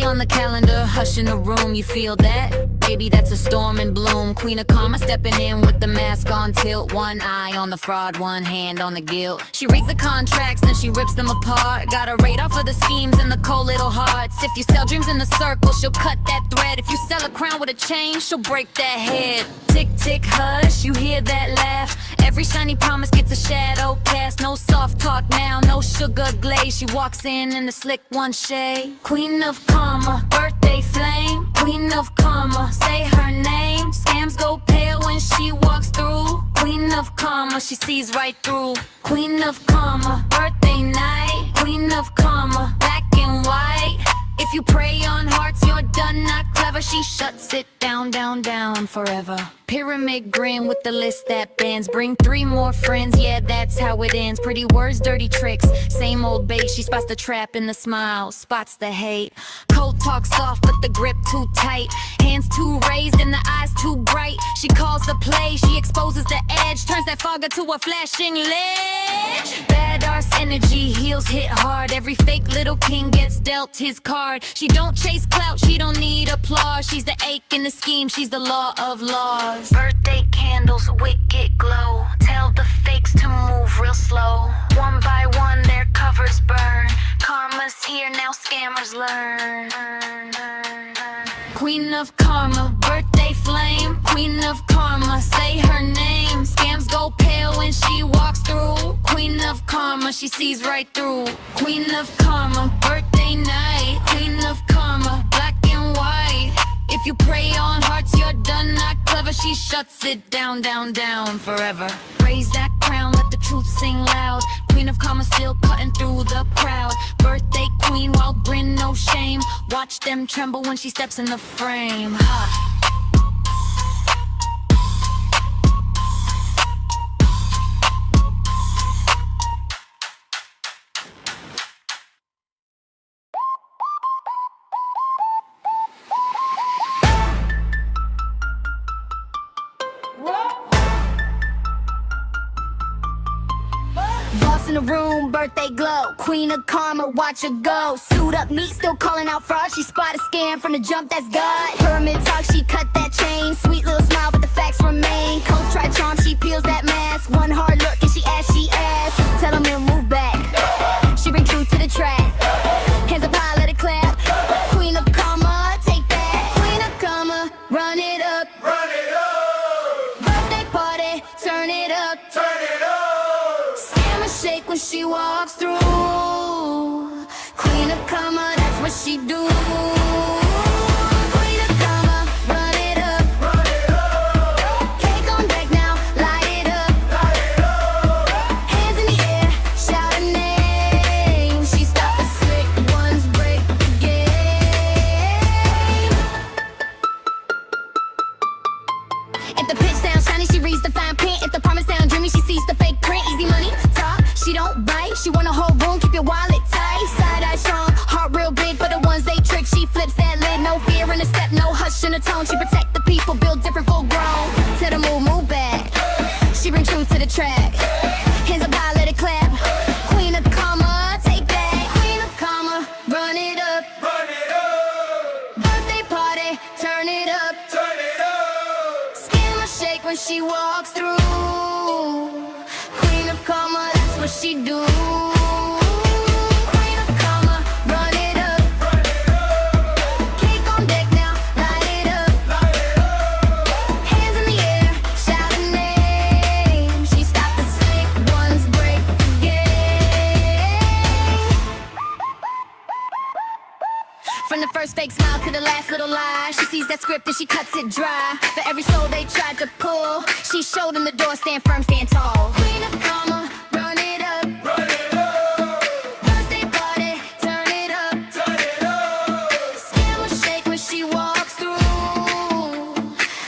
on the calendar, hush in the room, you feel that? Baby, that's a storm in bloom. Queen of karma stepping in with the mask on tilt. One eye on the fraud, one hand on the guilt. She reads the contracts, then she rips them apart. Got a radar for the schemes and the cold little hearts. If you sell dreams in the circle, she'll cut that thread. If you sell a crown with a chain, she'll break that head. Tick, tick, hush, you hear that laugh. Every shiny promise gets a shadow cast. No soft talk now, no sugar glaze. She walks in the slick one shade. Queen of karma, birthday flame. Queen of karma, say her name. Scams go pale when she walks through. Queen of karma, she sees right through. Queen of karma, birthday night. Queen of karma, black and white. If you prey on hearts, you're done, not clever. She shuts it down, down, down forever. Pyramid grin with the list that bends. Bring 3 more friends, yeah, that's how it ends. Pretty words, dirty tricks, same old bait. She spots the trap in the smile, spots the hate. Cold talk soft, but the grip too tight. Hands too raised and the eyes too bright. She calls the play, she exposes the edge. Turns that fog into a flashing ledge. Bad arse energy, heels hit hard. Every fake little king gets dealt his card. She don't chase clout, she don't need applause. She's the ache in the scheme, she's the law of laws. Birthday candles, wicked glow. Tell the fakes to move real slow. One by one their covers burn. Karma's here, now scammers learn. Queen of karma, birthday flame. Queen of karma, say her name. Scams go pale when she walks through. Queen of karma, she sees right through. Queen of karma, birthday night. Queen of karma, black and white. If you prey on hearts, you're done, not clever. She shuts it down, down, down forever. Raise that crown, let the truth sing loud. Queen of karma still cutting through the crowd. Birthday queen, wild grin, no shame. Watch them tremble when she steps in the frame. In the room, birthday glow. Queen of karma, watch her go. Suit up neat, still calling out fraud. She spot a scam from the jump, that's God. Pyramid talk, she cut that chain. Sweet little smile, but the facts remain. Coach try charm, she peels that mask. One hard look and she asks. Tell him he'll move back. She bring truth to the track. Hands up high, let it clap. Queen of karma, take that. Queen of karma, run it up. Run it up. Birthday party, turn it up. Turn it up. Shake when she walks through. Queen of karma, that's what she do. Queen of karma, run it up. Run it up. Cake on deck now, light it up. Light it up. Hands in the air, shout her name. She stopped the slick ones, break the game. If the pitch sounds shiny, she reads the fine print. If the promise sound dreamy, she sees the fake print. Easy money, talk, she don't bite. She want a whole room, keep your wallet tight. Side eye strong, heart real big for the ones they trick. She flips that lid, no fear in the step, no hush in the tone. She protect the people, build different, full grown. Tell the move back. She bring truth to the track. Hands up high, let it clap. Queen of karma, take that. Queen of karma, run it up. Run it up. Birthday party, turn it up. Turn it up. Skin will shake when she walks through. Queen of karma, that's what she do. Queen of karma, run it up. Run it up. Cake on deck now, light it up. Light it up. Hands in the air, shout her name. She stopped the slick ones, break the game. From the first fake smile to the last little lie, she sees that script and she cuts it dry. For every soul they tried to pull, she showed them the door, stand firm, stand tall. Queen of karma, run it up. Run it up. Birthday party, turn it up. Turn it up. Skin will shake when she walks through.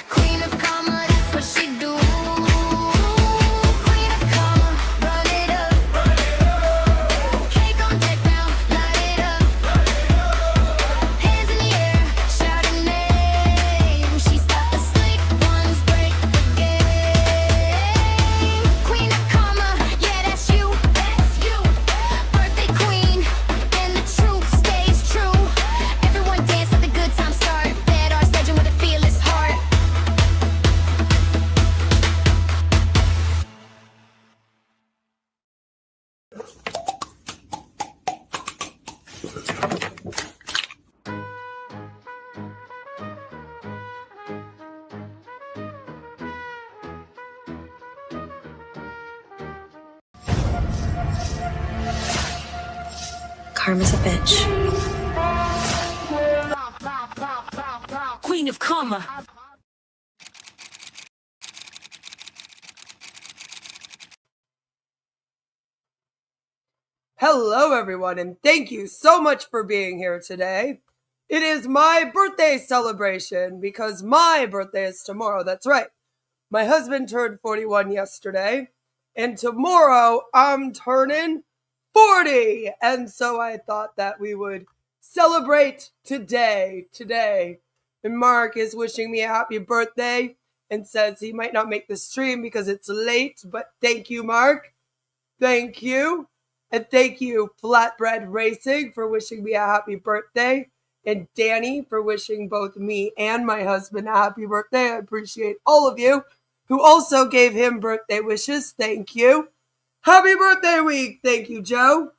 Queen of karma, that's what she do. Queen of karma, run it up. Run it up. Cake on deck now, light it up. Light it up. Hands in the air, shout her name. She stopped the slick ones, break the game. Queen of karma, Karma's a bitch. Queen of Karma. Hello everyone, and thank you so much for being here today. It is my birthday celebration because my birthday is tomorrow. That's right. My husband turned 41 yesterday, and tomorrow I'm turning 40. And so I thought that we would celebrate today. And Mark is wishing me a happy birthday and says he might not make the stream because it's late, but thank you, Mark. Thank you. And thank you, Flatbread Racing, for wishing me a happy birthday. And Danny for wishing both me and my husband a happy birthday. I appreciate all of you who also gave him birthday wishes. Thank you. Happy birthday week. Thank you, Joe.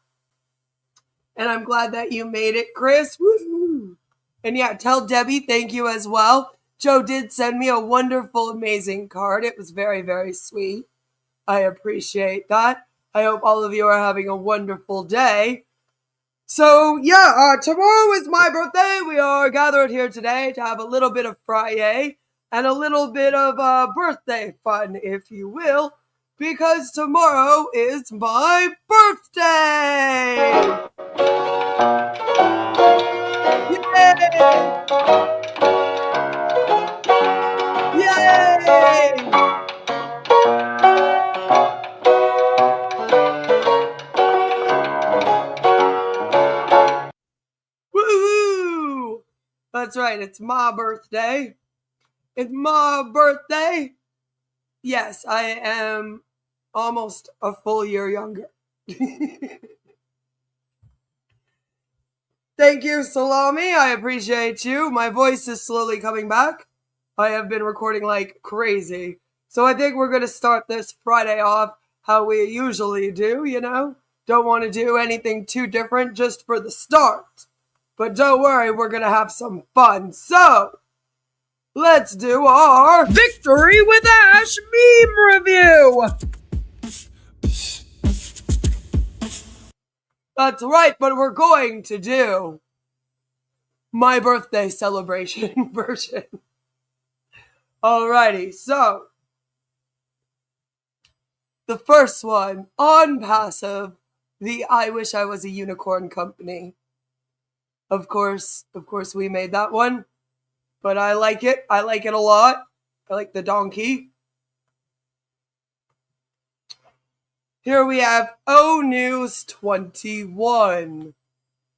And I'm glad that you made it, Chris. Woo-hoo. And yeah, tell Debbie thank you as well. Joe did send me a wonderful, amazing card. It was very, very sweet. I appreciate that. I hope all of you are having a wonderful day. So yeah, tomorrow is my birthday. We are gathered here today to have a little bit of FriYAY and a little bit of birthday fun, if you will, because tomorrow is my birthday. Yay! Yay! Woohoo! That's right, it's my birthday. It's my birthday. Yes, I am almost a full year younger. Thank you, Salami. I appreciate you. My voice is slowly coming back. I have been recording like crazy. So I think we're going to start this Friday off how we usually do, you know? Don't want to do anything too different just for the start. But don't worry, we're going to have some fun. So, let's do our Victory with Ash meme review! That's right, but we're going to do my birthday celebration version. Alrighty, so the first one, on passive, the I Wish I Was a Unicorn company. Of course, we made that one, but I like it. I like it a lot. I like the donkey. Here we have O News 21.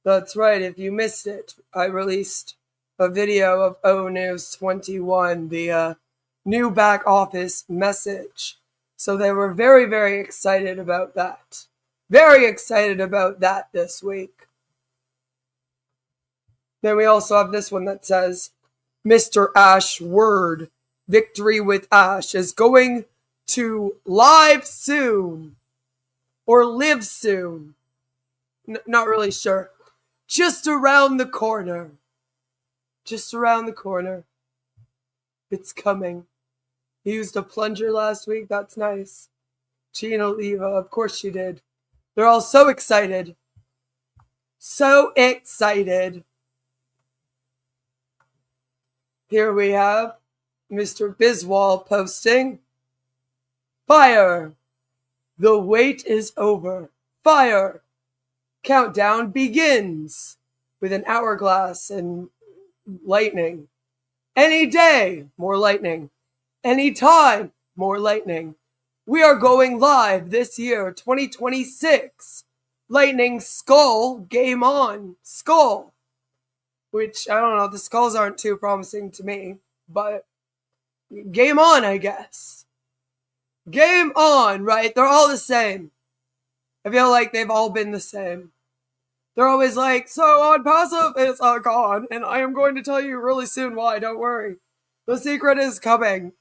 That's right, if you missed it, I released a video of O News 21, the new back office message. So they were very, very excited about that. Very excited about that this week. Then we also have this one that says, Mr. Ash Word, Victory with Ash is going to live soon. Or live soon. Not really sure. Just around the corner. Just around the corner. It's coming. He used a plunger last week. That's nice. Gina Leva, of course she did. They're all so excited. So excited. Here we have Mr. Biswall posting. Fire. The wait is over. Fire. Countdown begins. With an hourglass and lightning. Any day, more lightning. Any time, more lightning. We are going live this year, 2026. Lightning Skull, game on. Skull. Which, I don't know, the skulls aren't too promising to me. But, game on, I guess. Game on, right? They're all the same. I feel like they've all been the same. They're always like, so on passive, it's gone. And I am going to tell you really soon why, don't worry. The secret is coming.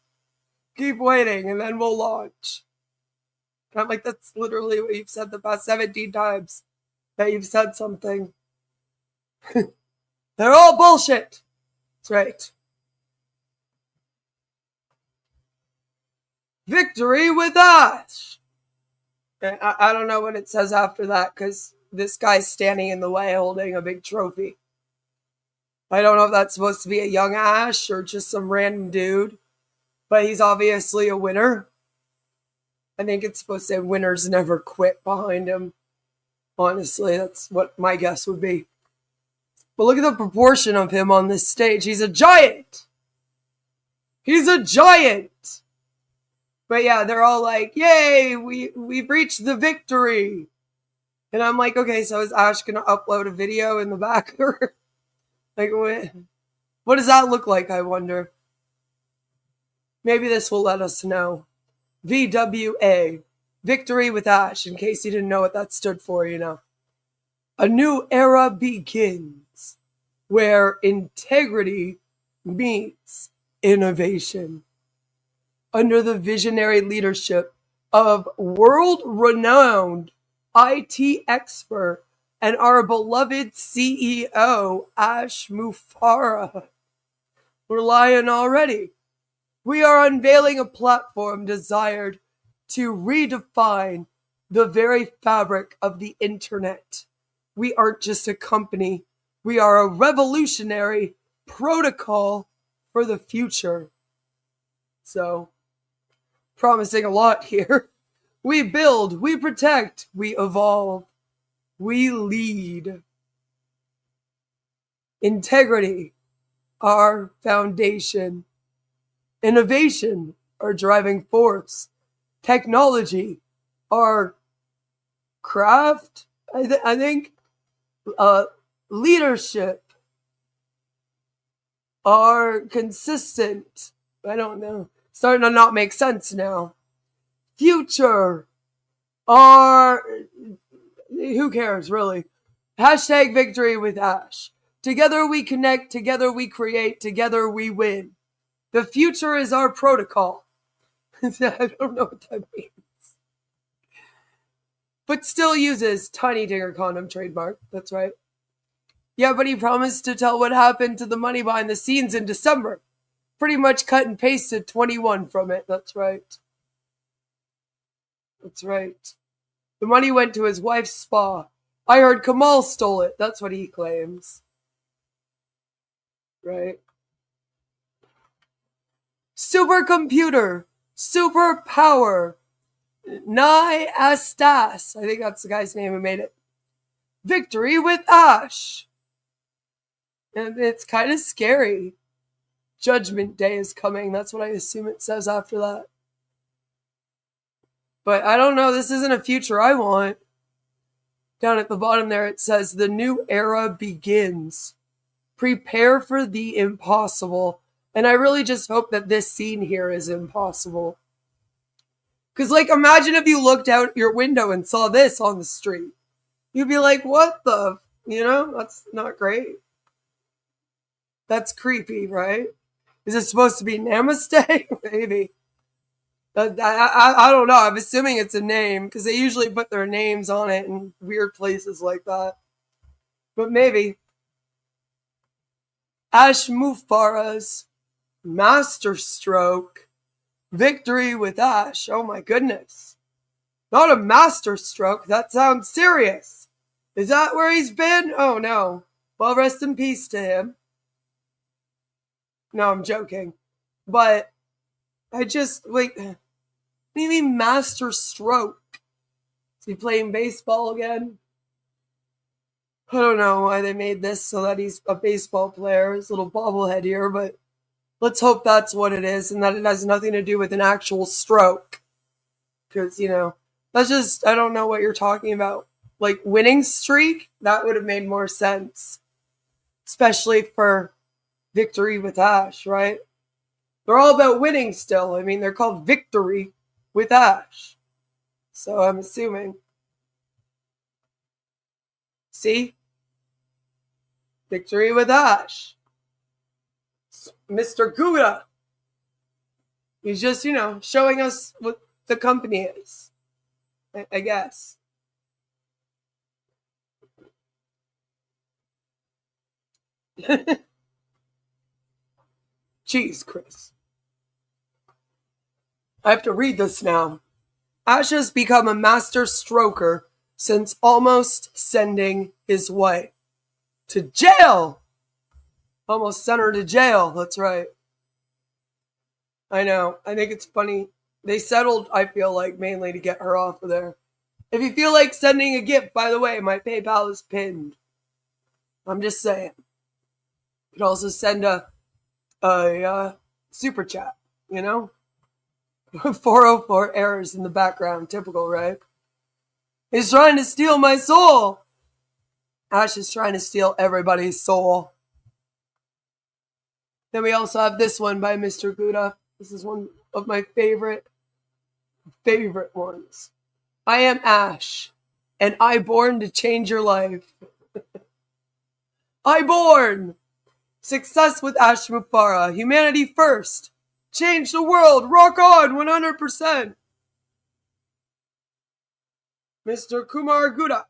Keep waiting, and then we'll launch. And I'm like, that's literally what you've said the past 17 times. That you've said something. They're all bullshit. That's right. Victory with Ash. I don't know what it says after that, because this guy's standing in the way holding a big trophy. I don't know if that's supposed to be a young Ash or just some random dude, but he's obviously a winner. I think it's supposed to say winners never quit behind him. Honestly, that's what my guess would be. But look at the proportion of him on this stage. He's a giant! He's a giant! But yeah, they're all like, yay, we've reached the victory. And I'm like, okay, so is Ash going to upload a video in the back? Like, what does that look like, I wonder? Maybe this will let us know. VWA, Victory with Ash, in case you didn't know what that stood for, you know. A new era begins, where integrity meets innovation. Under the visionary leadership of world-renowned IT expert and our beloved CEO, Ash Mufareh. We're lying already. We are unveiling a platform desired to redefine the very fabric of the internet. We aren't just a company. We are a revolutionary protocol for the future. So, promising a lot here. We build, we protect, we evolve, we lead. Integrity, our foundation. Innovation, our driving force. Technology, our craft, I think. Leadership, our consistent, I don't know, starting to not make sense now. Future, our, who cares really? Hashtag victory with Ash. Together we connect, together we create, together we win. The future is our protocol. I don't know what that means. But still uses Tiny Dinger condom trademark. That's right. Yeah, but he promised to tell what happened to the money behind the scenes in December. Pretty much cut and pasted 21 from it. That's right. That's right. The money went to his wife's spa. I heard Kamal stole it. That's what he claims. Right. Supercomputer. Superpower. Nye Astas. I think that's the guy's name who made it. Victory with Ash. And it's kind of scary. Judgment Day is coming. That's what I assume it says after that. But I don't know. This isn't a future I want. Down at the bottom there, it says, the new era begins. Prepare for the impossible. And I really just hope that this scene here is impossible. Because, like, imagine if you looked out your window and saw this on the street. You'd be like, what the? You know, that's not great. That's creepy, right? Is it supposed to be Namaste? Maybe. I don't know. I'm assuming it's a name because they usually put their names on it in weird places like that. But maybe. Ash Mufareh's masterstroke. Victory with Ash. Oh my goodness. Not a masterstroke. That sounds serious. Is that where he's been? Oh no. Well, rest in peace to him. No, I'm joking. But I just, like, what do you mean masterstroke? Is he playing baseball again? I don't know why they made this so that he's a baseball player. His little bobblehead here, but let's hope that's what it is and that it has nothing to do with an actual stroke. Because, you know, that's just, I don't know what you're talking about. Like, winning streak? That would have made more sense. Especially for Victory with Ash, right? They're all about winning still. I mean, they're called Victory with Ash. So I'm assuming. See? Victory with Ash. Mr. Gouda. He's just, you know, showing us what the company is. I guess. Jeez, Chris. I have to read this now. Ash has become a master stroker, since almost sending his wife to jail. Almost sent her to jail, that's right. I know, I think it's funny. They settled, I feel like, mainly to get her off of there. If you feel like sending a gift, by the way, my PayPal is pinned. I'm just saying. You could also send a super chat, you know? 404 errors in the background, typical, right? He's trying to steal my soul. Ash is trying to steal everybody's soul. Then we also have this one by Mr. Gouda. This is one of my favorite ones. I am Ash, and I born to change your life. I born! Success with Ash Mufara. Humanity first. Change the world. Rock on 100%. Mr. Kumar Gouda.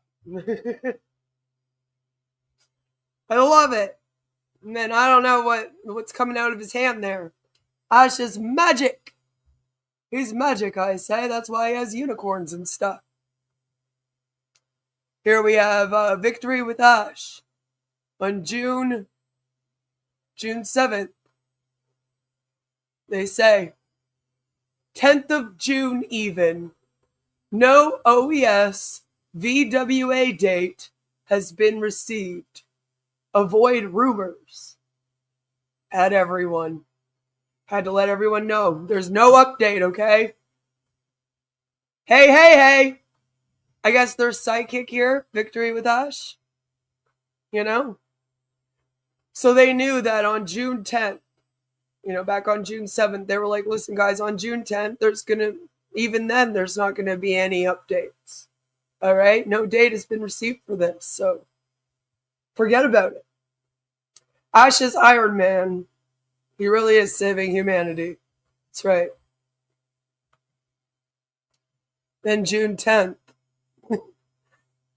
I love it. And then I don't know what's coming out of his hand there. Ash is magic. He's magic, I say. That's why he has unicorns and stuff. Here we have Victory with Ash on June 7th. They say 10th of June even. No OES VWA date has been received. Avoid rumors. Add everyone. Had to let everyone know. There's no update, okay? Hey. I guess there's sidekick here. Victory with Ash. You know? So they knew that on June 10th, back on June 7th, they were like, listen, guys, on June 10th, even then, there's not going to be any updates. All right? No date has been received for this, so forget about it. Ash is Iron Man. He really is saving humanity. That's right. Then June 10th.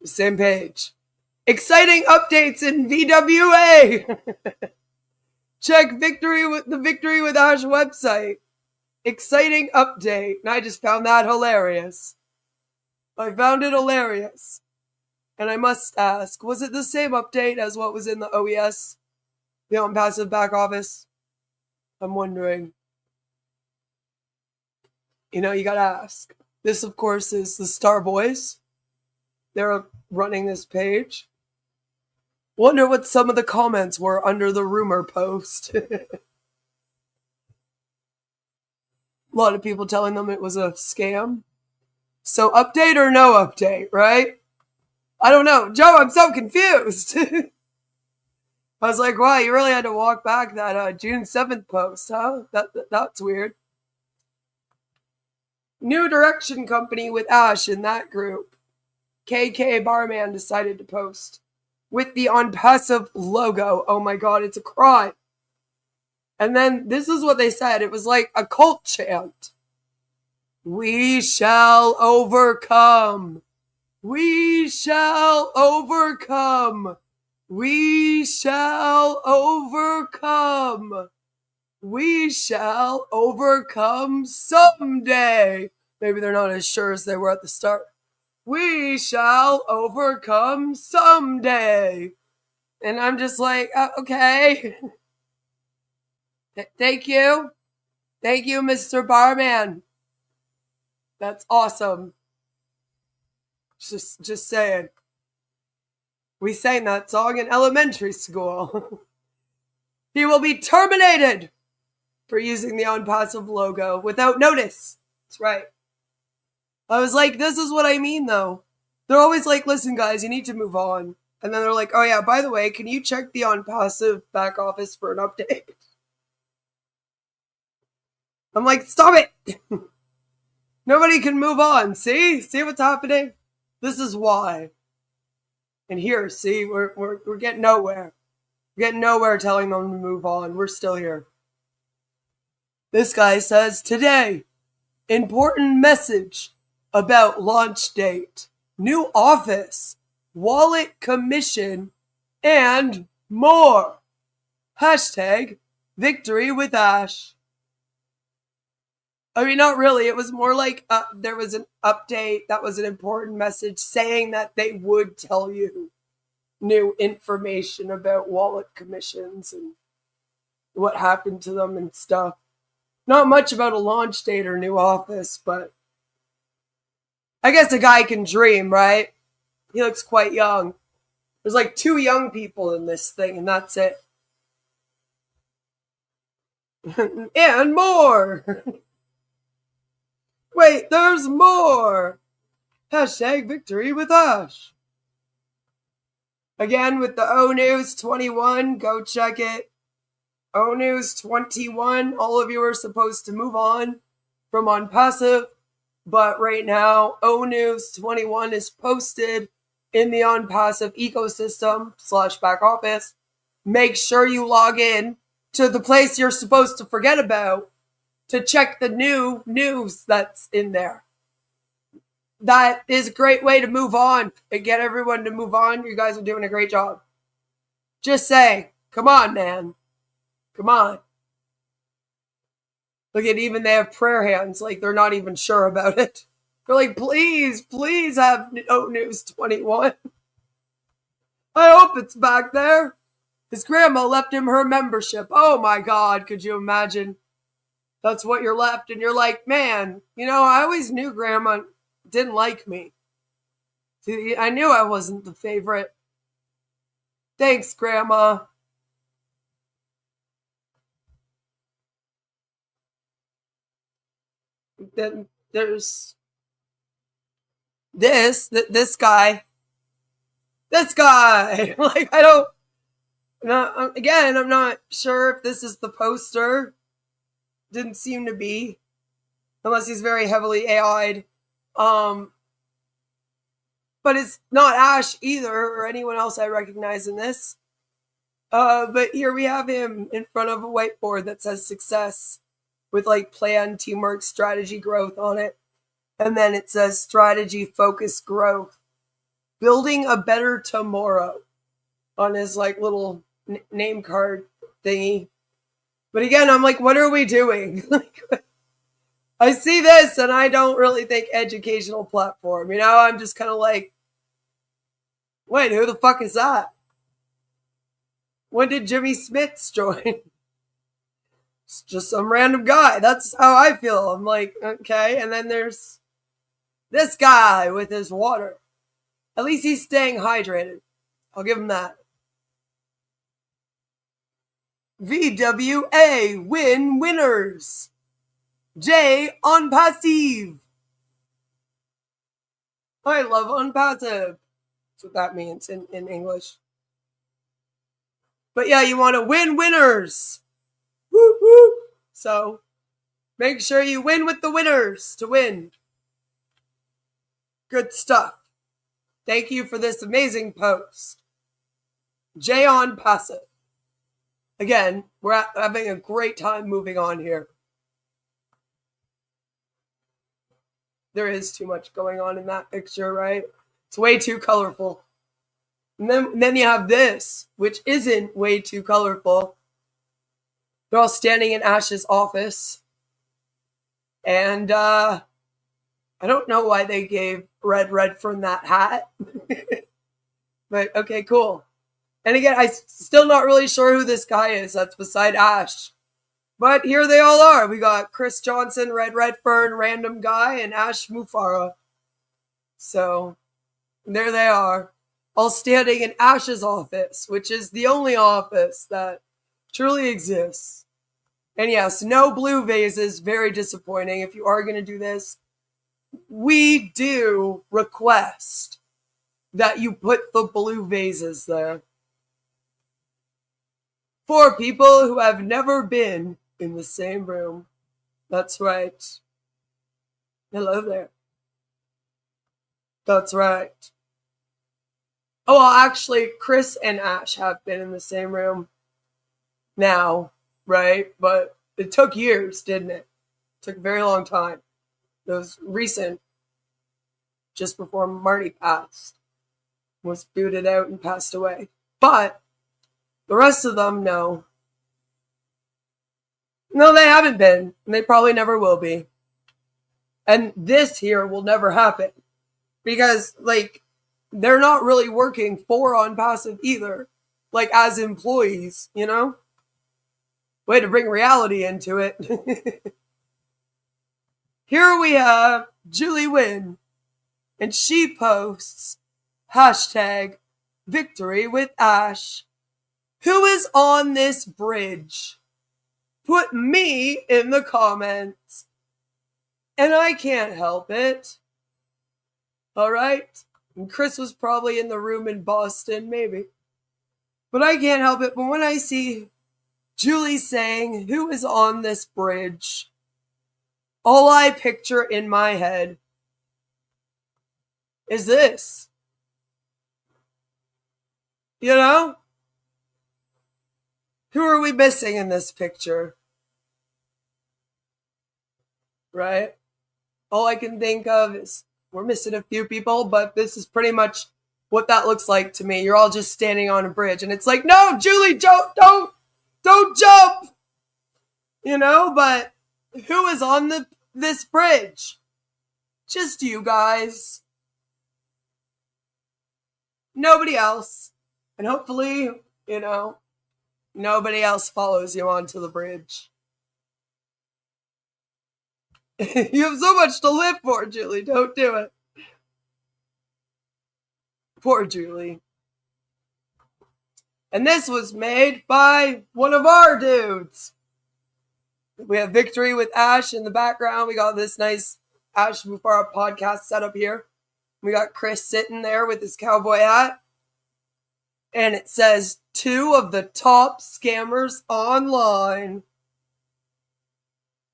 Same page. Exciting updates in VWA. Check the Victory with Ash website. Exciting update. And I just found that hilarious. I found it hilarious. And I must ask, was it the same update as what was in the OES? The on-passive back office? I'm wondering. You gotta ask. This, of course, is the Star Boys. They're running this page. Wonder what some of the comments were under the rumor post. A lot of people telling them it was a scam. So update or no update, right? I don't know. Joe, I'm so confused. I was like, wow, you really had to walk back that June 7th post, huh? That's weird. New Direction Company with Ash in that group. KK Barman decided to post with the on-passive logo. Oh my god, it's a crime. And then this is what they said. It was like a cult chant. We shall overcome. We shall overcome. We shall overcome. We shall overcome someday. Maybe they're not as sure as they were at the start. We shall overcome someday. And I'm just like, okay. Thank you. Thank you, Mr. Barman. That's awesome. Just saying. We sang that song in elementary school. He will be terminated for using the on-passive logo without notice. That's right. I was like, this is what I mean, though. They're always like, listen, guys, you need to move on. And then they're like, oh yeah, by the way, can you check the on-passive back office for an update? I'm like, stop it! Nobody can move on. See what's happening? This is why. And here, see, we're getting nowhere. We're getting nowhere telling them to move on. We're still here. This guy says, today, important message about launch date, new office, wallet commission, and more. Hashtag Victory with Ash. I mean, not really. It was more like there was an update that was an important message saying that they would tell you new information about wallet commissions and what happened to them and stuff. Not much about a launch date or new office, but I guess a guy can dream, right? He looks quite young. There's like 2 young people in this thing, and that's it. And more! Wait, there's more! Hashtag victory with Ash. Again, with the O News 21, go check it. O News 21, all of you are supposed to move on from on passive, but right now, O News 21 is posted in the on passive ecosystem / back office. Make sure you log in to the place you're supposed to forget about to check the new news that's in there. That is a great way to move on and get everyone to move on. You guys are doing a great job. Just say, come on, man. Come on. Look at, even they have prayer hands, like they're not even sure about it. They're like, please, please have O News 21. I hope it's back there. His grandma left him her membership. Oh my God, could you imagine? That's what you're left, and you're like, man, I always knew grandma didn't like me. See, I knew I wasn't the favorite. Thanks, grandma. Then there's this guy. Like, I'm not sure if this is the poster. Didn't seem to be, unless he's very heavily AI'd. But it's not Ash either, or anyone else I recognize in this. But here we have him in front of a whiteboard that says success, with like plan, teamwork, strategy, growth on it. And then it says strategy, focus, growth. Building a better tomorrow on his like little name card thingy. But again, I'm like, what are we doing? I see this and I don't really think educational platform. I'm just kind of like, wait, who the fuck is that? When did Jimmy Smits join? It's just some random guy. That's how I feel. I'm like, okay. And then there's this guy with his water. At least he's staying hydrated. I'll give him that. VWA win winners. J on passive. I love on passive. That's what that means in English. But yeah, you want to win winners. Woo woo. So make sure you win with the winners to win. Good stuff. Thank you for this amazing post. J on passive. Again, we're having a great time moving on here. There is too much going on in that picture, right? It's way too colorful. And then you have this, which isn't way too colorful. They're all standing in Ash's office. And I don't know why they gave red from that hat. But okay, cool. And again, I'm still not really sure who this guy is that's beside Ash. But here they all are. We got Chris Johnson, Red Fern, random guy, and Ash Mufara. So there they are, all standing in Ash's office, which is the only office that truly exists. And yes, no blue vases, very disappointing. If you are going to do this, we do request that you put the blue vases there. For people who have never been in the same room. That's right. Hello there. That's right. Oh, well, actually, Chris and Ash have been in the same room now, right? But it took years, didn't it? It took a very long time. It was recent, just before Marty passed. Was booted out and passed away. But the rest of them, no. No, they haven't been. And they probably never will be. And this here will never happen because, like, they're not really working for On Passive either, like, as employees, you know? Way to bring reality into it. Here we have Julie Wynn, and she posts hashtag victory with Ash. Who is on this bridge? Put me in the comments. And I can't help it. All right? And Chris was probably in the room in Boston, maybe. But I can't help it. But when I see Julie saying, who is on this bridge? All I picture in my head is this. You know? Who are we missing in this picture? Right? All I can think of is we're missing a few people, but this is pretty much what that looks like to me. You're all just standing on a bridge, and it's like, no, Julie, don't jump! You know, but who is on this bridge? Just you guys. Nobody else. And hopefully, you know, nobody else follows you onto the bridge. You have so much to live for, Julie. Don't do it. Poor Julie. And this was made by one of our dudes. We have Victory with Ash in the background. We got this nice Ash Mufara podcast set up here. We got Chris sitting there with his cowboy hat. And it says, 2 of the top scammers online.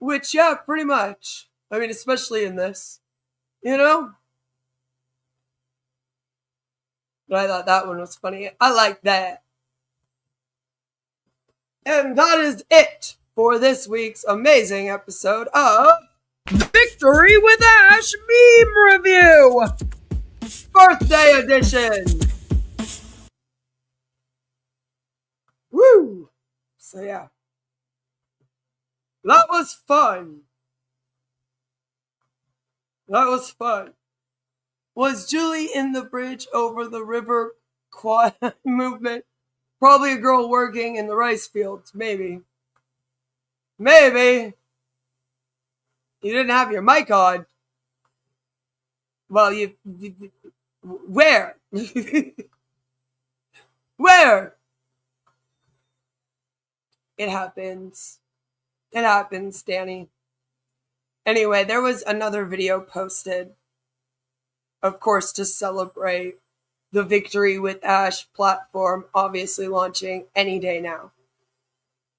Which, yeah, pretty much. I mean, especially in this. You know? But I thought that one was funny. I like that. And that is it for this week's amazing episode of Victory with Ash Meme Review! Birthday edition! Woo! So yeah. That was fun. That was fun. Was Julie in the bridge over the river quad movement? Probably a girl working in the rice fields. Maybe. Maybe. You didn't have your mic on. Well, you where? Where? It happens. It happens, Danny. Anyway, there was another video posted, of course, to celebrate the Victory with Ash platform, obviously launching any day now.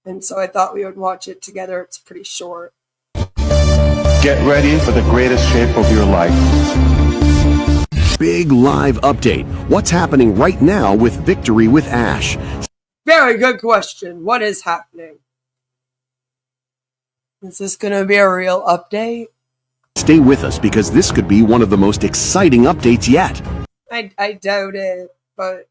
And so I thought we would watch it together. It's pretty short. Get ready for the greatest shape of your life. Big live update. What's happening right now with Victory with Ash? Very good question. What is happening? Is this going to be a real update? Stay with us because this could be one of the most exciting updates yet. I doubt it, but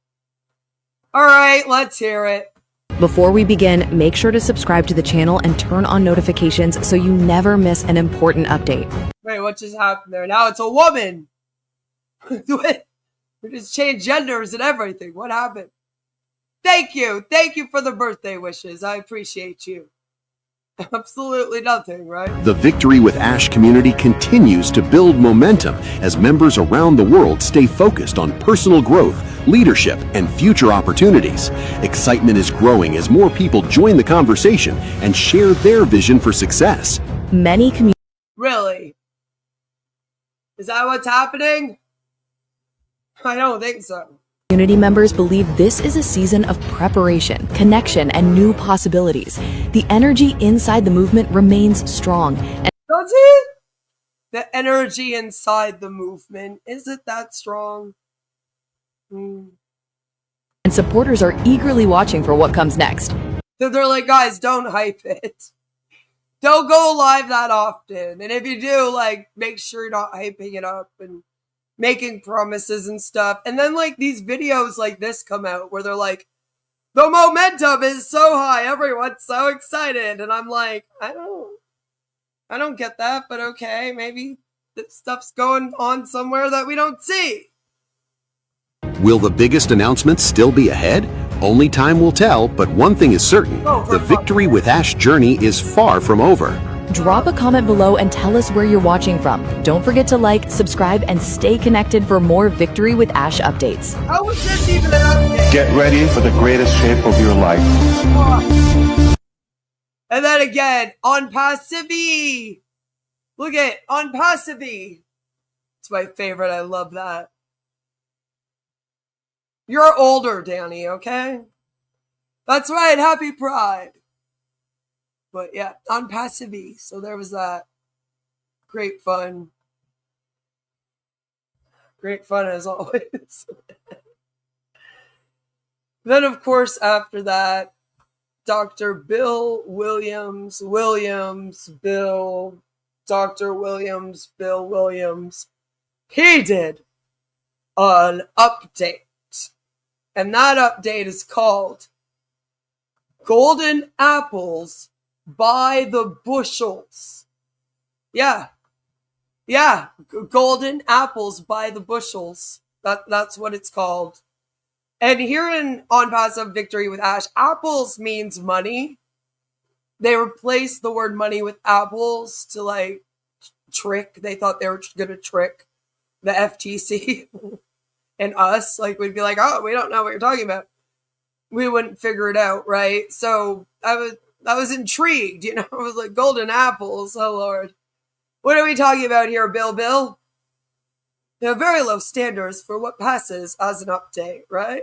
alright, let's hear it. Before we begin, make sure to subscribe to the channel and turn on notifications so you never miss an important update. Wait, what just happened there? Now it's a woman! We just changed genders and everything. What happened? Thank you! Thank you for the birthday wishes. I appreciate you. Absolutely nothing, right? The Victory with Ash community continues to build momentum as members around the world stay focused on personal growth, leadership, and future opportunities. Excitement is growing as more people join the conversation and share their vision for success. Many Really? Is that what's happening? I don't think so. community members believe this is a season of preparation, connection, and new possibilities. The energy inside the movement remains strong. Does it? The energy inside the movement, is it that strong? And supporters are eagerly watching for what comes next. So they're like, guys, don't hype it. Don't go live that often. And if you do, like, make sure you're not hyping it up and making promises and stuff. And then, like, these videos like this come out where they're like, the momentum is so high, everyone's so excited. And I'm like, I don't get that, but okay, maybe that stuff's going on somewhere that we don't see. Will the biggest announcement still be ahead? Only time will tell, but one thing is certain. The Victory with Ash journey is far from over. Drop a comment below and tell us where you're watching from. Don't forget to like, subscribe, and stay connected for more Victory with Ash updates. How was this even an update? Get ready for the greatest shape of your life. And then again, on Passive. Look at on Passive. It's my favorite. I love that. You're older, Danny, okay? That's right. Happy Pride. But yeah, on Passive. So there was that. Great fun. Great fun as always. Then, of course, after that, Dr. Bill Williams, Bill, Dr. Williams, Bill Williams, he did an update. And that update is called Golden Apples by the Bushels. Yeah. Golden apples by the bushels. That's what it's called. And here on Passive Victory with Ash, apples means money. They replaced the word money with apples to like trick. They thought they were going to trick the FTC and us. Like we'd be like, oh, we don't know what you're talking about. We wouldn't figure it out, right? So I was intrigued, I was like, golden apples, oh Lord. What are we talking about here, Bill? There are very low standards for what passes as an update, right?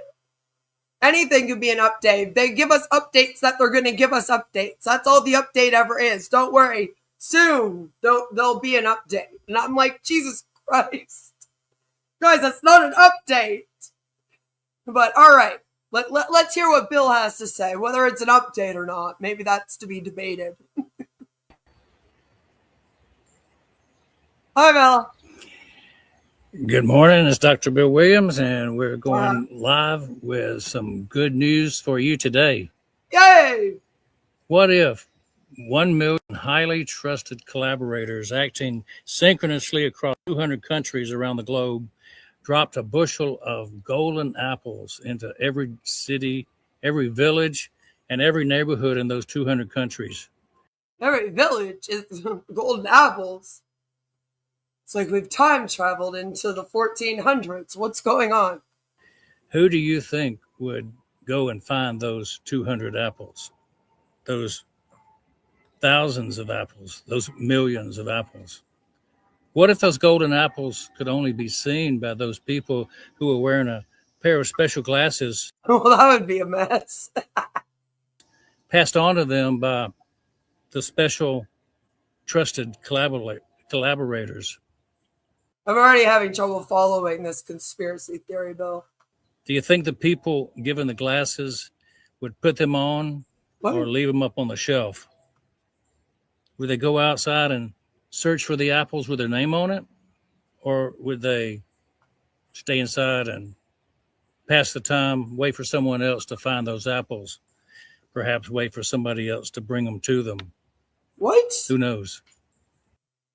Anything could be an update. They give us updates that they're going to give us updates. That's all the update ever is. Don't worry. Soon, there'll be an update. And I'm like, Jesus Christ. Guys, that's not an update. But all right. Let's hear what Bill has to say, whether it's an update or not. Maybe that's to be debated. Hi, Bill. Good morning. It's Dr. Bill Williams, and we're going live with some good news for you today. Yay! What if 1 million highly trusted collaborators acting synchronously across 200 countries around the globe dropped a bushel of golden apples into every city, every village, and every neighborhood in those 200 countries? Every village is golden apples. It's like we've time traveled into the 1400s. What's going on? Who do you think would go and find those 200 apples? Those thousands of apples, those millions of apples? What if those golden apples could only be seen by those people who are wearing a pair of special glasses Well, that would be a mess. passed on to them by the special trusted collaborators? I'm already having trouble following this conspiracy theory, Bill. Do you think the people given the glasses would put them on or leave them up on the shelf? Would they go outside and search for the apples with their name on it? Or would they stay inside and pass the time, wait for someone else to find those apples? Perhaps wait for somebody else to bring them to them. What? Who knows?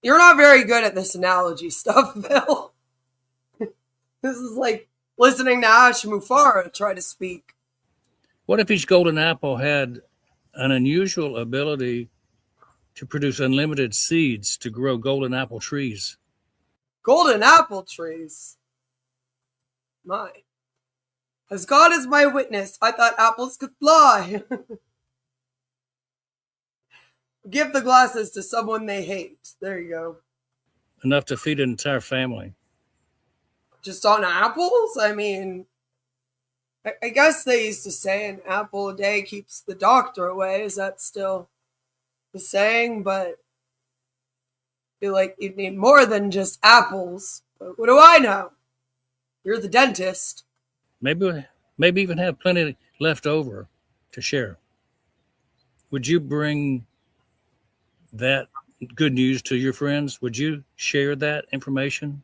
You're not very good at this analogy stuff, Bill. This is like listening to Ash Mufara try to speak. What if each golden apple had an unusual ability to produce unlimited seeds to grow golden apple trees? Golden apple trees? My. As God is my witness, I thought apples could fly. Give the glasses to someone they hate. There you go. Enough to feed an entire family. Just on apples? I mean, I guess they used to say an apple a day keeps the doctor away. Is that still the saying? But I feel like you'd need more than just apples. But what do I know? You're the dentist. Maybe even have plenty left over to share. Would you bring that good news to your friends? Would you share that information?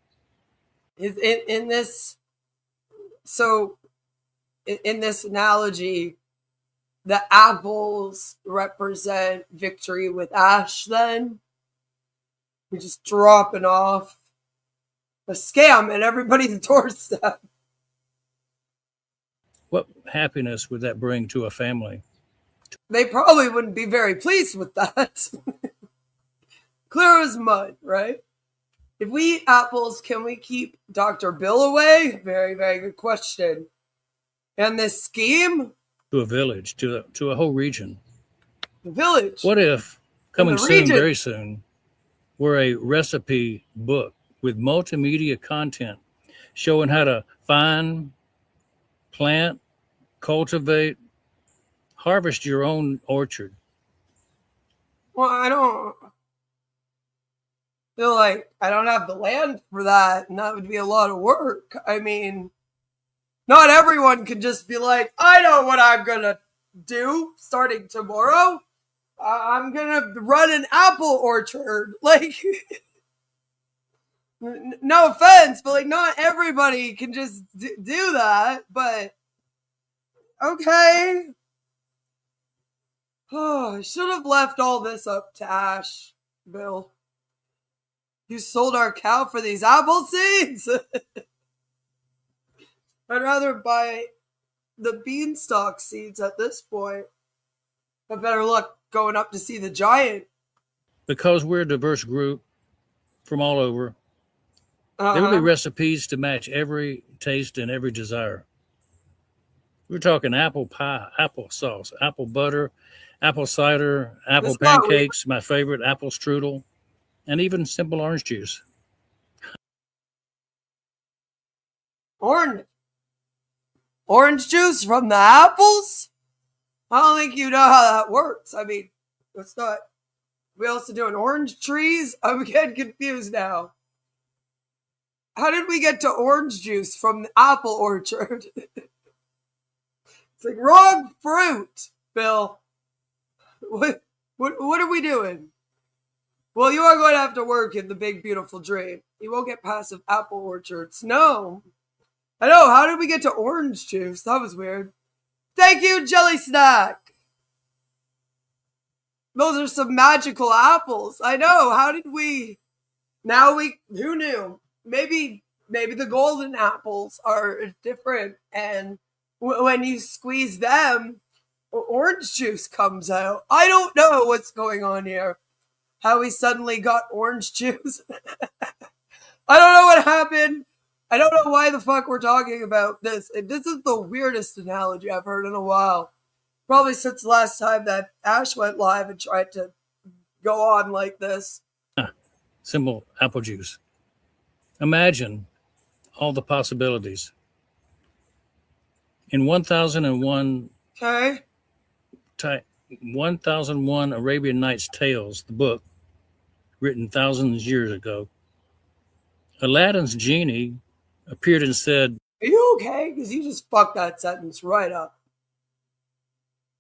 In this analogy, the apples represent victory with Ash then? We're just dropping off a scam at everybody's doorstep. What happiness would that bring to a family? They probably wouldn't be very pleased with that. Clear as mud, right? If we eat apples, can we keep Dr. Bill away? Very, very good question. And this scheme? To a village, to a whole region. The village. What if, coming soon, region. very soon, were a recipe book with multimedia content showing how to find, plant, cultivate, harvest your own orchard? Well, I don't feel like I don't have the land for that, and that would be a lot of work. I mean, not everyone can just be like, I know what I'm gonna do starting tomorrow. I'm gonna run an apple orchard. Like, no offense, but like, not everybody can just do that. But okay. Oh, I should have left all this up to Ash, Bill. You sold our cow for these apple seeds? I'd rather buy the beanstalk seeds at this point. Have better luck going up to see the giant. Because we're a diverse group from all over, there will be recipes to match every taste and every desire. We're talking apple pie, apple sauce, apple butter, apple cider, apple pancakes, my favorite, apple strudel, and even simple orange juice. Orange juice from the apples? I don't think you know how that works. I mean, it's not. We also doing orange trees? I'm getting confused now. How did we get to orange juice from the apple orchard? It's like wrong fruit, Bill. What are we doing? Well, you are going to have to work in the big, beautiful dream. You won't get passive apple orchards. No. I know. How did we get to orange juice? That was weird. Thank you, Jelly Snack. Those are some magical apples. I know. How did we? Who knew? Maybe the golden apples are different. And when you squeeze them, orange juice comes out. I don't know what's going on here. How we suddenly got orange juice. I don't know what happened. I don't know why the fuck we're talking about this. This is the weirdest analogy I've heard in a while. Probably since the last time that Ash went live and tried to go on like this. Simple apple juice. Imagine all the possibilities. In 1001 1001 Arabian Nights Tales, the book, written thousands of years ago, Aladdin's genie appeared and said, "Are you okay? Because you just fucked that sentence right up."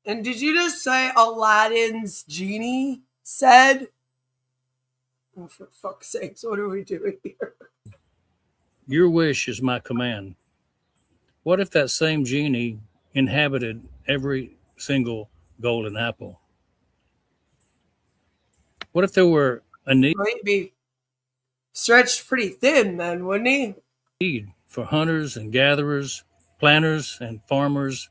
And did you just say Aladdin's genie said? Oh, for fuck's sakes, what are we doing here? "Your wish is my command." What if that same genie inhabited every single golden apple? What if there were a need? He'd be stretched pretty thin then, wouldn't he? Need for hunters and gatherers, planters and farmers,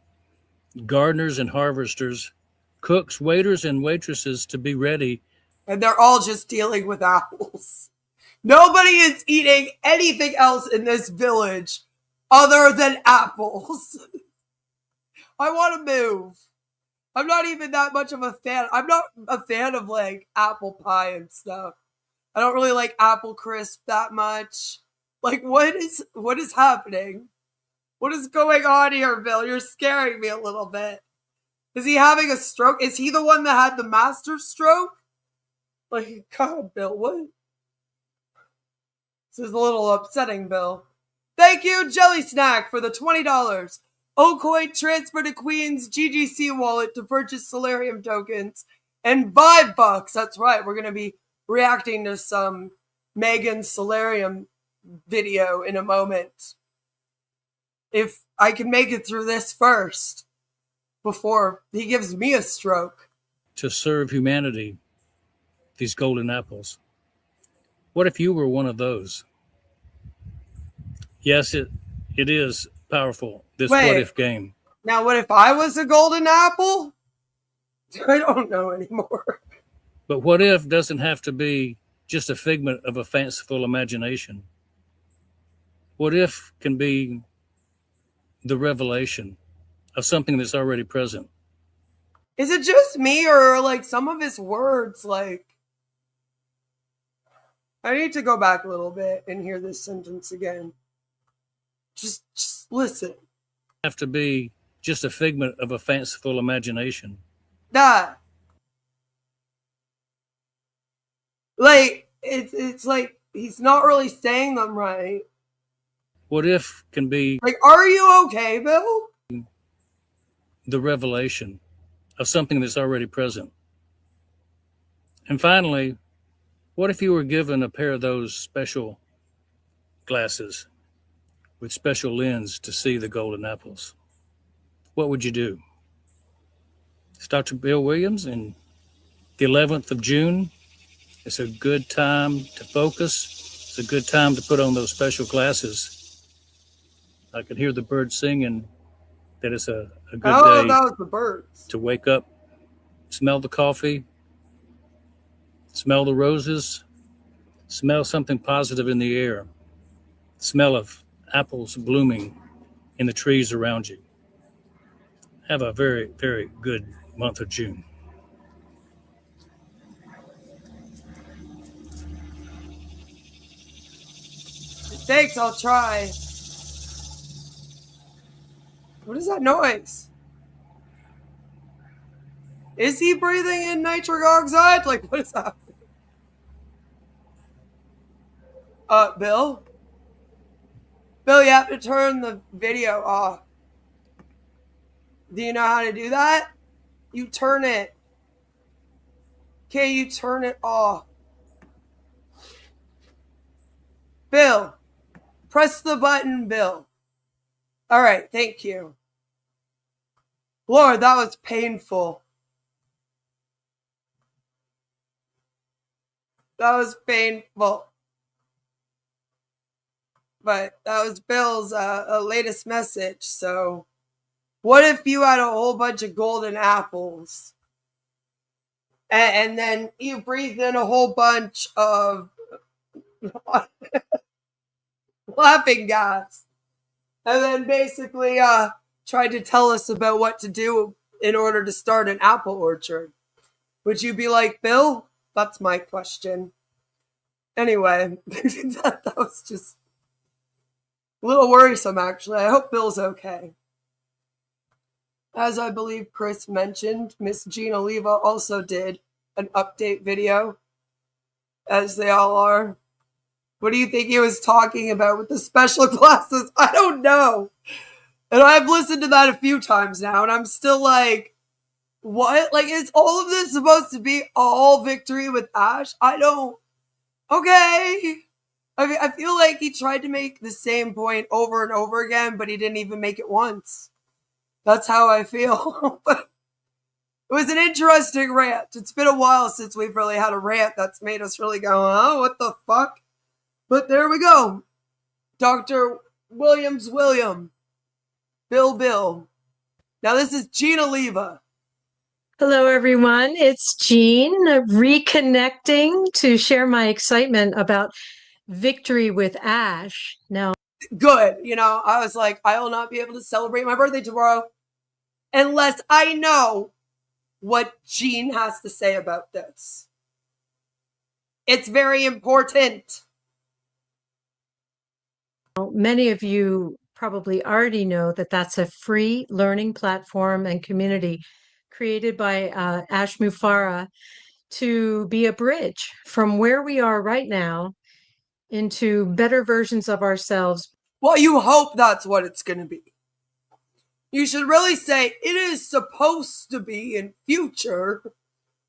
gardeners and harvesters, cooks, waiters and waitresses to be ready. And they're all just dealing with apples. Nobody is eating anything else in this village other than apples. I want to move. I'm not even that much of a fan. I'm not a fan of like apple pie and stuff. I don't really like apple crisp that much. Like, what is happening? What is going on here, Bill? You're scaring me a little bit. Is he having a stroke? Is he the one that had the master stroke? Like, God, Bill, what? This is a little upsetting, Bill. Thank you, Jelly Snack, for the $20. QoK's transfer to Queen's GGC wallet to purchase Solarium tokens. And $5. That's right. We're going to be reacting to some Megan's Solarium video in a moment. If I can make it through this first before he gives me a stroke. To serve humanity these golden apples. What if you were one of those? Yes, it is powerful, this Wait. what if game. Now, what if I was a golden apple? I don't know anymore. But what if doesn't have to be just a figment of a fanciful imagination. What if can be the revelation of something that's already present. Is it just me, or like some of his words, like, I need to go back a little bit and hear this sentence again. Just listen. Have to be just a figment of a fanciful imagination. That. Like, it's like he's not really saying them right. What if can be like, are you okay, Bill? The revelation of something that's already present. And finally, what if you were given a pair of those special glasses with special lens to see the golden apples? What would you do? It's Dr. Bill Williams, and the 11th of June. It's a good time to focus. It's a good time to put on those special glasses. I could hear the birds singing. That it's a good day that was the birds. to wake up, smell the coffee, smell the roses, smell something positive in the air, smell of apples blooming in the trees around you. Have a very, very good month of June. Thanks, I'll try. What is that noise? Is he breathing in nitric oxide? Like, what is that? Bill? Bill, you have to turn the video off. Do you know how to do that? You turn it. Okay, you turn it off. Bill, press the button, Bill. All right, thank you. Lord, that was painful. That was painful. But that was Bill's latest message. So, what if you had a whole bunch of golden apples? And then you breathed in a whole bunch of laughing gas. And then basically tried to tell us about what to do in order to start an apple orchard. Would you be like, Bill? That's my question. Anyway, that was just a little worrisome, actually. I hope Bill's okay. As I believe Chris mentioned, Miss Gina Leva also did an update video, as they all are. What do you think he was talking about with the special classes? I don't know. And I've listened to that a few times now, and I'm still like, what? Like, is all of this supposed to be all victory with Ash? I don't. Okay. I feel like he tried to make the same point over and over again, but he didn't even make it once. That's how I feel. But it was an interesting rant. It's been a while since we've really had a rant that's made us really go, oh, what the fuck? But there we go. Dr. Williams William. Bill. Now this is Gina Leva. Hello, everyone. It's Jean reconnecting to share my excitement about victory with Ash. Now, good. You know, I was like, I will not be able to celebrate my birthday tomorrow unless I know what Jean has to say about this. It's very important. Many of you probably already know that that's a free learning platform and community created by Ash Mufareh to be a bridge from where we are right now into better versions of ourselves. Well, you hope that's what it's going to be. You should really say it is supposed to be in future,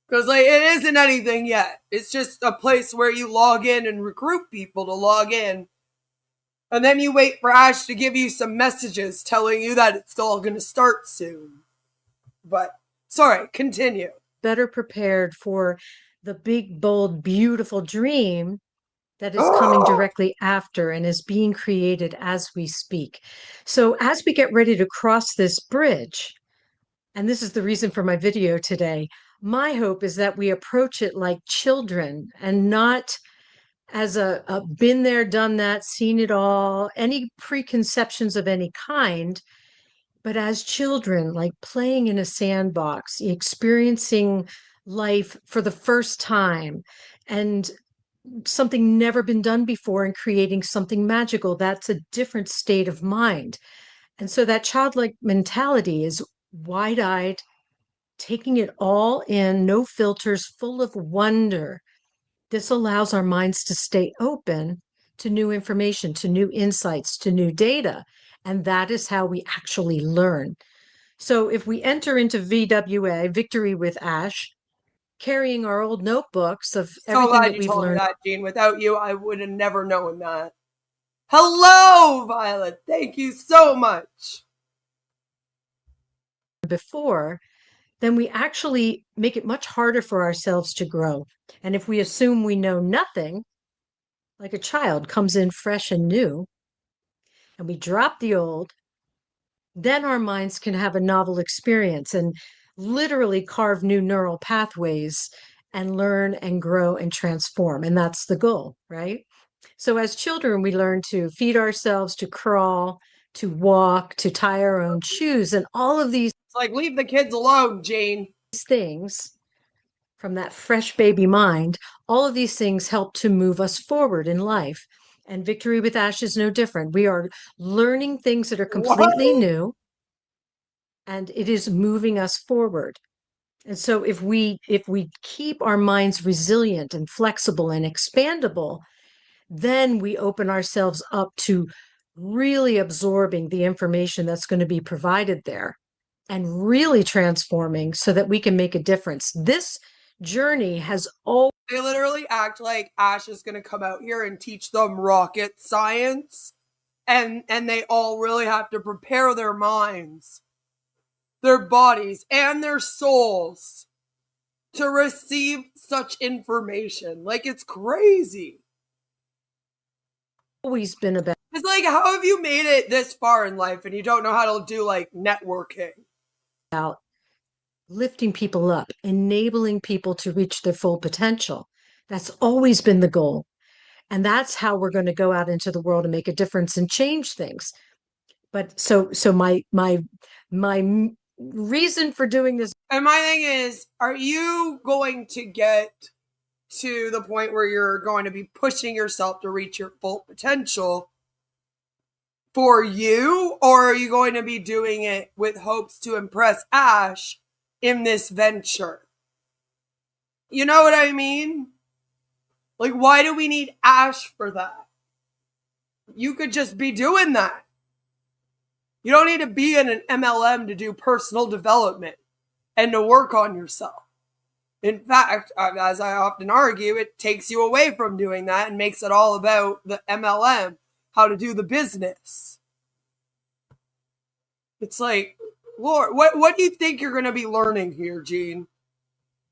because like it isn't anything yet. It's just a place where you log in and recruit people to log in. And then you wait for Ash to give you some messages telling you that it's all going to start soon. But, sorry, continue. Better prepared for the big, bold, beautiful dream that is coming directly after and is being created as we speak. So as we get ready to cross this bridge, and this is the reason for my video today, my hope is that we approach it like children and not as a been there, done that, seen it all, any preconceptions of any kind, but as children, like playing in a sandbox, experiencing life for the first time and something never been done before and creating something magical. That's a different state of mind. And so that childlike mentality is wide-eyed, taking it all in, no filters, full of wonder. This allows our minds to stay open to new information, to new insights, to new data. And that is how we actually learn. So if we enter into VWA, Victory with Ash, carrying our old notebooks of So everything glad that you we've told me learned that, Jean. Without you, I would have never known that. Hello, Violet. Thank you so much. before, then we actually make it much harder for ourselves to grow. And if we assume we know nothing, like a child comes in fresh and new, and we drop the old, then our minds can have a novel experience and literally carve new neural pathways and learn and grow and transform. And that's the goal, right? So as children, we learn to feed ourselves, to crawl, to walk, to tie our own shoes, and all of these It's like, leave the kids alone, Jean. things from that fresh baby mind, all of these things help to move us forward in life. And Victory with Ash is no different. We are learning things that are completely new, and it is moving us forward. And so if we keep our minds resilient and flexible and expandable, then we open ourselves up to really absorbing the information that's going to be provided there and really transforming so that we can make a difference. This journey has always They literally act like Ash is going to come out here and teach them rocket science. And they all really have to prepare their minds, their bodies, and their souls to receive such information. Like, it's crazy. been about It's like, how have you made it this far in life and you don't know how to do, like, networking? lifting people up, enabling people to reach their full potential. That's always been the goal. And that's how we're going to go out into the world and make a difference and change things. But so my reason for doing this. And my thing is, are you going to get to the point where you're going to be pushing yourself to reach your full potential for you, or are you going to be doing it with hopes to impress Ash in this venture? You know what I mean? Like, why do we need Ash for that? You could just be doing that. You don't need to be in an MLM to do personal development and to work on yourself. In fact, as I often argue, it takes you away from doing that and makes it all about the MLM, how to do the business. It's like, Lord, what do you think you're going to be learning here, Jean?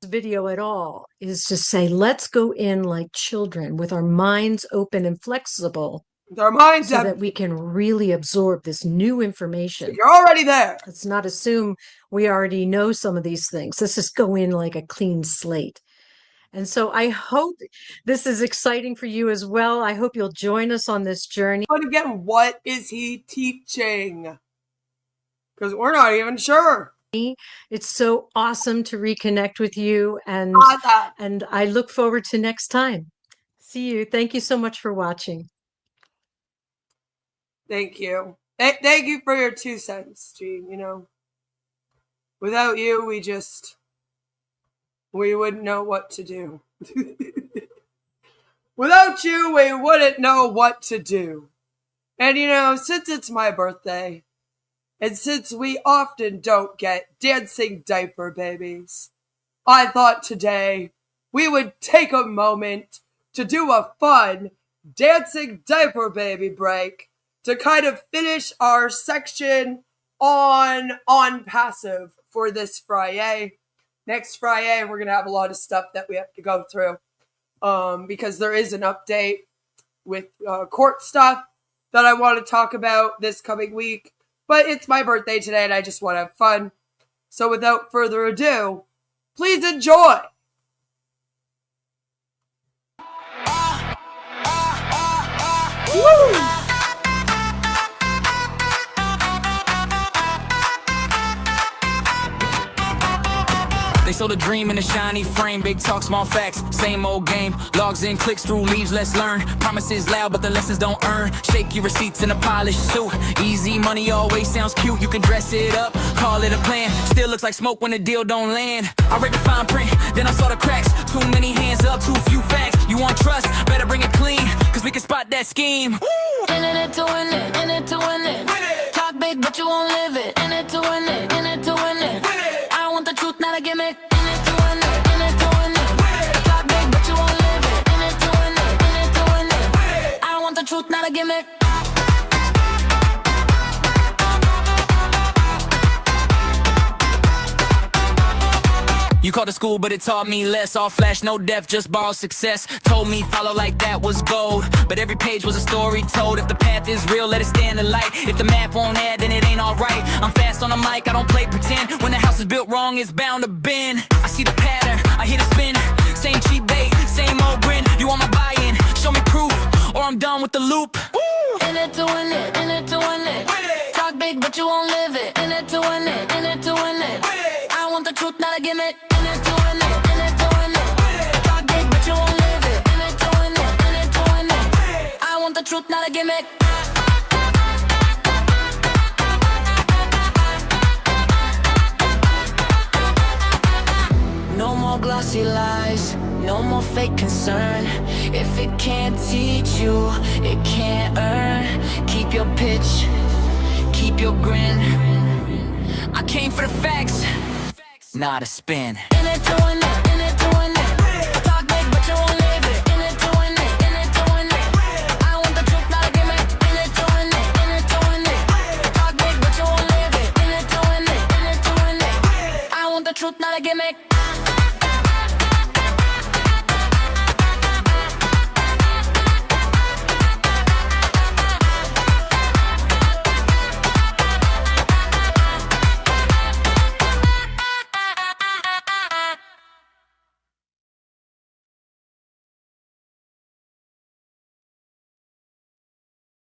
Video at all is to say, let's go in like children with our minds open and flexible, With our minds so empty. that we can really absorb this new information. You're already there. Let's not assume we already know some of these things. Let's just go in like a clean slate. And so I hope this is exciting for you as well. I hope you'll join us on this journey. But again, what is he teaching? Because we're not even sure. It's so awesome to reconnect with you, and I look forward to next time. See you. Thank you so much for watching. Thank you. Thank you for your 2 cents, Jean. You know, without you, we wouldn't know what to do. Without you, we wouldn't know what to do. And you know, since it's my birthday, and since we often don't get dancing diaper babies, I thought today we would take a moment to do a fun dancing diaper baby break to kind of finish our section on passive for this FriYAY. Next FriYAY, we're going to have a lot of stuff that we have to go through because there is an update. with court stuff that I want to talk about this coming week. But it's my birthday today and I just want to have fun. So without further ado, please enjoy. Woo! They sold a dream in a shiny frame. Big talk, small facts, same old game. Logs in, clicks through, leaves, let's learn. Promises loud, but the lessons don't earn. Shaky receipts in a polished suit. Easy money always sounds cute. You can dress it up, call it a plan. Still looks like smoke when the deal don't land. I read the fine print, then I saw the cracks. Too many hands up, too few facts. You want trust, better bring it clean, cause we can spot that scheme. In it to win it, in it to win it. Talk big, but you won't live it. In it to win it, in it to win it. I want the truth, not a gimmick. In it to win it, in it to win it. Talk big, but you won't live it. In it to win it, in it to win it. I want the truth, not a gimmick. You called the school, but it taught me less. All flash, no depth, just borrowed success. Told me follow like that was gold, but every page was a story told. If the path is real, let it stand in light. If the map won't add, then it ain't alright. I'm fast on the mic, I don't play pretend. When the house is built wrong, it's bound to bend. I see the pattern, I hit a spin. Same cheap bait, same old grin. You want my buy-in, show me proof, or I'm done with the loop. In it to win it, in it to win it. Talk big, but you won't live it. In it to win it, in it to win it. I want the truth, not a gimmick. In it to win it, in it to win it. Talk big, but you won't live it. In it to win it, in it to win it. I want the truth, not a gimmick. No more glossy lies, no more fake concern. If it can't teach you, it can't earn. Keep your pitch, keep your grin. I came for the facts, not a spin. In it to win it, in it to win it. Talk big, but you won't live it. In it to win it, in it to win it. I want the truth, not a gimmick. In it to win it, in it to win it. Talk big, but you won't live it. In it to win it, in it to win it. I want the truth, not a gimmick.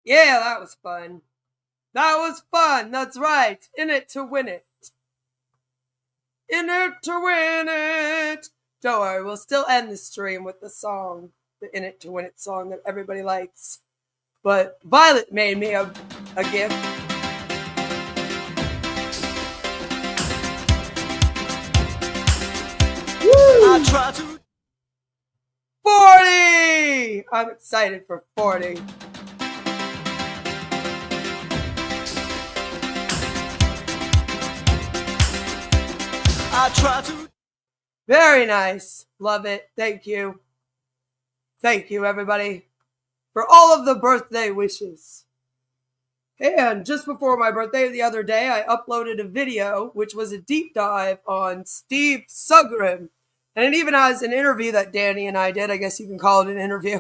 Yeah, that was fun. That was fun. That's right. In it to win it. In it to win it. Don't worry, we'll still end the stream with the song, the In It to Win It song that everybody likes. But Violet made me a gift. Woo! I try to 40! I'm excited for 40. I try to. Very nice. Love it. Thank you. Thank you, everybody, for all of the birthday wishes. And just before my birthday the other day, I uploaded a video, which was a deep dive on Steve Sugrin. And it even has an interview that Danny and I did. I guess you can call it an interview.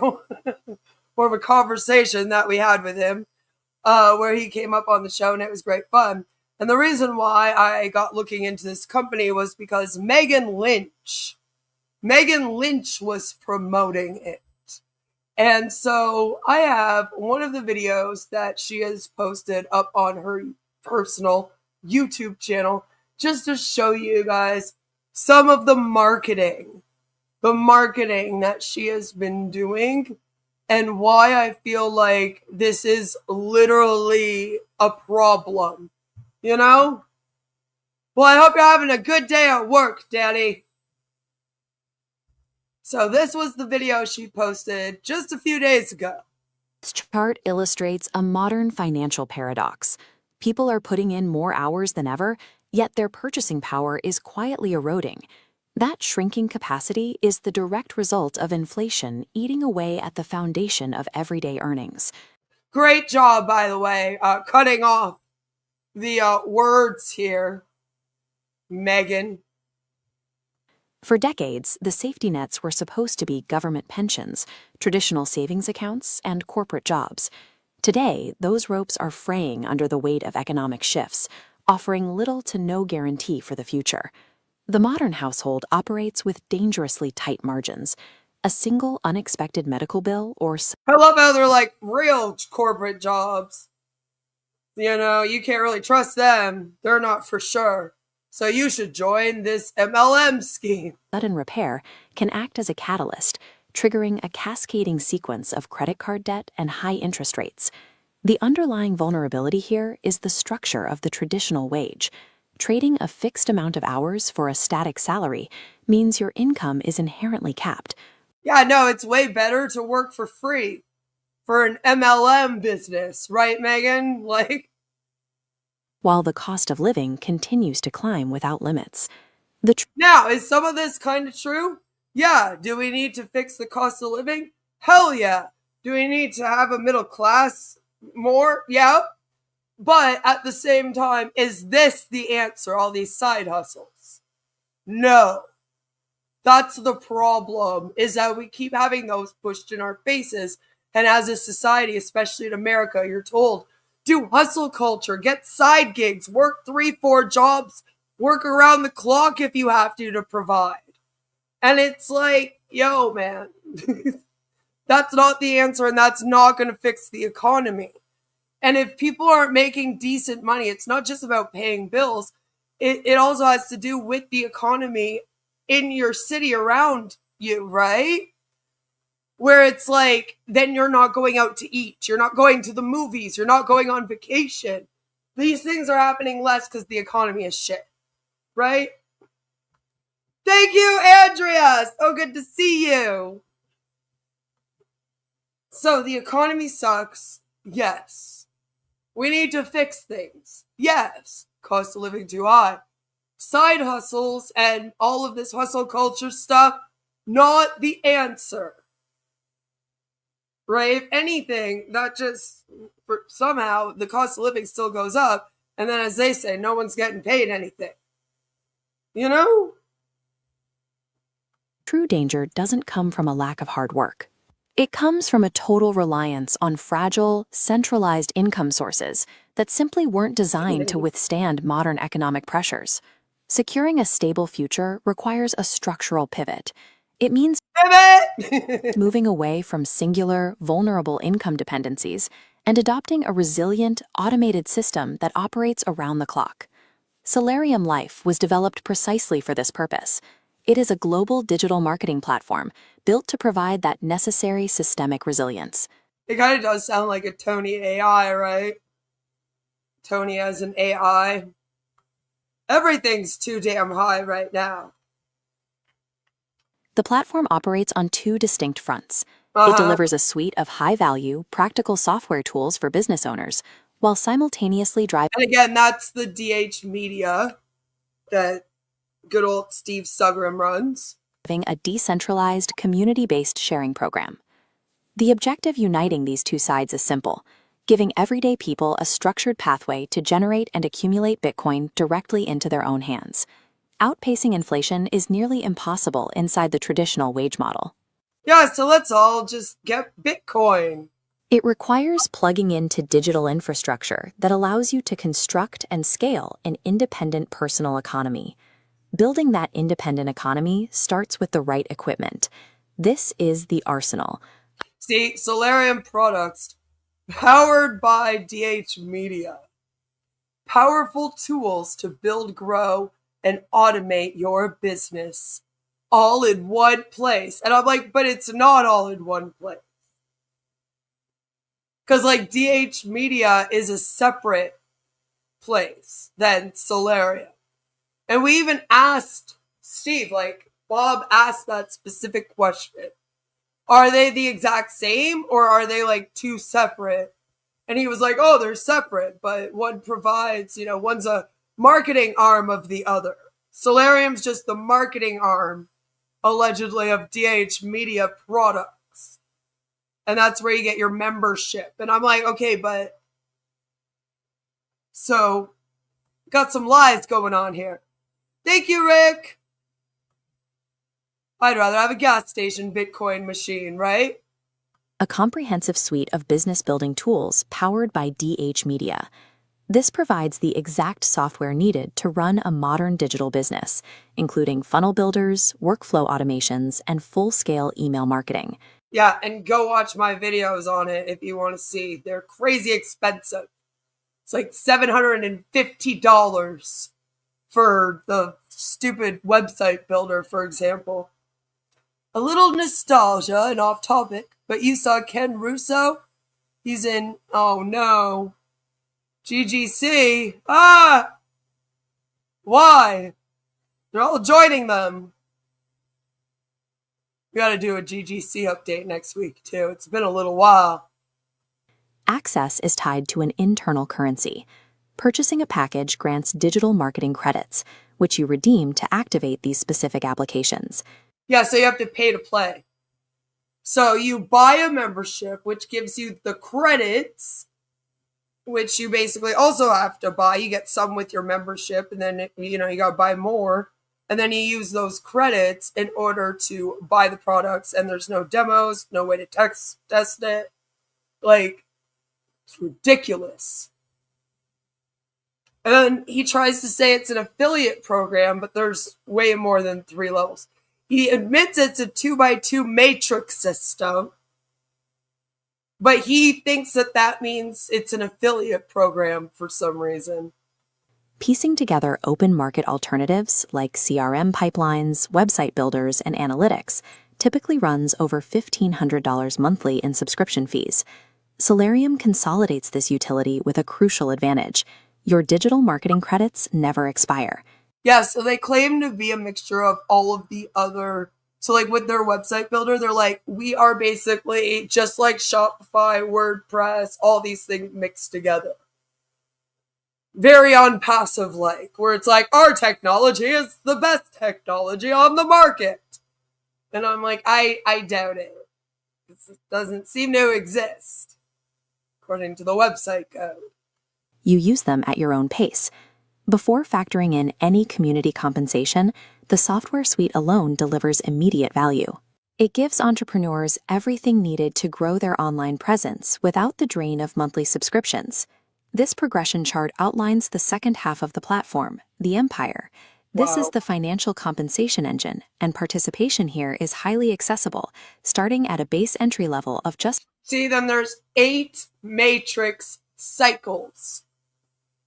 More of a conversation that we had with him, where he came up on the show, and it was great fun. And the reason why I got looking into this company was because Megan Lynch was promoting it. And so I have one of the videos that she has posted up on her personal YouTube channel just to show you guys some of the marketing that she has been doing and why I feel like this is literally a problem. You know? Well, I hope you're having a good day at work, Daddy. So this was the video she posted just a few days ago. This chart illustrates a modern financial paradox. People are putting in more hours than ever, yet their purchasing power is quietly eroding. That shrinking capacity is the direct result of inflation eating away at the foundation of everyday earnings. Great job, by the way, cutting off the words here, Megan. For decades, the safety nets were supposed to be government pensions, traditional savings accounts, and corporate jobs. Today, those ropes are fraying under the weight of economic shifts, offering little to no guarantee for the future. The modern household operates with dangerously tight margins. A single unexpected medical bill or I love how they're like real corporate jobs. You know, you can't really trust them. They're not for sure. So you should join this MLM scheme. sudden repair can act as a catalyst, triggering a cascading sequence of credit card debt and high interest rates. The underlying vulnerability here is the structure of the traditional wage. Trading a fixed amount of hours for a static salary means your income is inherently capped. Yeah, no, it's way better to work for free for an MLM business, right, Megan? Like, While the cost of living continues to climb without limits. now, is some of this kind of true? Yeah. Do we need to fix the cost of living? Hell yeah. Do we need to have a middle class more? Yeah. But at the same time, is this the answer? All these side hustles? No. That's the problem, is that we keep having those pushed in our faces. And as a society, especially in America, you're told, do hustle culture, get side gigs, work 3-4 jobs, work around the clock if you have to provide. And it's like, yo, man, that's not the answer, and that's not going to fix the economy. And if people aren't making decent money, it's not just about paying bills. It also has to do with the economy in your city around you, right? Where it's like, then you're not going out to eat. You're not going to the movies. You're not going on vacation. These things are happening less because the economy is shit, right? Thank you, Andrea. So good to see you. So the economy sucks. Yes. We need to fix things. Yes. Cost of living too high. Side hustles and all of this hustle culture stuff, not the answer. Right? If anything, that just, somehow, the cost of living still goes up. And then, as they say, no one's getting paid anything. You know? True danger doesn't come from a lack of hard work. It comes from a total reliance on fragile, centralized income sources that simply weren't designed to withstand modern economic pressures. Securing a stable future requires a structural pivot. It means moving away from singular, vulnerable income dependencies and adopting a resilient, automated system that operates around the clock. Solarium Life was developed precisely for this purpose. It is a global digital marketing platform built to provide that necessary systemic resilience. It kind of does sound like a Tony AI, right? Tony as an AI. Everything's too damn high right now. The platform operates on two distinct fronts. It delivers a suite of high-value, practical software tools for business owners, while simultaneously driving... And again, that's the DH Media that good old Steve Sugrum runs. ...a decentralized, community-based sharing program. The objective uniting these two sides is simple: giving everyday people a structured pathway to generate and accumulate Bitcoin directly into their own hands. Outpacing inflation is nearly impossible inside the traditional wage model. Yeah, so let's all just get Bitcoin. It requires plugging into digital infrastructure that allows you to construct and scale an independent personal economy. Building that independent economy starts with the right equipment. This is the arsenal. See, Solarium products powered by DH Media. Powerful tools to build, grow, and automate your business all in one place. And I'm like, but it's not all in one place. Because like DH Media is a separate place than Solarium. And we even asked Steve, like Bob asked that specific question. Are they the exact same or are they like two separate? And he was like, oh, they're separate, but one provides, one's a marketing arm of the other. Solarium's just the marketing arm, allegedly, of DH Media products. And that's where you get your membership. And I'm like, okay, but so got some lies going on here. Thank you, Rick. I'd rather have a gas station Bitcoin machine, right? A comprehensive suite of business building tools powered by DH Media. This provides the exact software needed to run a modern digital business, including funnel builders, workflow automations, and full-scale email marketing. Yeah, and go watch my videos on it if you want to see. They're crazy expensive. It's like $750 for the stupid website builder, for example. A little nostalgia and off topic, but you saw Ken Russo? He's in, oh no, GGC. Ah! Why? They're all joining them. We got to do a GGC update next week, too. It's been a little while. Access is tied to an internal currency. Purchasing a package grants digital marketing credits, which you redeem to activate these specific applications. Yeah, so you have to pay to play. So you buy a membership, which gives you the credits, which you basically also have to buy. You get some with your membership, and then, you got to buy more. And then you use those credits in order to buy the products, and there's no demos, no way to test it. Like, it's ridiculous. And then he tries to say it's an affiliate program, but there's way more than 3 levels. He admits it's a 2x2 matrix system, but he thinks that means it's an affiliate program for some reason. Piecing together open market alternatives like CRM pipelines, website builders, and analytics typically runs over $1,500 monthly in subscription fees. Solarium consolidates this utility with a crucial advantage. Your digital marketing credits never expire. Yeah, so they claim to be a mixture of all of the other. So like with their website builder, they're like, we are basically just like Shopify, WordPress, all these things mixed together. Very unpassive like, where it's like, our technology is the best technology on the market. And I'm like, I doubt it. This doesn't seem to exist, according to the website code. You use them at your own pace. Before factoring in any community compensation, the software suite alone delivers immediate value. It gives entrepreneurs everything needed to grow their online presence without the drain of monthly subscriptions. This progression chart outlines the second half of the platform, the empire. This is the financial compensation engine, and participation here is highly accessible, starting at a base entry level of just... See, then there's 8 matrix cycles.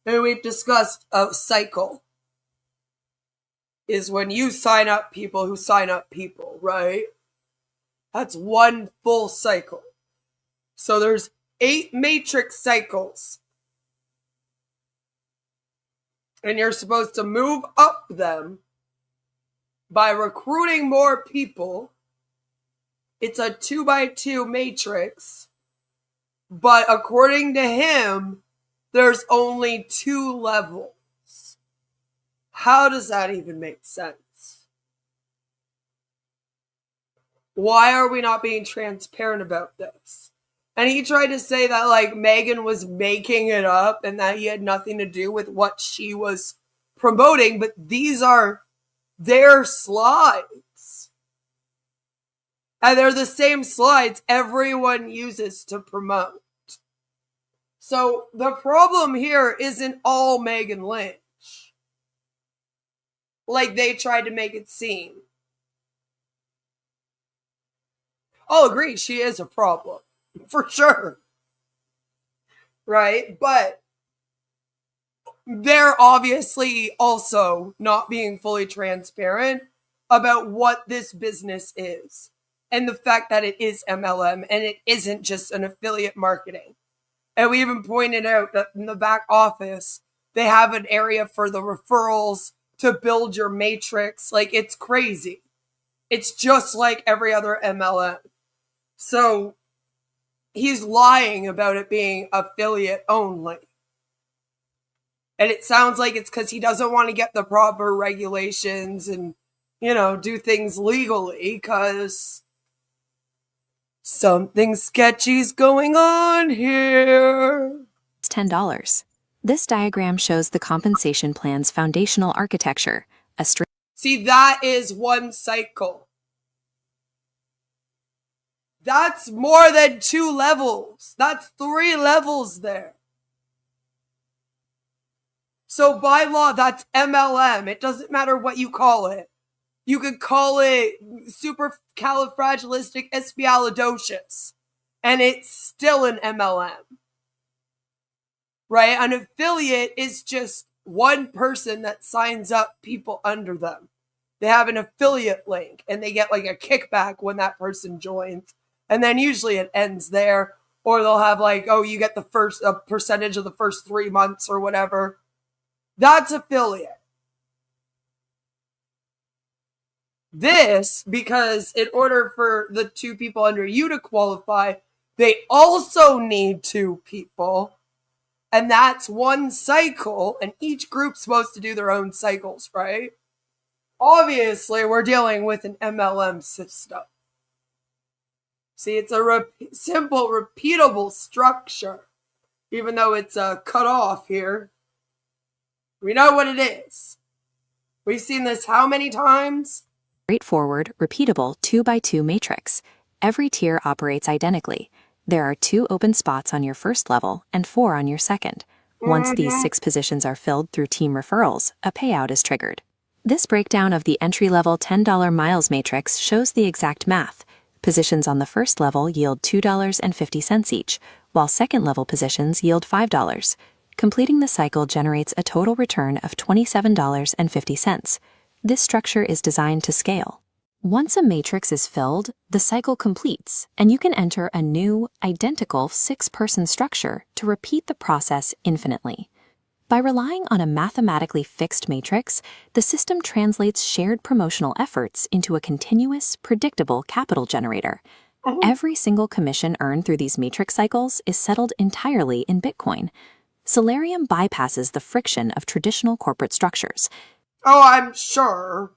And we've discussed a cycle is when you sign up people who sign up people, right? That's one full cycle. So there's 8 matrix cycles. And you're supposed to move up them by recruiting more people. It's a 2x2 matrix. But according to him, there's only 2 levels. How does that even make sense? Why are we not being transparent about this? And he tried to say that like Megan was making it up and that he had nothing to do with what she was promoting, but these are their slides. And they're the same slides everyone uses to promote. So the problem here isn't all Megan Lynch, like they tried to make it seem. I'll agree, she is a problem, for sure. Right? But they're obviously also not being fully transparent about what this business is and the fact that it is MLM and it isn't just an affiliate marketing. And we even pointed out that in the back office, they have an area for the referrals to build your matrix. Like, it's crazy. It's just like every other MLM. So he's lying about it being affiliate only. And it sounds like it's because he doesn't want to get the proper regulations and, do things legally because something sketchy's going on here. It's $10. This diagram shows the compensation plan's foundational architecture, a See, that is one cycle. That's more than 2 levels. That's 3 levels there. So by law, that's MLM. It doesn't matter what you call it. You could call it supercalifragilisticexpialidocious, and it's still an MLM. Right? An affiliate is just one person that signs up people under them. They have an affiliate link, and they get like a kickback when that person joins. And then usually it ends there, or they'll have like, oh, you get a percentage of the first 3 months or whatever. That's affiliate. This, because in order for the 2 people under you to qualify, they also need 2 people. And that's 1 cycle, and each group's supposed to do their own cycles, right? Obviously, we're dealing with an MLM system. See, it's a simple, repeatable structure, even though it's cut off here. We know what it is. We've seen this how many times? Straightforward, repeatable 2x2 matrix. Every tier operates identically. There are 2 open spots on your first level and 4 on your second. Once these 6 positions are filled through team referrals, a payout is triggered. This breakdown of the entry-level $10 miles matrix shows the exact math. Positions on the first level yield $2.50 each, while second-level positions yield $5. Completing the cycle generates a total return of $27.50. This structure is designed to scale. Once a matrix is filled, the cycle completes, and you can enter a new, identical 6-person structure to repeat the process infinitely. By relying on a mathematically fixed matrix, the system translates shared promotional efforts into a continuous, predictable capital generator. Every single commission earned through these matrix cycles is settled entirely in Bitcoin. Solarium bypasses the friction of traditional corporate structures. Oh, I'm sure.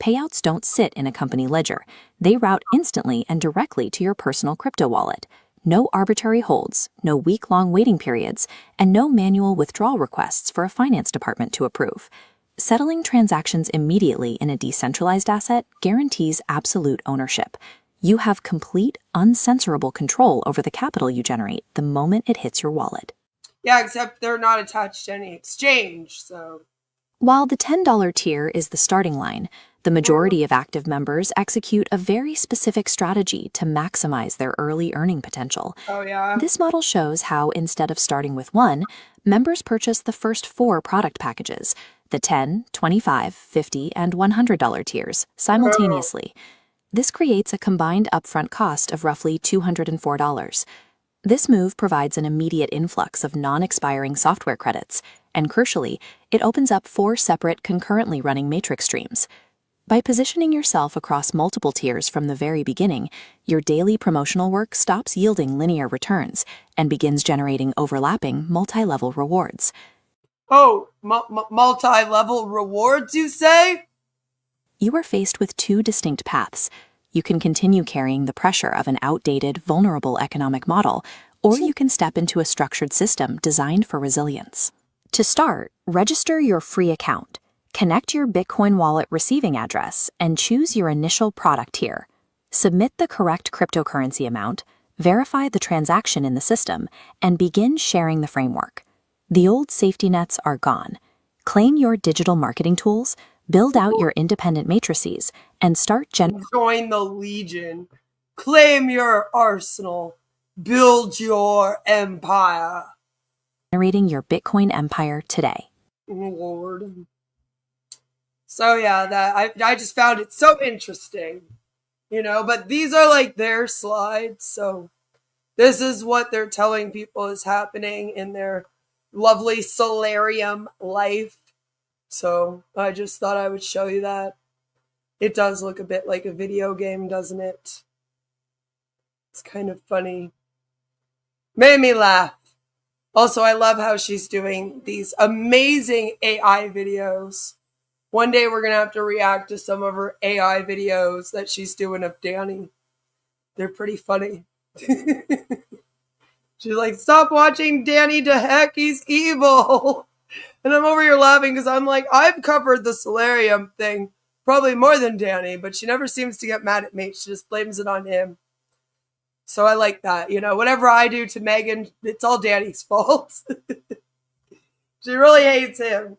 Payouts don't sit in a company ledger. They route instantly and directly to your personal crypto wallet. No arbitrary holds, no week-long waiting periods, and no manual withdrawal requests for a finance department to approve. Settling transactions immediately in a decentralized asset guarantees absolute ownership. You have complete, uncensorable control over the capital you generate the moment it hits your wallet. Yeah, except they're not attached to any exchange, so... While the $10 tier is the starting line, the majority of active members execute a very specific strategy to maximize their early earning potential. Oh, yeah? This model shows how, instead of starting with 1, members purchase the first 4 product packages, the $10, $25, $50, and $100 tiers, simultaneously. This creates a combined upfront cost of roughly $204. This move provides an immediate influx of non-expiring software credits, and crucially, it opens up 4 separate concurrently running matrix streams. By positioning yourself across multiple tiers from the very beginning, your daily promotional work stops yielding linear returns and begins generating overlapping multi-level rewards. Oh, multi-level rewards, you say? You are faced with 2 distinct paths. You can continue carrying the pressure of an outdated, vulnerable economic model, or you can step into a structured system designed for resilience. To start, register your free account. Connect your Bitcoin wallet receiving address and choose your initial product tier. Submit the correct cryptocurrency amount, verify the transaction in the system, and begin sharing the framework. The old safety nets are gone. Claim your digital marketing tools, build out your independent matrices, and start Join the Legion. Claim your arsenal. Build your empire. generating your Bitcoin empire today. Lord. So yeah, I just found it so interesting, but these are like their slides, so this is what they're telling people is happening in their lovely solarium life. So I just thought I would show you that. It does look a bit like a video game, doesn't it? It's kind of funny. Made me laugh. Also, I love how she's doing these amazing AI videos. One day we're going to have to react to some of her AI videos that she's doing of Danny. They're pretty funny. She's like, stop watching Danny to heck, he's evil. And I'm over here laughing because I'm like, I've covered the solarium thing probably more than Danny, but she never seems to get mad at me. She just blames it on him. So I like that. You know, whatever I do to Megan, it's all Danny's fault. She really hates him.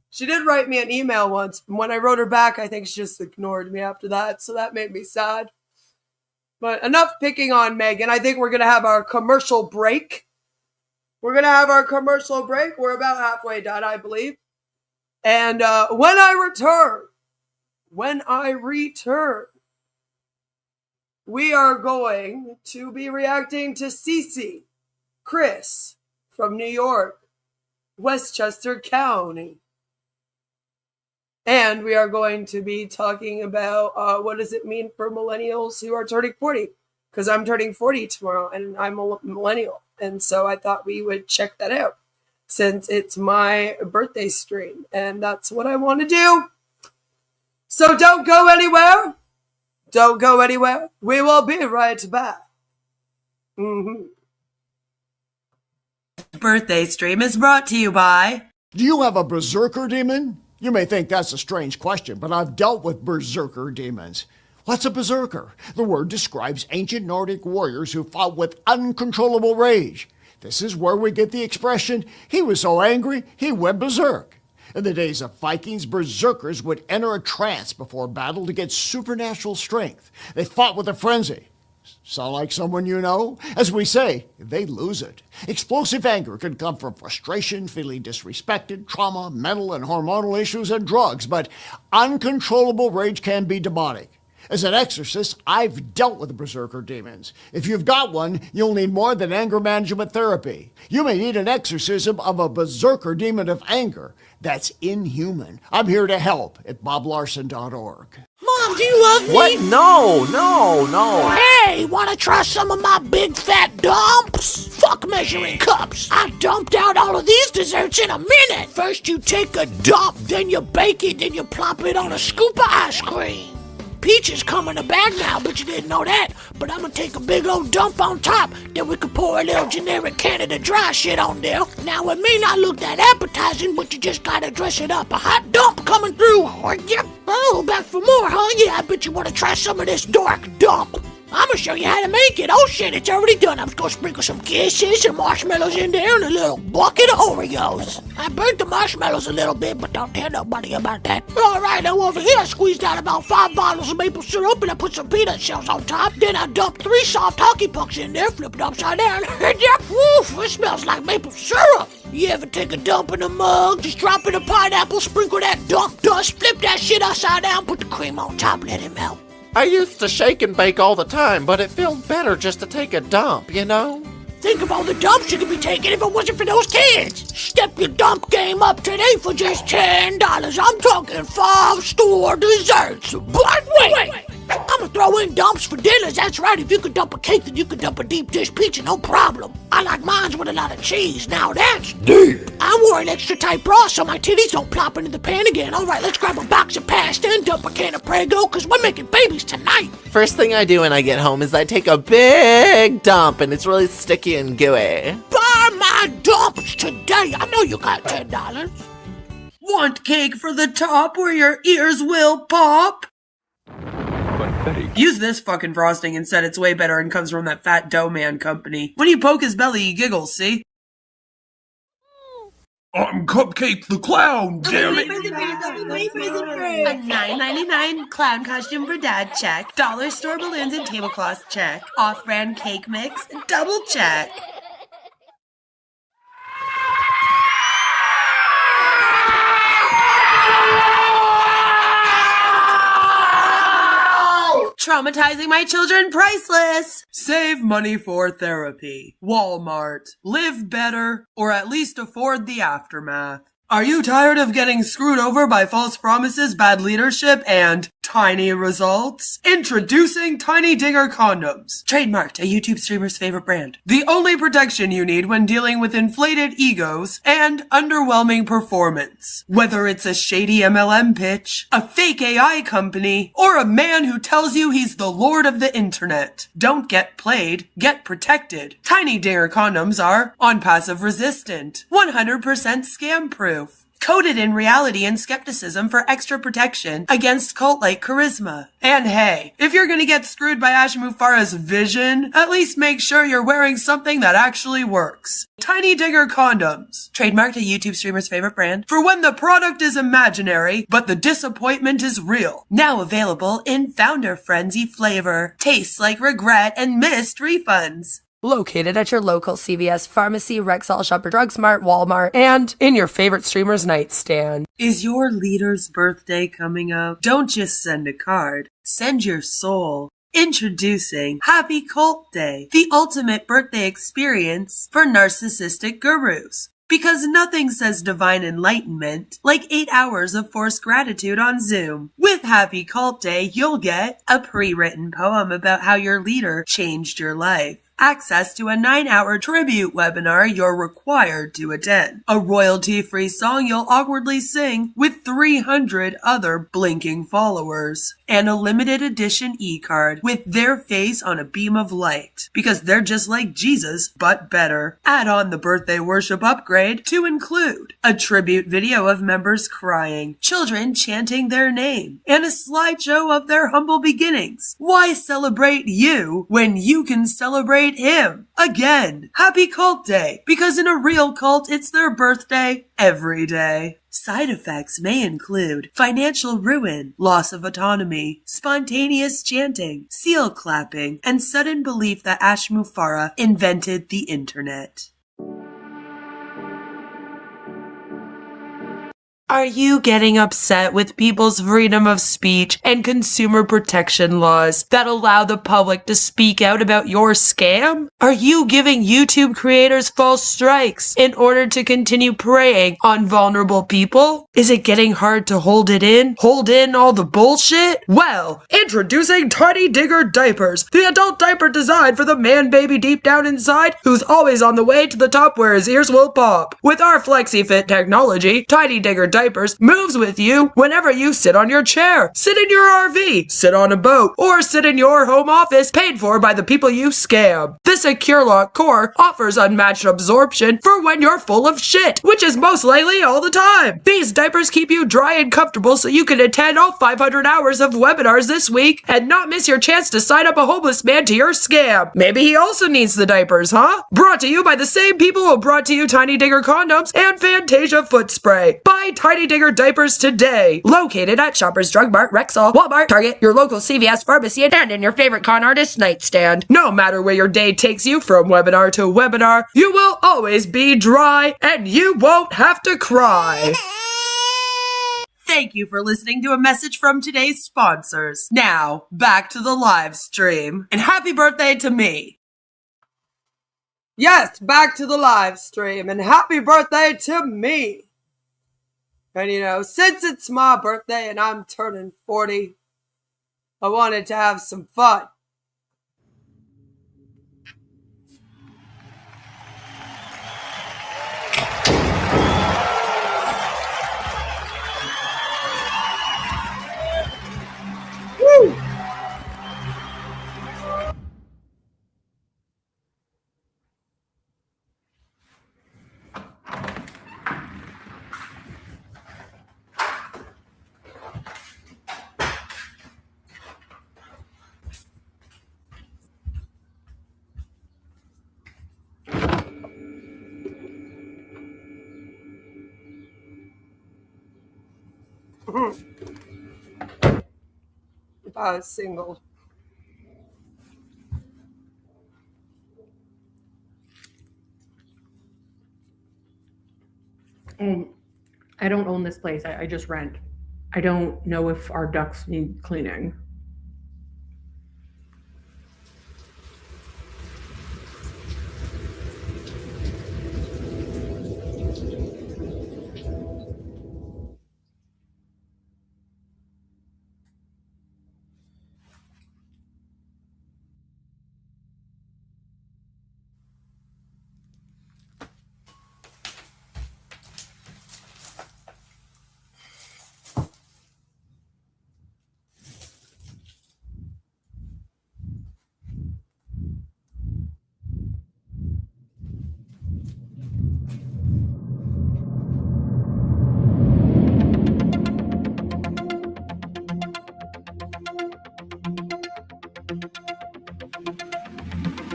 She did write me an email once. When I wrote her back, I think she just ignored me after that. So that made me sad. But enough picking on Megan. I think we're going to have our commercial break. We're about halfway done, I believe. And when I return, we are going to be reacting to Cece, Chris from New York, Westchester County. And we are going to be talking about what does it mean for millennials who are turning 40? Because I'm turning 40 tomorrow and I'm a millennial. And so I thought we would check that out since it's my birthday stream. And that's what I want to do. So don't go anywhere. We will be right back. Birthday stream is brought to you by... Do you have a berserker demon? You may think that's a strange question, but I've dealt with berserker demons. What's a berserker? The word describes ancient Nordic warriors who fought with uncontrollable rage. This is where we get the expression, he was so angry, he went berserk. In the days of Vikings, berserkers would enter a trance before battle to get supernatural strength. They fought with a frenzy. Sound like someone you know? As we say, they lose it. Explosive anger can come from frustration, feeling disrespected, trauma, mental and hormonal issues, and drugs, but uncontrollable rage can be demonic. As an exorcist, I've dealt with berserker demons. If you've got one, you'll need more than anger management therapy. You may need an exorcism of a berserker demon of anger. That's inhuman. I'm here to help at boblarson.org. Mom, do you love me? What? No. Hey, wanna try some of my big fat dumps? Fuck measuring cups. I dumped out all of these desserts in a minute. First you take a dump, then you bake it, then you plop it on a scoop of ice cream. Peaches come in a bag now, but you didn't know that. But I'm gonna take a big old dump on top, then we could pour a little generic Canada Dry shit on there. Now it may not look that appetizing, but you just gotta dress it up. A hot dump coming through. Yep. Oh, back for more, huh? Yeah, I bet you wanna try some of this dark dump. I'm gonna show you how to make it. Oh shit, it's already done. I'm just gonna sprinkle some kisses and marshmallows in there and a little bucket of Oreos. I burnt the marshmallows a little bit, but don't tell nobody about that. Alright, now over here I squeezed out about 5 bottles of maple syrup and I put some peanut shells on top. Then I dumped 3 soft hockey pucks in there, flipped it upside down. Yep, woof, it smells like maple syrup. You ever take a dump in a mug, just drop in a pineapple, sprinkle that dump dust, flip that shit upside down, put the cream on top, let it melt. I used to shake and bake all the time, but it feels better just to take a dump, you know? Think of all the dumps you could be taking if it wasn't for those kids. Step your dump game up today for just $10. I'm talking 5-store desserts. But wait! I'm gonna throw in dumps for dinners. That's right, if you could dump a cake, then you could dump a deep dish pizza, no problem. I like mine with a lot of cheese. Now that's deep. I wore an extra tight bra so my titties don't plop into the pan again. Alright, let's grab a box of pasta and dump a can of Prego, cause we're making babies tonight. First thing I do when I get home is I take a big dump, and it's really sticky and gooey. Buy my dumps today. I know you got $10. Want cake for the top where your ears will pop? Use this fucking frosting instead, it's way better and comes from that Fat Dough Man company. When you poke his belly, he giggles, see? I'm Cupcake the Clown, damn it! A $9.99 clown costume for dad, check. Dollar store balloons and tablecloths, check. Off-brand cake mix, double check. Traumatizing my children, priceless. Save money for therapy. Walmart. Live better, or at least afford the aftermath. Are you tired of getting screwed over by false promises, bad leadership, and tiny results? Introducing Tiny Dinger Condoms. Trademarked, a YouTube streamer's favorite brand. The only protection you need when dealing with inflated egos and underwhelming performance. Whether it's a shady MLM pitch, a fake AI company, or a man who tells you he's the lord of the internet. Don't get played, get protected. Tiny Dinger Condoms are on passive resistant, 100% scam proof. coated in reality and skepticism for extra protection against cult-like charisma. And hey, if you're gonna get screwed by Ashmu Farah's vision, at least make sure you're wearing something that actually works. Tiny Digger condoms. Trademarked a YouTube streamer's favorite brand. For when the product is imaginary, but the disappointment is real. Now available in Founder Frenzy flavor. Tastes like regret and missed refunds. Located at your local CVS, pharmacy, Rexall, Shopper, Drug Smart, Walmart, and in your favorite streamer's nightstand. Is your leader's birthday coming up? Don't just send a card. Send your soul. Introducing Happy Cult Day, the ultimate birthday experience for narcissistic gurus. Because nothing says divine enlightenment like 8 hours of forced gratitude on Zoom. With Happy Cult Day, you'll get a pre-written poem about how your leader changed your life. Access to a 9-hour tribute webinar you're required to attend. A royalty-free song you'll awkwardly sing with 300 other blinking followers. And a limited edition e-card with their face on a beam of light. Because they're just like Jesus, but better. Add on the birthday worship upgrade to include a tribute video of members crying, children chanting their name, and a slideshow of their humble beginnings. Why celebrate you when you can celebrate him? Again, Happy Cult Day, because in a real cult, it's their birthday every day. Side effects may include financial ruin, loss of autonomy, spontaneous chanting, seal clapping, and sudden belief that Ashmu Farah invented the internet. Are you getting upset with people's freedom of speech and consumer protection laws that allow the public to speak out about your scam? Are you giving YouTube creators false strikes in order to continue preying on vulnerable people? Is it getting hard to hold it in? Hold in all the bullshit? Well, introducing Tiny Digger Diapers, the adult diaper designed for the man baby deep down inside who's always on the way to the top where his ears will pop. With our FlexiFit technology, Tiny Digger Diapers moves with you whenever you sit on your chair, sit in your RV, sit on a boat, or sit in your home office paid for by the people you scam. The Secure Lock Core offers unmatched absorption for when you're full of shit, which is most likely all the time. These diapers keep you dry and comfortable so you can attend all 500 hours of webinars this week and not miss your chance to sign up a homeless man to your scam. Maybe he also needs the diapers, huh? Brought to you by the same people who brought to you Tiny Digger condoms and Fantasia foot spray. Buy Tiny Digger diapers today. Located at Shoppers Drug Mart, Rexall, Walmart, Target, your local CVS pharmacy, and in your favorite con artist nightstand. No matter where your day takes you from webinar to webinar, you will always be dry and you won't have to cry. Thank you for listening to a message from today's sponsors. Now, back to the live stream. And happy birthday to me. Yes, back to the live stream. And happy birthday to me. And you know, since it's my birthday and I'm turning 40, I wanted to have some fun. Woo! If I was single. I don't own this place. I just rent. I don't know if our ducts need cleaning.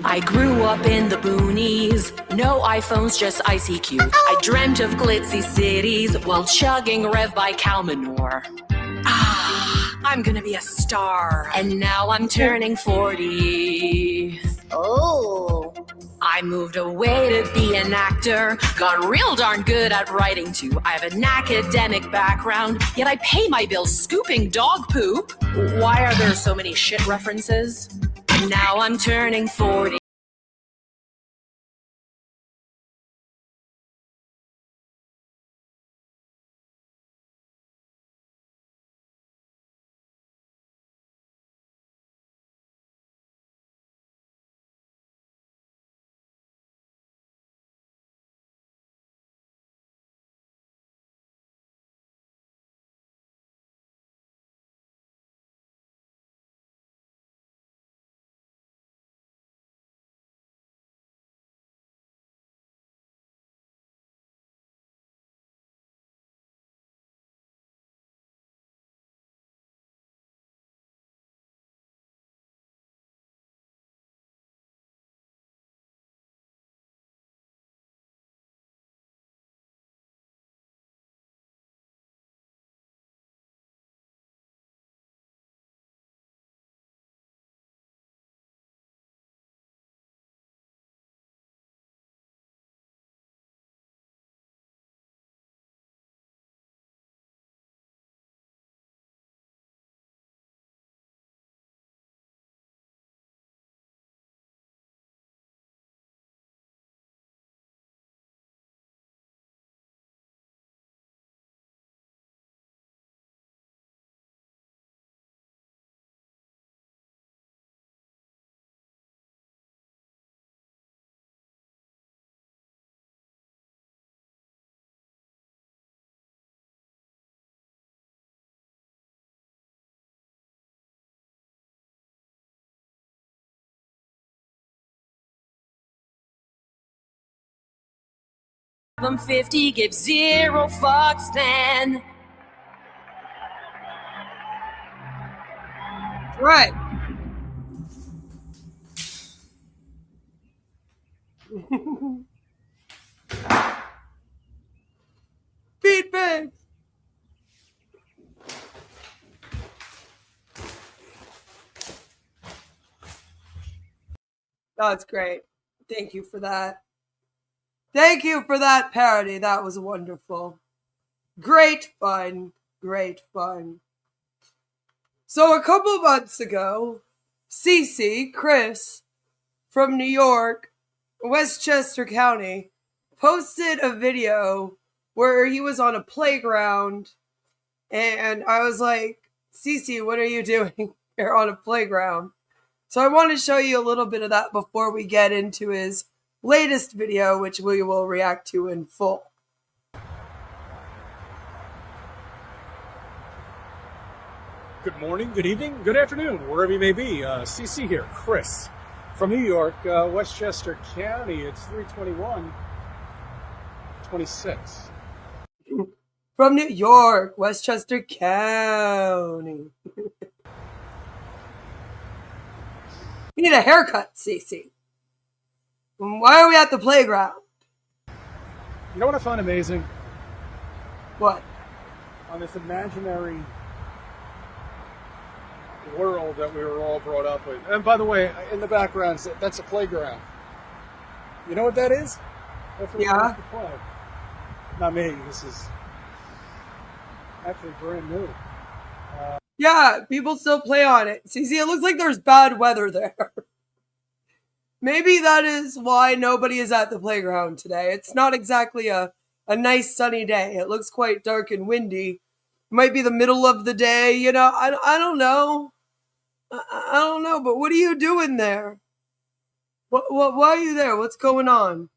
I grew up in the boonies, no iPhones, just ICQ. I dreamt of glitzy cities while chugging Rev by cow manure. I'm gonna be a star. And now I'm turning 40. Oh. I moved away to be an actor, got real darn good at writing too. I have an academic background, yet I pay my bills scooping dog poop. Why are there so many shit references? Now I'm turning 40. I'm 50, give zero fucks then. Right. Feed pigs. That's great. Thank you for that. Thank you for that parody. That was wonderful. Great fun. Great fun. So a couple of months ago, Chris from New York, Westchester County, posted a video where he was on a playground, and I was like, what are you doing here on a playground? So I want to show you a little bit of that before we get into his latest video, which we will react to in full. Good morning, good evening, good afternoon, wherever you may be. CC here, Chris from New York, Westchester County. It's 3/21/26. From New York, Westchester County. You need a haircut, CC. Why are we at the playground? You know what I find amazing? What? On this imaginary world that we were all brought up with. And by the way, in the background, that's a playground. You know what that is? That's what we used to play. Not me. This is actually brand new. Yeah, people still play on it. See, it looks like there's bad weather there. Maybe that is why nobody is at the playground today. It's not exactly a nice sunny day. It looks quite dark and windy. It might be the middle of the day, you know. I don't know. I don't know, but what are you doing there? Why are you there? What's going on?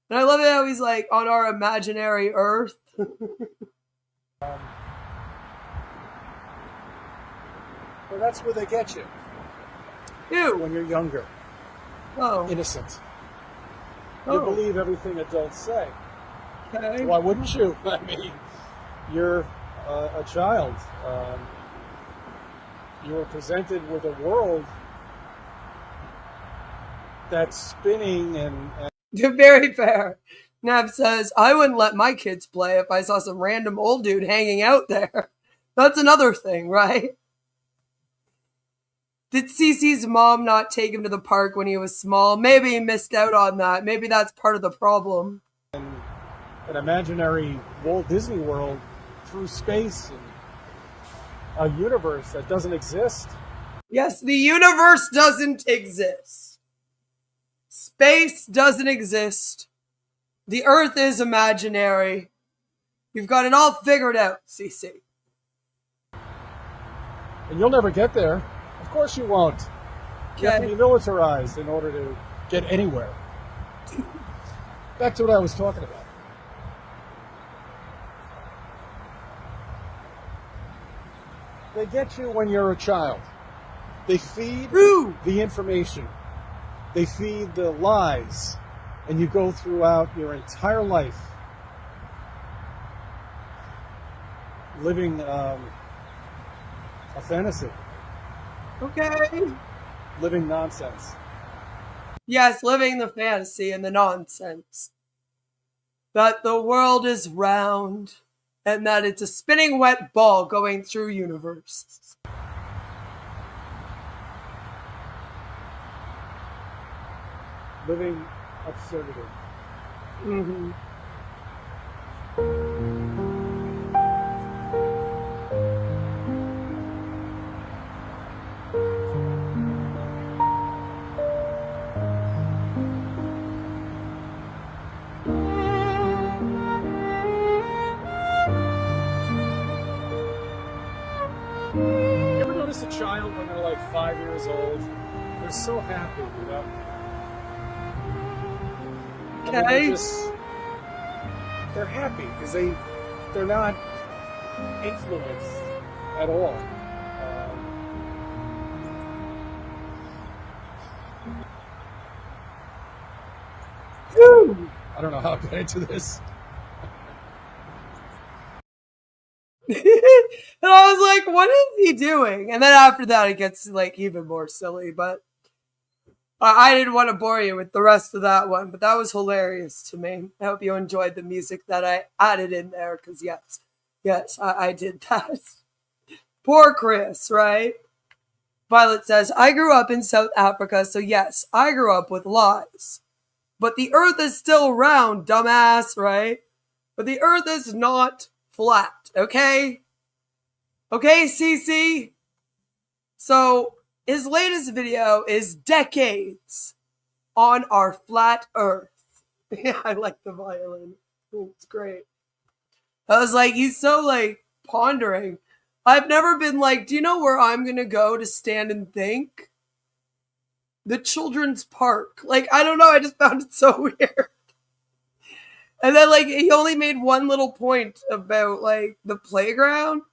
And I love it how he's like on our imaginary Earth. Well, that's where they get you. Ew. When you're younger. Oh. Innocent. Oh. You believe everything adults say. Okay. Why wouldn't you? I mean, you're a child. You were presented with a world that's spinning and Very fair. Nav says, I wouldn't let my kids play if I saw some random old dude hanging out there. That's another thing, right? Did Cece's mom not take him to the park when he was small? Maybe he missed out on that. Maybe that's part of the problem. an imaginary Walt Disney World through space and a universe that doesn't exist. Yes, the universe doesn't exist. Space doesn't exist. The Earth is imaginary. You've got it all figured out, Cece. And you'll never get there. Of course you won't. You have to be militarized in order to get anywhere. Back to what I was talking about. They get you when you're a child. They feed the information. They feed the lies. And you go throughout your entire life living a fantasy. Okay. Living nonsense. Yes, living the fantasy and the nonsense. That the world is round and that it's a spinning wet ball going through universes. Living absurdity. Mm-hmm. You ever notice a child when they're like 5 years old? They're so happy, you know? Okay. They're happy because they're not influenced at all. I don't know how to get into this. And I was like, what is he doing? And then after that, it gets like even more silly. But I didn't want to bore you with the rest of that one. But that was hilarious to me. I hope you enjoyed the music that I added in there. Because yes, I did that. Poor Chris, right? Violet says, I grew up in South Africa. So yes, I grew up with lies. But the earth is still round, dumbass, right? But the earth is not flat, okay? Okay, CC? So, his latest video is decades on our flat earth. Yeah, I like the violin. It's great. I was like, he's so, like, pondering. I've never been like, do you know where I'm going to go to stand and think? The children's park. Like, I don't know, I just found it so weird. And then, like, he only made one little point about, like, the playground.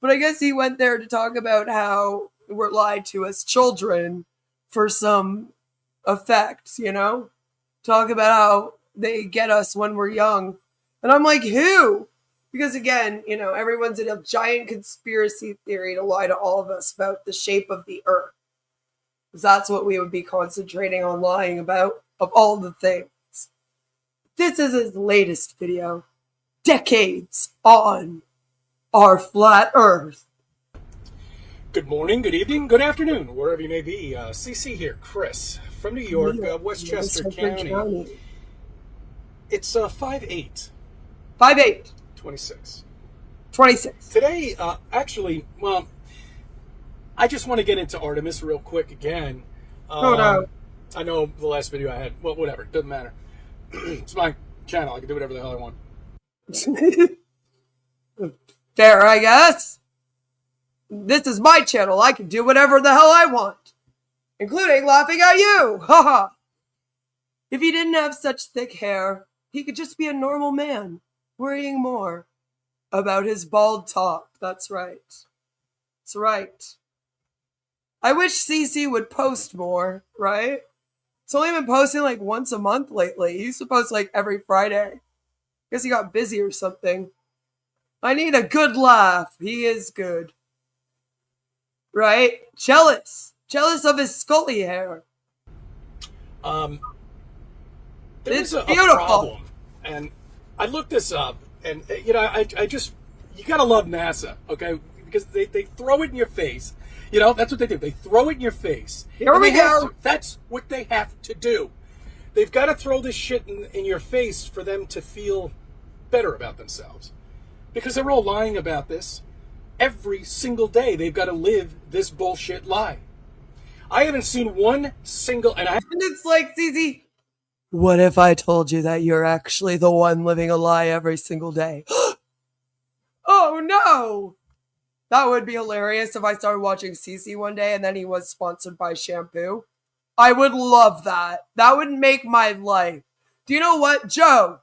But I guess he went there to talk about how we're lied to as children for some effect, you know? Talk about how they get us when we're young. And I'm like, who? Because, again, you know, everyone's in a giant conspiracy theory to lie to all of us about the shape of the earth. Because that's what we would be concentrating on lying about, of all the things. This is his latest video. Decades on our flat earth. Good morning, good evening, good afternoon, wherever you may be. CC here, Chris, from New York, Westchester County. It's 5/8. 5/8. 26. 26. Today, actually, well, I just want to get into Artemis real quick again. Oh, no. I know the last video I had, well, whatever, doesn't matter. It's my channel, I can do whatever the hell I want. Fair, I guess. This is my channel. I can do whatever the hell I want, including laughing at you. Haha. If he didn't have such thick hair, he could just be a normal man, worrying more about his bald top. That's right. That's right. I wish CC would post more, right? It's only been posting like once a month lately. He used to post like every Friday. Guess he got busy or something. I need a good laugh. He is good. Right? Jealous. Jealous of his scully hair. There's a beautiful. problem, and I looked this up, and I just, you gotta love NASA, okay? Because they throw it in your face. That's what they do. They throw it in your face. Here we go. That's what they have to do. They've got to throw this shit in your face for them to feel better about themselves. Because they're all lying about this. Every single day they've got to live this bullshit lie. I haven't seen one single... And it's like, CZ, what if I told you that you're actually the one living a lie every single day? Oh no! That would be hilarious if I started watching CC one day and then he was sponsored by shampoo. I would love that. That would make my life. Do you know what, Joe?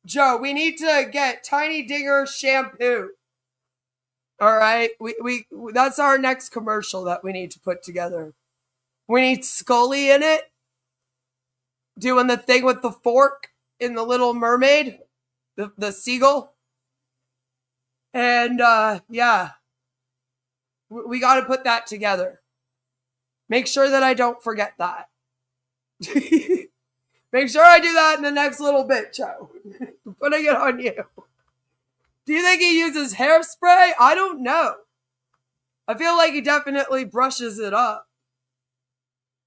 Joe, we need to get Tiny Dinger shampoo. All right, we that's our next commercial that we need to put together. We need Scully in it, doing the thing with the fork in The Little Mermaid, the seagull. And yeah, we got to put that together. Make sure that I don't forget that. Make sure I do that in the next little bit, Joe. I'm putting it on you. Do you think he uses hairspray? I don't know. I feel like he definitely brushes it up.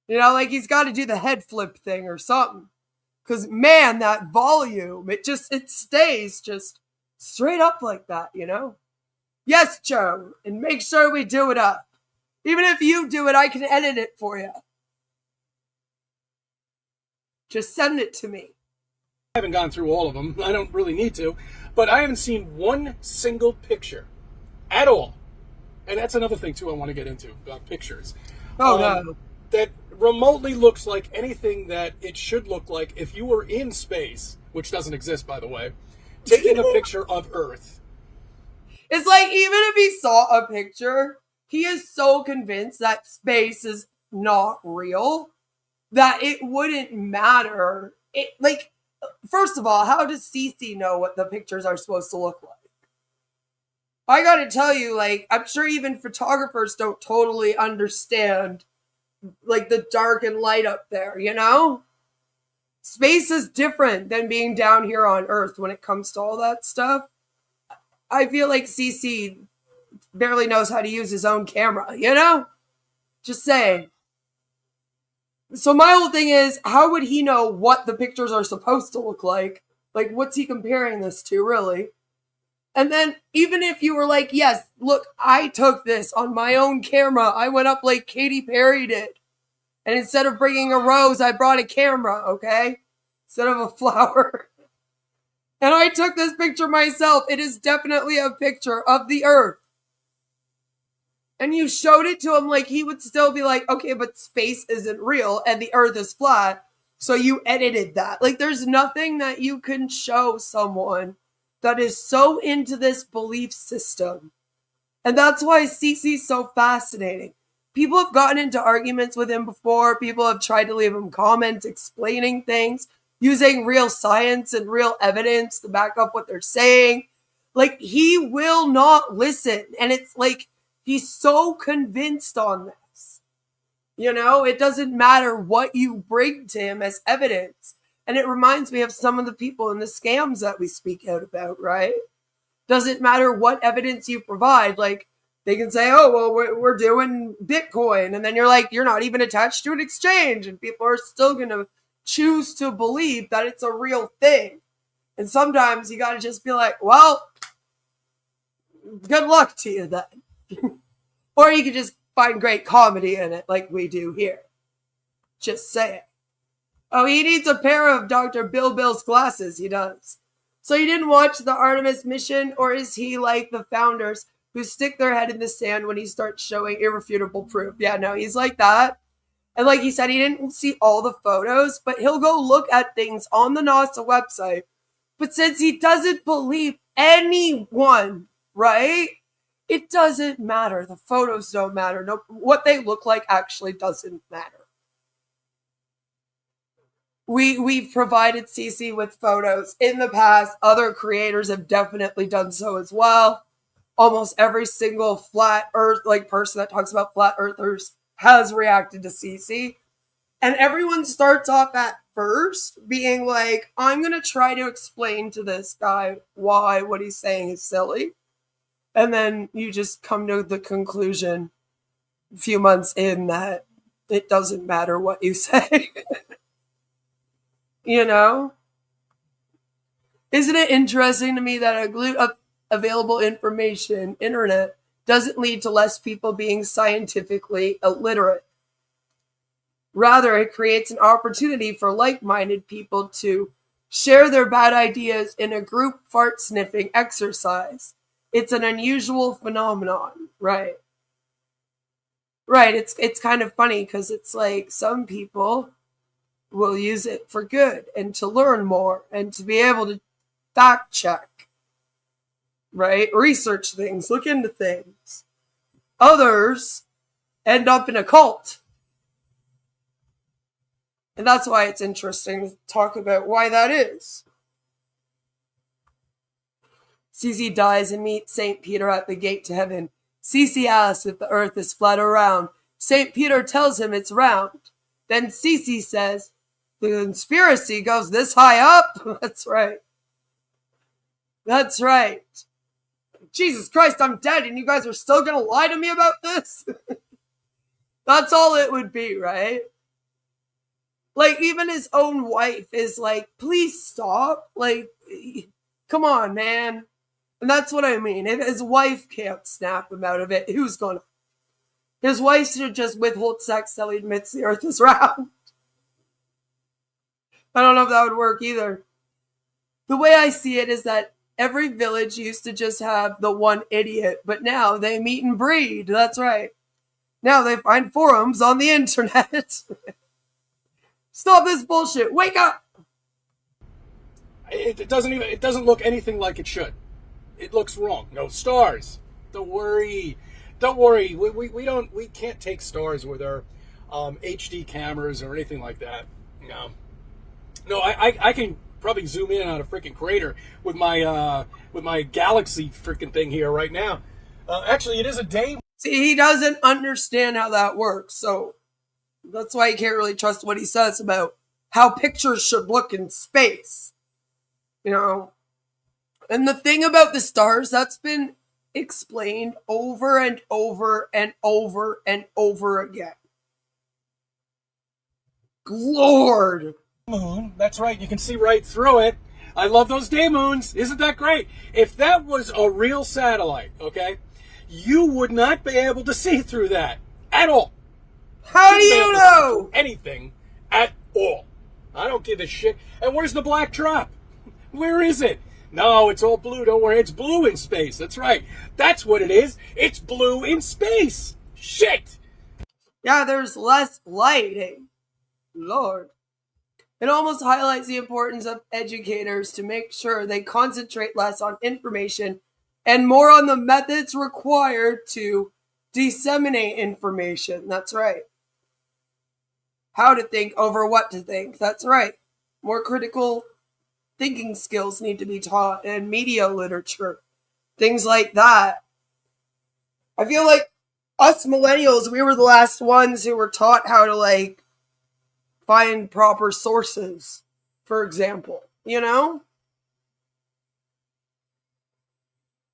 Like he's got to do the head flip thing or something. Because, man, that volume, it stays just straight up like that, Yes, Joe, and make sure we do it up. Even if you do it, I can edit it for you. Just send it to me. I haven't gone through all of them. I don't really need to. But I haven't seen one single picture at all. And that's another thing, too, I want to get into about pictures. Oh, no. That remotely looks like anything that it should look like if you were in space, which doesn't exist, by the way, taking a picture of Earth. It's like, even if he saw a picture, he is so convinced that space is not real that it wouldn't matter. First of all, how does Cece know what the pictures are supposed to look like? I gotta tell you, I'm sure even photographers don't totally understand, the dark and light up there, Space is different than being down here on Earth when it comes to all that stuff. I feel like CC barely knows how to use his own camera, Just saying. So my whole thing is, how would he know what the pictures are supposed to look like? What's he comparing this to, really? And then, even if you were like, yes, look, I took this on my own camera. I went up like Katy Perry did. And instead of bringing a rose, I brought a camera, okay? Instead of a flower. And I took this picture myself. It is definitely a picture of the Earth. And you showed it to him, he would still be like, okay, but space isn't real and the Earth is flat. So you edited that. There's nothing that you can show someone that is so into this belief system. And that's why CC's so fascinating. People have gotten into arguments with him before. People have tried to leave him comments explaining things, using real science and real evidence to back up what they're saying. He will not listen. And it's he's so convinced on this. It doesn't matter what you bring to him as evidence. And it reminds me of some of the people in the scams that we speak out about, right? Doesn't matter what evidence you provide. They can say, oh, well, we're doing Bitcoin. And then you're like, you're not even attached to an exchange. And people are still going to choose to believe that it's a real thing. And sometimes you got to just be like, well, good luck to you then. Or you could just find great comedy in it like we do here. Just saying. Oh, he needs a pair of Dr. Bill's glasses. He does. So you didn't watch the Artemis mission, or is he like the founders who stick their head in the sand when he starts showing irrefutable proof? Yeah, no, he's like that. And like he said, he didn't see all the photos, but he'll go look at things on the NASA website. But since he doesn't believe anyone, right? It doesn't matter. The photos don't matter. No, what they look like actually doesn't matter. We've provided CC with photos in the past. Other creators have definitely done so as well. Almost every single flat earth person that talks about flat earthers has reacted to CC. And everyone starts off at first being like, I'm going to try to explain to this guy why what he's saying is silly. And then you just come to the conclusion a few months in that it doesn't matter what you say. You know? Isn't it interesting to me that of available information, internet, doesn't lead to less people being scientifically illiterate? Rather, it creates an opportunity for like-minded people to share their bad ideas in a group fart-sniffing exercise. It's an unusual phenomenon, right? Right, it's kind of funny because it's like some people will use it for good and to learn more and to be able to fact check, right? Research things, look into things. Others end up in a cult. And that's why it's interesting to talk about why that is. Cece dies and meets St. Peter at the gate to heaven. Cece asks if the earth is flat or round. St. Peter tells him it's round. Then Cece says, the conspiracy goes this high up? That's right. That's right. Jesus Christ, I'm dead and you guys are still going to lie to me about this? That's all it would be, right? Like, even his own wife is like, please stop. Like, come on, man. And that's what I mean. If his wife can't snap him out of it, who's going to? His wife should just withhold sex till he admits the earth is round. I don't know if that would work either. The way I see it is that every village used to just have the one idiot, but now they meet and breed. That's right. Now they find forums on the internet. Stop this bullshit. Wake up. It doesn't look anything like it should. It looks wrong. No stars. Don't worry. We can't take stars with our HD cameras or anything like that. No, I can probably zoom in on a freaking crater with my galaxy freaking thing here right now. Actually, it is a day. See, he doesn't understand how that works, so that's why you can't really trust what he says about how pictures should look in space. You know? And the thing about the stars, that's been explained over and over and over and over again. Lord! Moon, that's right, you can see right through it. I love those day moons. Isn't that great? If that was a real satellite, okay, you would not be able to see through that at all. How do you know? Anything at all. I don't give a shit. And where's the black drop? Where is it? No, it's all blue. Don't worry. It's blue in space. That's right. That's what it is. It's blue in space. Shit. Yeah, there's less lighting. Lord. It almost highlights the importance of educators to make sure they concentrate less on information and more on the methods required to disseminate information. That's right. How to think over what to think. That's right. More critical thinking skills need to be taught in media literature. Things like that. I feel like us millennials, we were the last ones who were taught how to, find proper sources, for example. You know?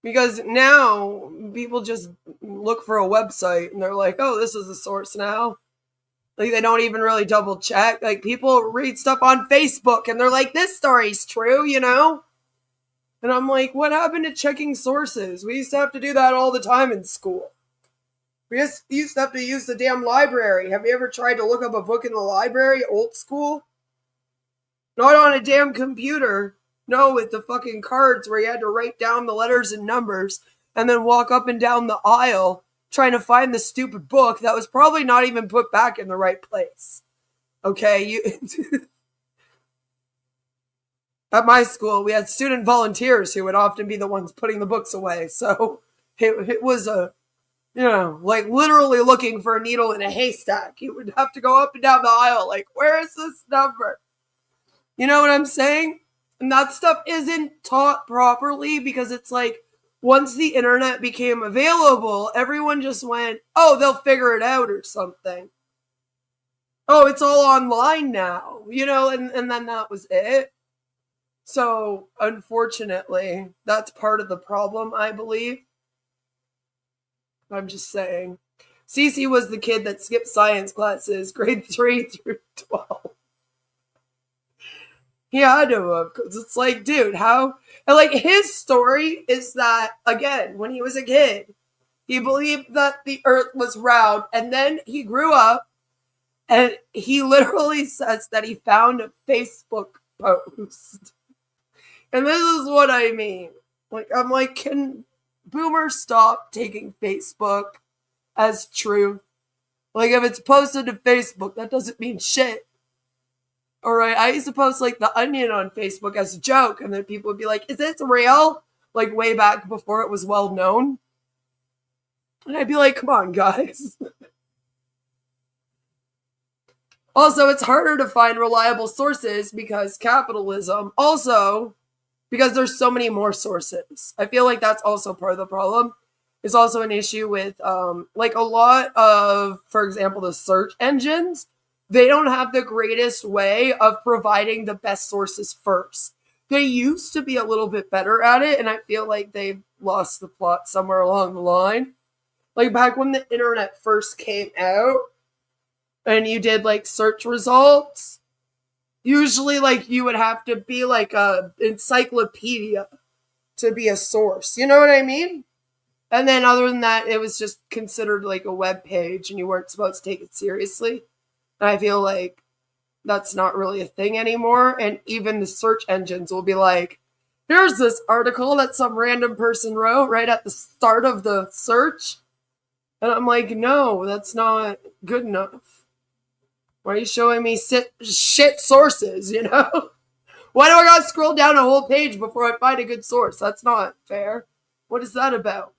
Because now people just look for a website and they're like, oh, this is a source now. Like, they don't even really double check. Like, people read stuff on Facebook and they're like, this story's true, you know? And I'm like, what happened to checking sources? We used to have to do that all the time in school. We just used to have to use the damn library. Have you ever tried to look up a book in the library, old school? Not on a damn computer. No, with the fucking cards where you had to write down the letters and numbers and then walk up and down the aisle trying to find the stupid book that was probably not even put back in the right place. Okay, at my school, we had student volunteers who would often be the ones putting the books away. So it was literally looking for a needle in a haystack. You would have to go up and down the aisle, like, where is this number? You know what I'm saying? And that stuff isn't taught properly because it's like, once the internet became available, everyone just went, oh, they'll figure it out or something. oh, it's all online now, and then that was it. So, unfortunately, that's part of the problem, I believe. I'm just saying. Cece was the kid that skipped science classes, grade 3 through 12. Yeah, I know him, because it's like, dude, how? And like, his story is that, again, when he was a kid, he believed that the earth was round, and then he grew up, and he literally says that he found a Facebook post. And this is what I mean. Like, I'm like, can boomers stop taking Facebook as truth? Like, if it's posted to Facebook, that doesn't mean shit. Alright, I used to post, like, The Onion on Facebook as a joke, and then people would be like, is this real? Like, way back before it was well known. And I'd be like, come on, guys. Also, it's harder to find reliable sources because capitalism. Also, because there's so many more sources. I feel like that's also part of the problem. It's also an issue with, like, a lot of, for example, the search engines. They don't have the greatest way of providing the best sources first. They used to be a little bit better at it, and I feel like they've lost the plot somewhere along the line. Like, back when the internet first came out, and you did, like, search results, usually, like, you would have to be, like, a encyclopedia to be a source. You know what I mean? And then other than that, it was just considered, like, a web page, and you weren't supposed to take it seriously. And I feel like that's not really a thing anymore. And even the search engines will be like, here's this article that some random person wrote right at the start of the search. And I'm like, no, that's not good enough. Why are you showing me shit sources, Why do I gotta scroll down a whole page before I find a good source? That's not fair. What is that about?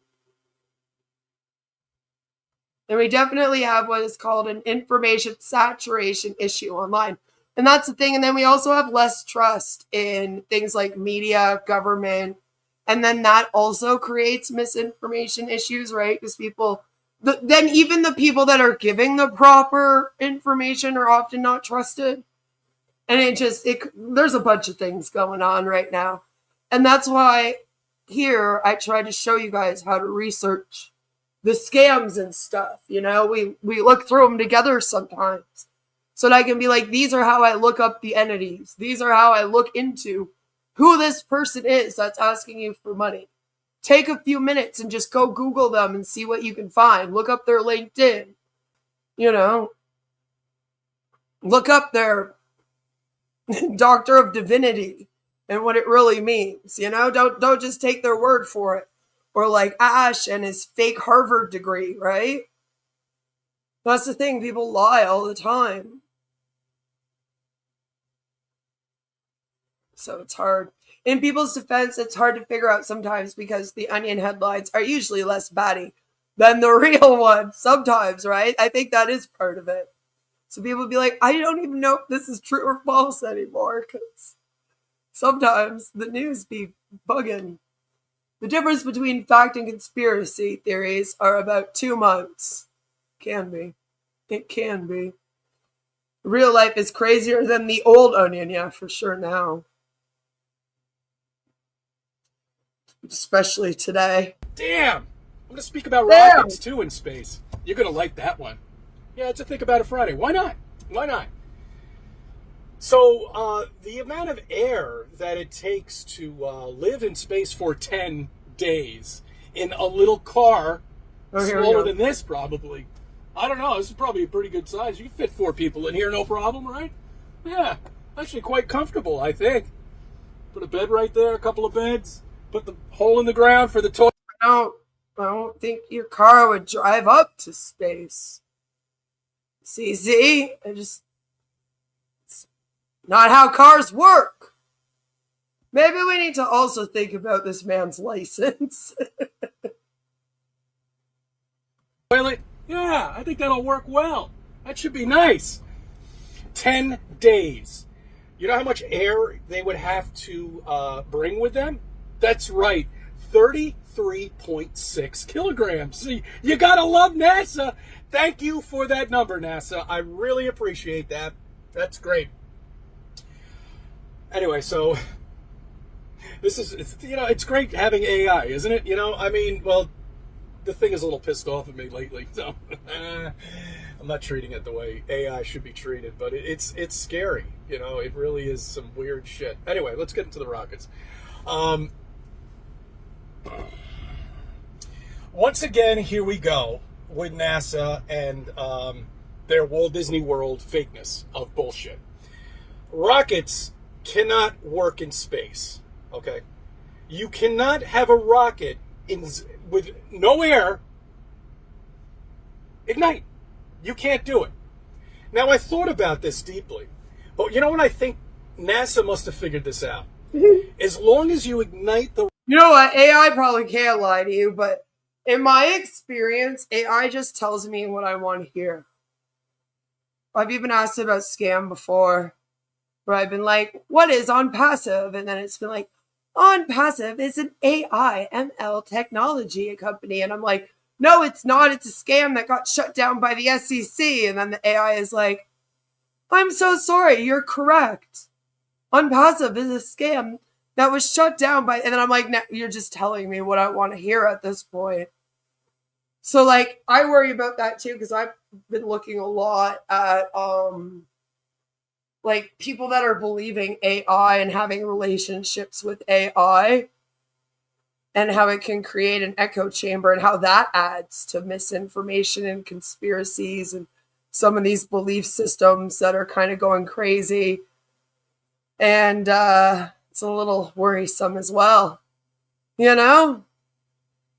And we definitely have what is called an information saturation issue online. And that's the thing. And then we also have less trust in things like media, government. And then that also creates misinformation issues, right? Because people, then even the people that are giving the proper information are often not trusted. And there's a bunch of things going on right now. And that's why here I try to show you guys how to research the scams and stuff. We look through them together sometimes. So that I can be like, these are how I look up the entities. These are how I look into who this person is that's asking you for money. Take a few minutes and just go Google them and see what you can find. Look up their LinkedIn. Look up their Doctor of Divinity and what it really means. Don't just take their word for it. Or like Ash and his fake Harvard degree, right? That's the thing. People lie all the time. So it's hard. In people's defense, it's hard to figure out sometimes because the Onion headlines are usually less batty than the real ones sometimes, right? I think that is part of it. So people be like, I don't even know if this is true or false anymore because sometimes the news be bugging. The difference between fact and conspiracy theories are about 2 months. Can be. It can be. Real life is crazier than the old Onion, yeah, for sure now. Especially today. Damn! I'm going to speak about rockets, too, in space. You're going to like that one. Yeah, it's a Think About It Friday. Why not? Why not? So, the amount of air that it takes to live in space for 10 days in a little car, smaller than this probably. I don't know, this is probably a pretty good size. You can fit 4 people in here, no problem, right? Yeah, actually quite comfortable, I think. Put a bed right there, a couple of beds. Put the hole in the ground for the toilet. I don't think your car would drive up to space. CZ, not how cars work. Maybe we need to also think about this man's license. Toilet? Yeah, I think that'll work well. That should be nice. 10 days. You know how much air they would have to bring with them? That's right. 33.6 kilograms. See, you gotta love NASA. Thank you for that number, NASA. I really appreciate that. That's great. Anyway, so it's great having AI, isn't it? I mean, well, the thing is a little pissed off at me lately, so I'm not treating it the way AI should be treated, but it's scary. It really is some weird shit. Anyway, let's get into the rockets. Once again, here we go with NASA and their Walt Disney World fakeness of bullshit. Rockets cannot work in space, okay? You cannot have a rocket with no air ignite. You can't do it. Now, I thought about this deeply, but you know what? I think NASA must have figured this out. As long as you ignite the... You know what? AI probably can't lie to you, but in my experience, AI just tells me what I want to hear. I've even asked about scam before, where I've been like, what is On Passive? And then it's been like, On Passive is an AI ML technology company. And I'm like, no, it's not. It's a scam that got shut down by the SEC. And then the AI is like, I'm so sorry. You're correct. On Passive is a scam that was shut down by... And then I'm like, no, you're just telling me what I want to hear at this point. So, like, I worry about that too, because I've been looking a lot at, like, people that are believing AI and having relationships with AI and how it can create an echo chamber and how that adds to misinformation and conspiracies and some of these belief systems that are kind of going crazy. And it's a little worrisome as well. A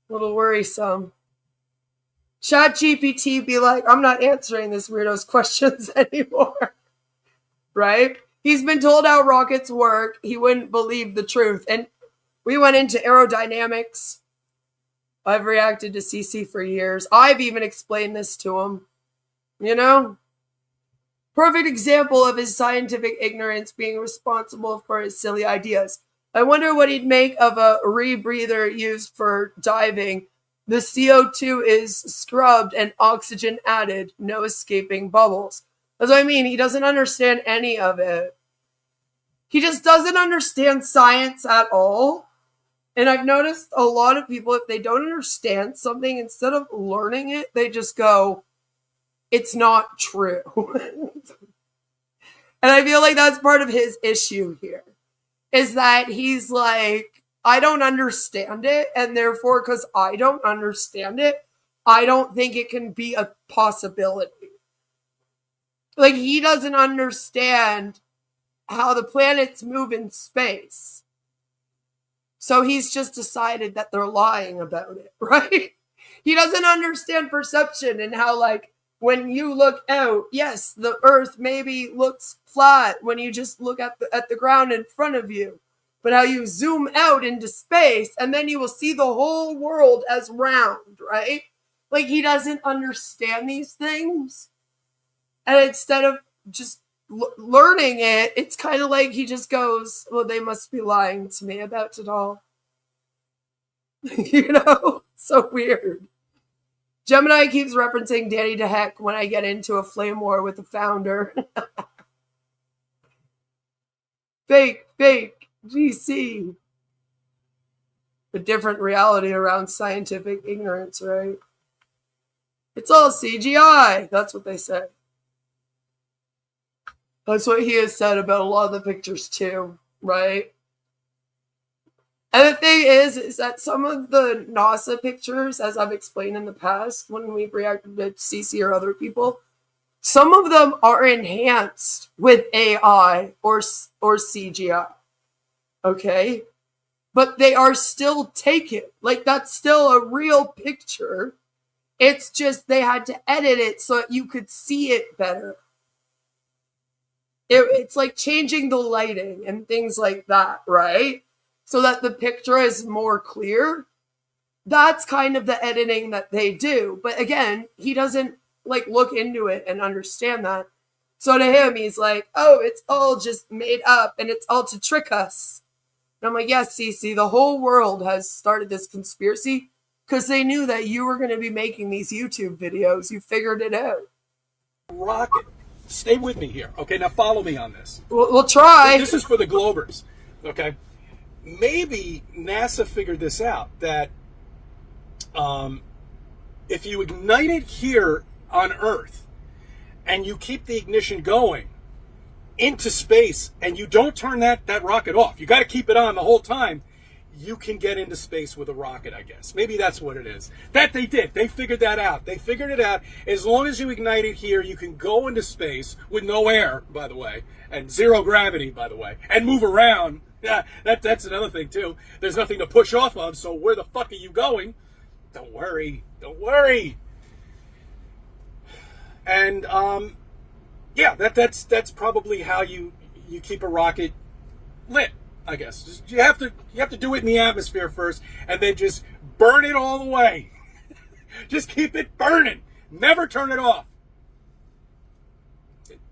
little worrisome. ChatGPT be like, I'm not answering this weirdo's questions anymore. Right? He's been told how rockets work. He wouldn't believe the truth. And we went into aerodynamics. I've reacted to CC for years. I've even explained this to him. Perfect example of his scientific ignorance being responsible for his silly ideas. I wonder what he'd make of a rebreather used for diving. The CO2 is scrubbed and oxygen added, no escaping bubbles. That's what I mean. He doesn't understand any of it. He just doesn't understand science at all. And I've noticed a lot of people, if they don't understand something, instead of learning it, they just go, it's not true. And I feel like that's part of his issue here, is that he's like, I don't understand it, and therefore, because I don't understand it, I don't think it can be a possibility. Like, he doesn't understand how the planets move in space. So he's just decided that they're lying about it, right? He doesn't understand perception and how, like, when you look out, yes, the Earth maybe looks flat when you just look at the ground in front of you. But how you zoom out into space and then you will see the whole world as round, right? Like, he doesn't understand these things. And instead of just learning it, it's kind of like he just goes, well, they must be lying to me about it all. So weird. Gemini keeps referencing Danny DeHeck when I get into a flame war with the founder. Fake. GC. A different reality around scientific ignorance, right? It's all CGI. That's what they say. That's what he has said about a lot of the pictures too, right? And the thing is that some of the NASA pictures, as I've explained in the past when we've reacted to CC or other people, some of them are enhanced with AI or CGI. Okay? But they are still taken. Like, that's still a real picture. It's just they had to edit it so that you could see it better. It's like changing the lighting and things like that, right? So that the picture is more clear. That's kind of the editing that they do. But again, he doesn't like look into it and understand that. So to him, he's like, oh, it's all just made up and it's all to trick us. And I'm like, yes, Cece, the whole world has started this conspiracy because they knew that you were going to be making these YouTube videos. You figured it out. Rocket. Stay with me here. Okay, now follow me on this. We'll try. This is for the Globers. Okay. Maybe NASA figured this out, that if you ignite it here on Earth and you keep the ignition going into space and you don't turn that rocket off, you got to keep it on the whole time, you can get into space with a rocket, I guess. Maybe that's what it is. That they did. They figured that out. They figured it out. As long as you ignite it here, you can go into space with no air, by the way, and zero gravity, by the way, and move around. Yeah, that's another thing, too. There's nothing to push off of, so where the fuck are you going? Don't worry. Don't worry. And, yeah, that's probably how you keep a rocket lit, I guess. Just, you have to do it in the atmosphere first, and then just burn it all the way. Just keep it burning. Never turn it off.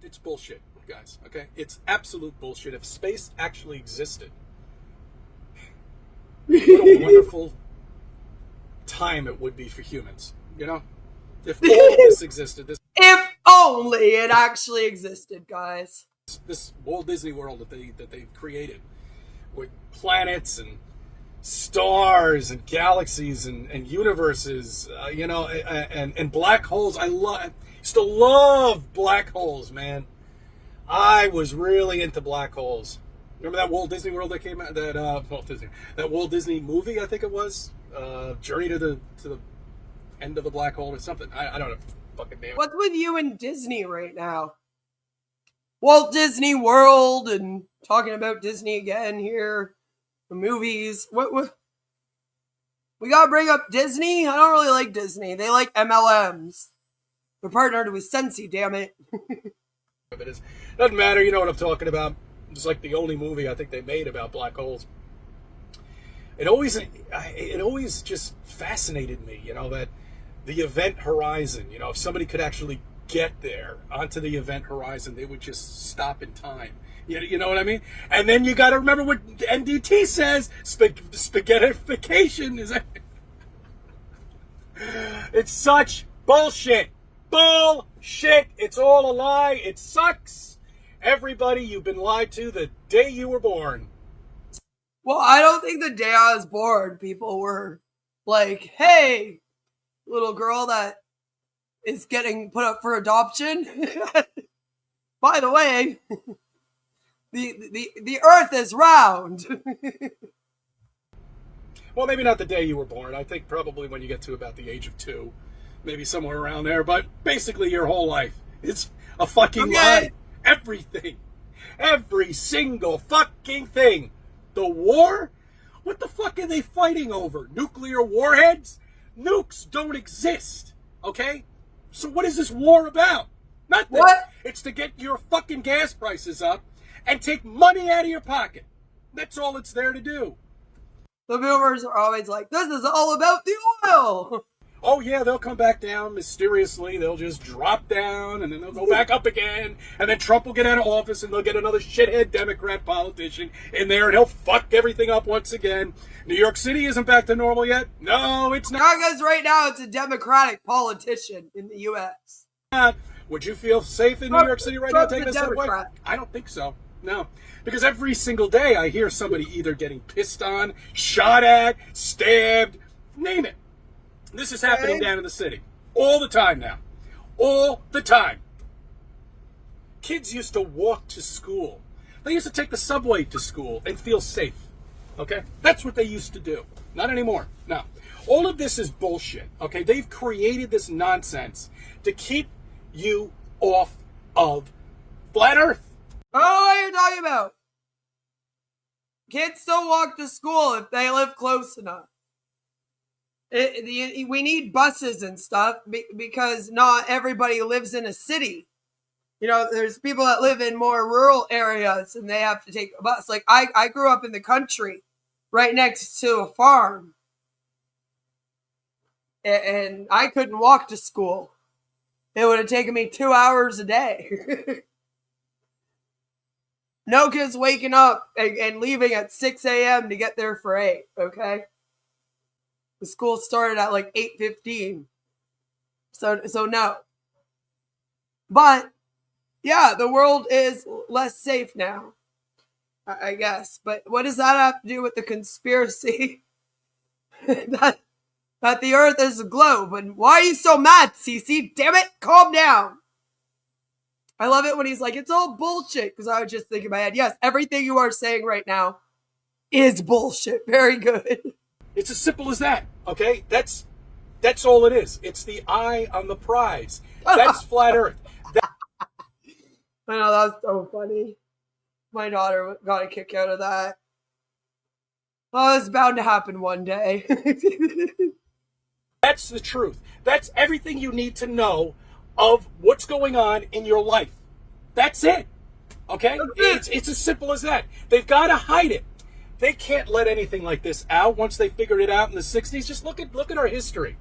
It's bullshit, guys, okay? It's absolute bullshit. If space actually existed, what a wonderful time it would be for humans, you know? If all of this existed. If only it actually existed, guys. This Walt Disney World that they've created with planets and stars and galaxies and universes, you know, and black holes. I used to love black holes, man. I was really into black holes. Remember that Walt Disney World that came out? That Walt Disney movie, I think it was, Journey to the End of the Black Hole or something. I don't know. Fucking name. What's with you and Disney right now? Walt Disney World and talking about Disney again here. The movies. What? We gotta bring up Disney? I don't really like Disney. They like MLMs. They're partnered with Sensi, damn it. It doesn't matter, you know what I'm talking about. It's like the only movie I think they made about black holes. It always just fascinated me, you know, that the event horizon, you know, if somebody could actually get there onto the event horizon, they would just stop in time. You know what I mean? And then you got to remember what NDT says. Spaghettification is. It's such bullshit. Bullshit. It's all a lie. It sucks. Everybody, you've been lied to the day you were born. Well, I don't think the day I was born, people were like, hey, little girl that is getting put up for adoption. By the way, the earth is round. Well, maybe not the day you were born. I think probably when you get to about the age of 2, maybe somewhere around there. But basically your whole life is a fucking lie. Everything. Every single fucking thing. The war? What the fuck are they fighting over? Nuclear warheads? Nukes don't exist. Okay? So what is this war about? Nothing. What? It's to get your fucking gas prices up and take money out of your pocket. That's all it's there to do. The boomers are always like, this is all about the oil. Oh yeah, they'll come back down mysteriously. They'll just drop down and then they'll go back up again. And then Trump will get out of office and they'll get another shithead Democrat politician in there and he'll fuck everything up once again. New York City isn't back to normal yet. No, it's not. Because right now it's a Democratic politician in the U.S. Would you feel safe in New York City right now taking a subway? I don't think so. No. Because every single day I hear somebody either getting pissed on, shot at, stabbed, name it. This is happening down in the city. All the time now. All the time. Kids used to walk to school. They used to take the subway to school and feel safe. Okay? That's what they used to do. Not anymore. No. All of this is bullshit. Okay? They've created this nonsense to keep you off of flat Earth. I don't know what you're talking about. Kids still walk to school if they live close enough. We need buses and stuff because not everybody lives in a city. You know, there's people that live in more rural areas and they have to take a bus. Like I grew up in the country right next to a farm. And I couldn't walk to school. It would have taken me 2 hours a day. No kids waking up and leaving at 6 a.m. to get there for 8, okay? The school started at like 8:15. So no. But yeah, the world is less safe now, I guess. But what does that have to do with the conspiracy that the earth is a globe? And why are you so mad, Cece? Damn it, calm down. I love it when he's like, it's all bullshit. Because I was just thinking in my head, yes, everything you are saying right now is bullshit. Very good. It's as simple as that, okay? That's all it is. It's the eye on the prize. That's flat Earth. I know, that was so funny. My daughter got a kick out of that. Oh, it's bound to happen one day. That's the truth. That's everything you need to know of what's going on in your life. That's it. Okay? It's as simple as that. They've got to hide it. They can't let anything like this out once they figured it out in the 60s. Just look at our history.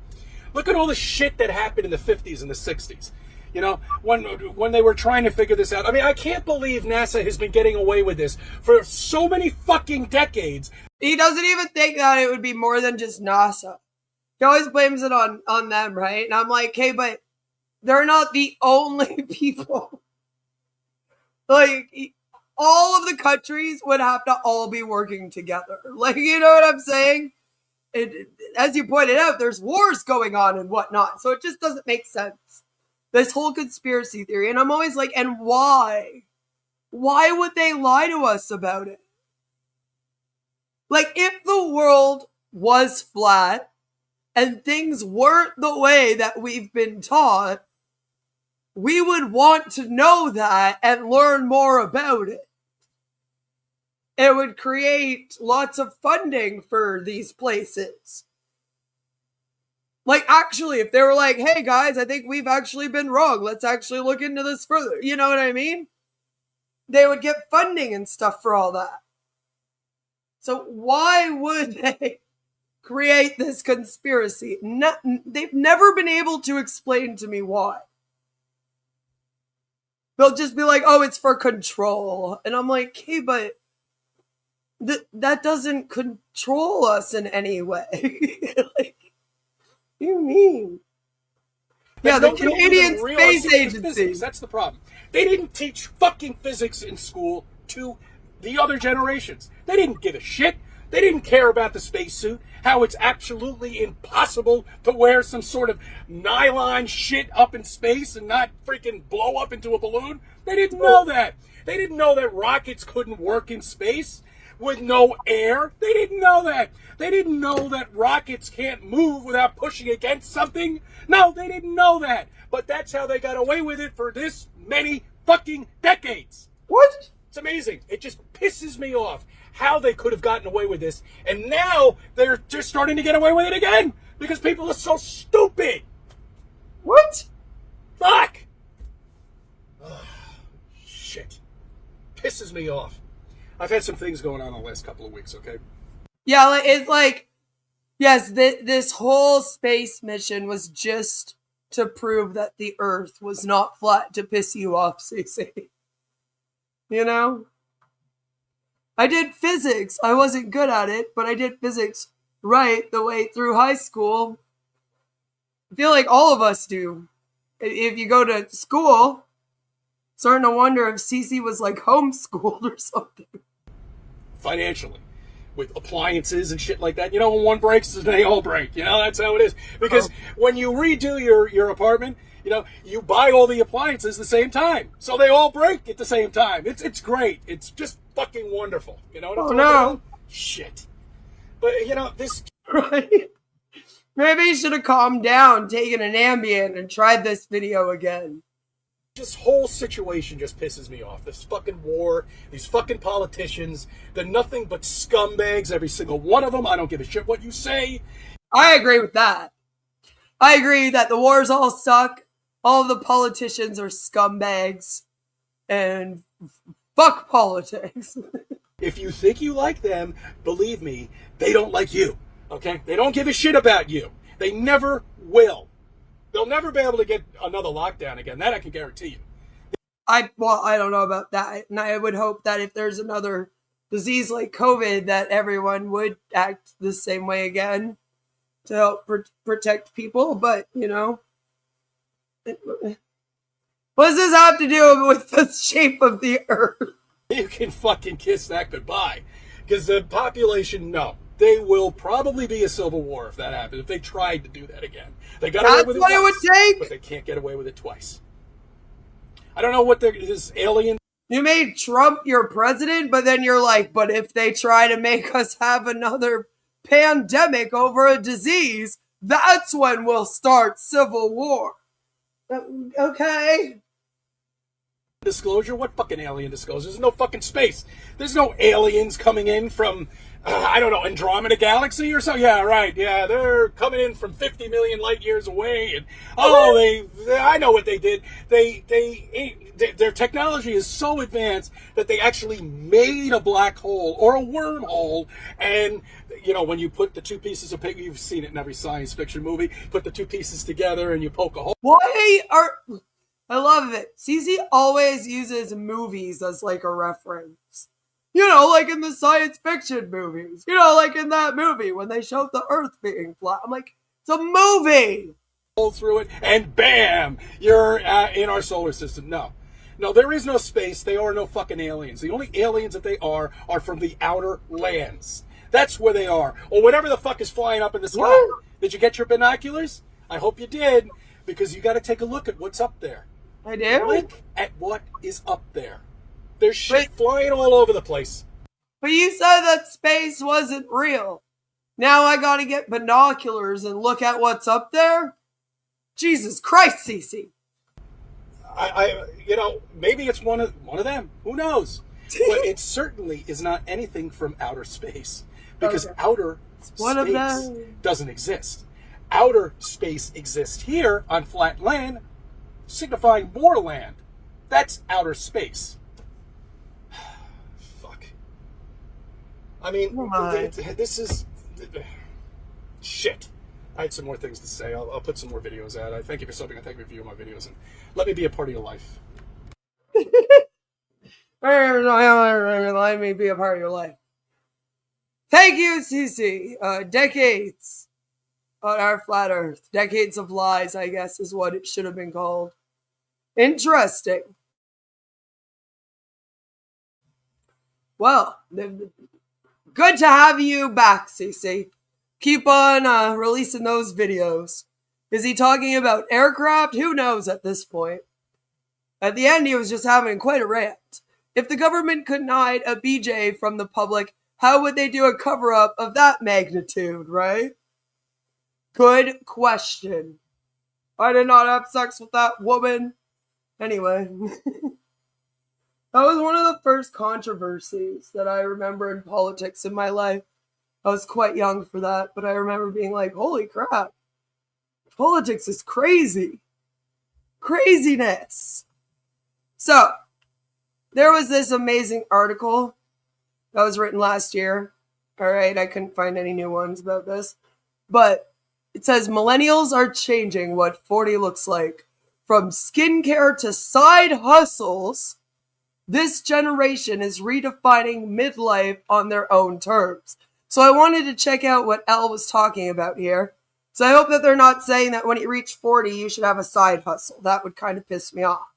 Look at all the shit that happened in the 50s and the 60s. You know, when they were trying to figure this out. I mean, I can't believe NASA has been getting away with this for so many fucking decades. He doesn't even think that it would be more than just NASA. He always blames it on them, right? And I'm like, hey, but they're not the only people. Like, all of the countries would have to all be working together. Like, you know what I'm saying? As you pointed out, there's wars going on and whatnot. So it just doesn't make sense. This whole conspiracy theory. And I'm always like, and why? Why would they lie to us about it? Like, if the world was flat and things weren't the way that we've been taught, we would want to know that and learn more about it. It would create lots of funding for these places. Like, actually, if they were like, hey guys, I think we've actually been wrong. Let's actually look into this further. You know what I mean? They would get funding and stuff for all that. So why would they create this conspiracy? They've never been able to explain to me why. They'll just be like, oh, it's for control. And I'm like, hey, but that doesn't control us in any way. Like, what do you mean? Yeah, the Canadian Space Agency. Physics. That's the problem. They didn't teach fucking physics in school to the other generations. They didn't give a shit. They didn't care about the spacesuit, how it's absolutely impossible to wear some sort of nylon shit up in space and not freaking blow up into a balloon. They didn't know that. They didn't know that rockets couldn't work in space with no air. They didn't know that. They didn't know that rockets can't move without pushing against something. No, they didn't know that. But that's how they got away with it for this many fucking decades. What? It's amazing. It just pisses me off how they could have gotten away with this. And now they're just starting to get away with it again because people are so stupid. What? Fuck. Oh, shit. Pisses me off. I've had some things going on the last couple of weeks, okay? Yeah, it's like, yes, this whole space mission was just to prove that the Earth was not flat to piss you off, Cece. You know? I did physics. I wasn't good at it, but I did physics right the way through high school. I feel like all of us do. If you go to school, starting to wonder if Cece was like homeschooled or something. Financially, with appliances and shit like that. You know, when one breaks, they all break. You know, that's how it is. Because when you redo your apartment, you know, you buy all the appliances at the same time. So they all break at the same time. It's great. It's just fucking wonderful. You know what I'm talking about? Shit. But, you know, this... Right? Maybe you should have calmed down, taken an Ambien, and tried this video again. This whole situation just pisses me off. This fucking war, these fucking politicians, they're nothing but scumbags, every single one of them. I don't give a shit what you say. I agree with that. I agree that the wars all suck. All of the politicians are scumbags. And fuck politics. If you think you like them, believe me, they don't like you. Okay? They don't give a shit about you. They never will. They'll never be able to get another lockdown again. That I can guarantee you. I don't know about that. And I would hope that if there's another disease like COVID, that everyone would act the same way again to help protect people. But, you know, what does this have to do with the shape of the earth? You can fucking kiss that goodbye. Because the population, no. They will probably be a civil war if that happens, if they tried to do that again. They got away with it once, it would take. But they can't get away with it twice. I don't know what this alien... You made Trump your president, but then you're like, but if they try to make us have another pandemic over a disease, that's when we'll start civil war. Okay. Disclosure? What fucking alien disclosure? There's no fucking space. There's no aliens coming in from, I don't know, Andromeda Galaxy or something? Yeah, right. Yeah, they're coming in from 50 million light years away. And, I know what they did. Their technology is so advanced that they actually made a black hole or a wormhole. And, you know, when you put the two pieces of paper, you've seen it in every science fiction movie, put the two pieces together and you poke a hole. I love it. CC always uses movies as like a reference. You know, like in the science fiction movies. You know, like in that movie when they showed the Earth being flat. I'm like, it's a movie! Through it, and bam! You're in our solar system. No. No, there is no space. They are no fucking aliens. The only aliens that they are from the outer lands. That's where they are. Or whatever the fuck is flying up in the sky. Woo! Did you get your binoculars? I hope you did, because you got to take a look at what's up there. I did? Look at what is up there. There's shit flying all over the place. But you said that space wasn't real. Now I gotta get binoculars and look at what's up there? Jesus Christ, Cece. You know, maybe it's one of them. Who knows? But it certainly is not anything from outer space, because outer space doesn't exist. Outer space exists here on flat land, signifying more land. That's outer space. Fuck. I mean, this is shit. I had some more things to say. I'll put some more videos out. I thank you for subbing. I thank you for viewing my videos, and let me be a part of your life. Let me be a part of your life. Thank you, CC. Decades on our flat Earth. Decades of lies, I guess, is what it should have been called. Interesting. Well, good to have you back, CC. Keep on releasing those videos. Is he talking about aircraft? Who knows at this point? At the end, he was just having quite a rant. If the government couldn't hide a BJ from the public, how would they do a cover-up of that magnitude, right? Good question. I did not have sex with that woman. Anyway. That was one of the first controversies that I remember in politics in my life. I was quite young for that, but I remember being like, holy crap. Politics is crazy. Craziness. So, there was this amazing article that was written last year. All right, I couldn't find any new ones about this. But it says, millennials are changing what 40 looks like. From skincare to side hustles, this generation is redefining midlife on their own terms. So I wanted to check out what Elle was talking about here. So I hope that they're not saying that when you reach 40, you should have a side hustle. That would kind of piss me off.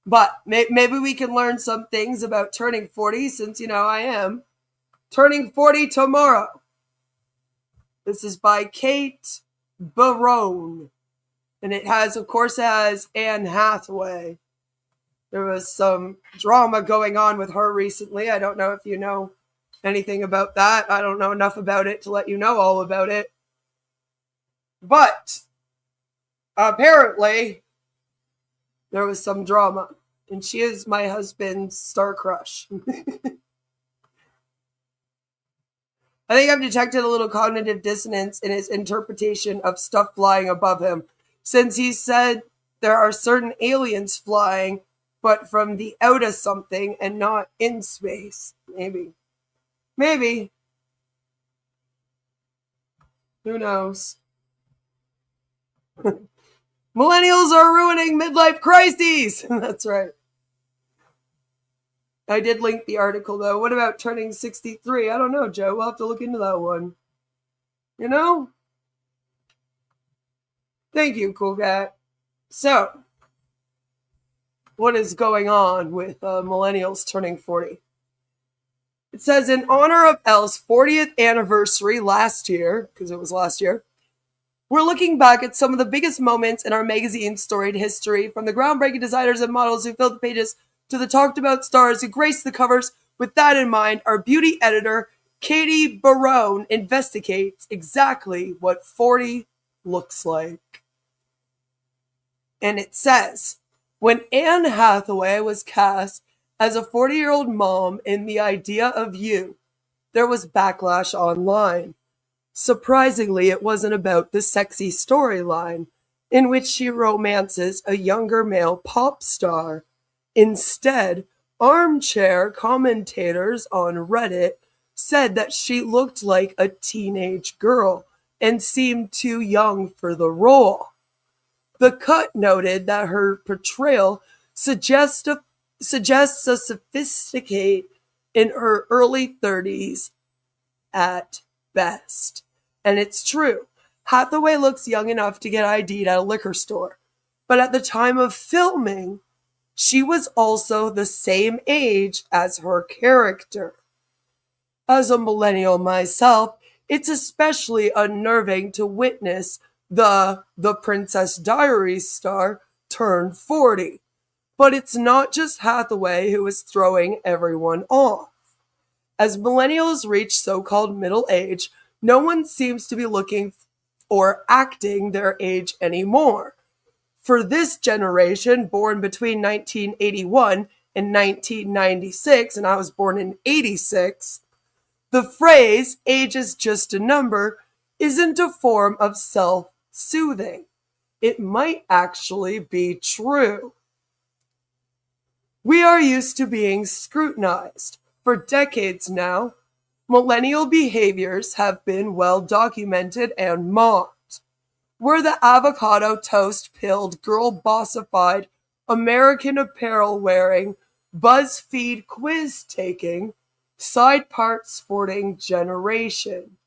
But maybe we can learn some things about turning 40, since, you know, I am turning 40 tomorrow. This is by Kate Barone. And it has, of course, it has Anne Hathaway. There was some drama going on with her recently. I don't know if you know anything about that. I don't know enough about it to let you know all about it. But apparently there was some drama, and she is my husband's star crush. I think I've detected a little cognitive dissonance in his interpretation of stuff flying above him, since he said there are certain aliens flying, but from the out of something and not in space. Maybe. Who knows? Millennials are ruining midlife crises. That's right. I did link the article, though. What about turning 63? I don't know, Joe. We'll have to look into that one. You know? Thank you, Cool Cat. So, what is going on with millennials turning 40? It says, in honor of Elle's 40th anniversary last year, because it was last year, we're looking back at some of the biggest moments in our magazine's storied history, from the groundbreaking designers and models who filled the pages to the talked about stars who graced the covers. With that in mind, our beauty editor, Katie Barone, investigates exactly what 40 looks like. And it says, when Anne Hathaway was cast as a 40-year-old mom in The Idea of You, there was backlash online. Surprisingly, it wasn't about the sexy storyline in which she romances a younger male pop star. Instead, armchair commentators on Reddit said that she looked like a teenage girl and seemed too young for the role. The cut noted that her portrayal suggests a sophisticate in her early 30s at best. And it's true. Hathaway looks young enough to get ID'd at a liquor store. But at the time of filming, she was also the same age as her character. As a millennial myself, it's especially unnerving to witness the Princess Diaries star turn 40. But it's not just Hathaway who is throwing everyone off. As millennials reach so-called middle age, no one seems to be looking or acting their age anymore. For this generation, born between 1981 and 1996, and I was born in 86, the phrase, age is just a number, isn't a form of self-soothing. It might actually be true. We are used to being scrutinized. For decades now, millennial behaviors have been well documented and mocked. We're the avocado toast pilled, girl bossified, American apparel wearing, BuzzFeed quiz taking, side part sporting generation.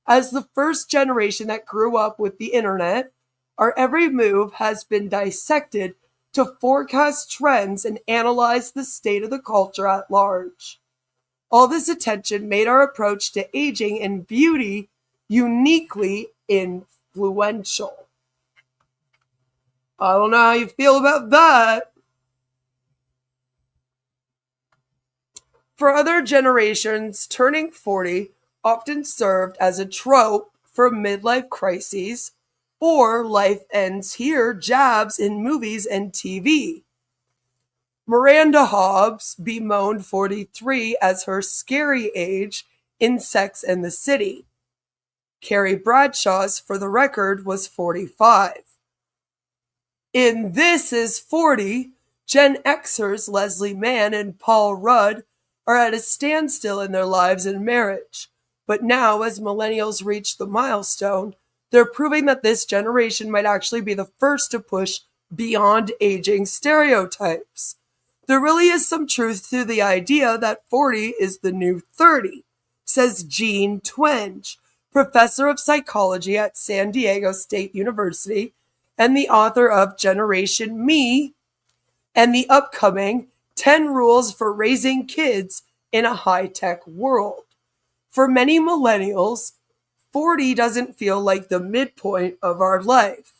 As the first generation that grew up with the internet, our every move has been dissected to forecast trends and analyze the state of the culture at large. All this attention made our approach to aging and beauty uniquely influential. I don't know how you feel about that. For other generations, turning 40 often served as a trope for midlife crises or life ends here jabs in movies and TV. Miranda Hobbs bemoaned 43 as her scary age in Sex and the City. Carrie Bradshaw's, for the record, was 45. In This Is 40, Gen Xers Leslie Mann and Paul Rudd are at a standstill in their lives and marriage. But now, as millennials reach the milestone, they're proving that this generation might actually be the first to push beyond aging stereotypes. There really is some truth to the idea that 40 is the new 30, says Jean Twenge, professor of psychology at San Diego State University and the author of Generation Me and the upcoming 10 Rules for Raising Kids in a High-Tech World. For many millennials, 40 doesn't feel like the midpoint of our life.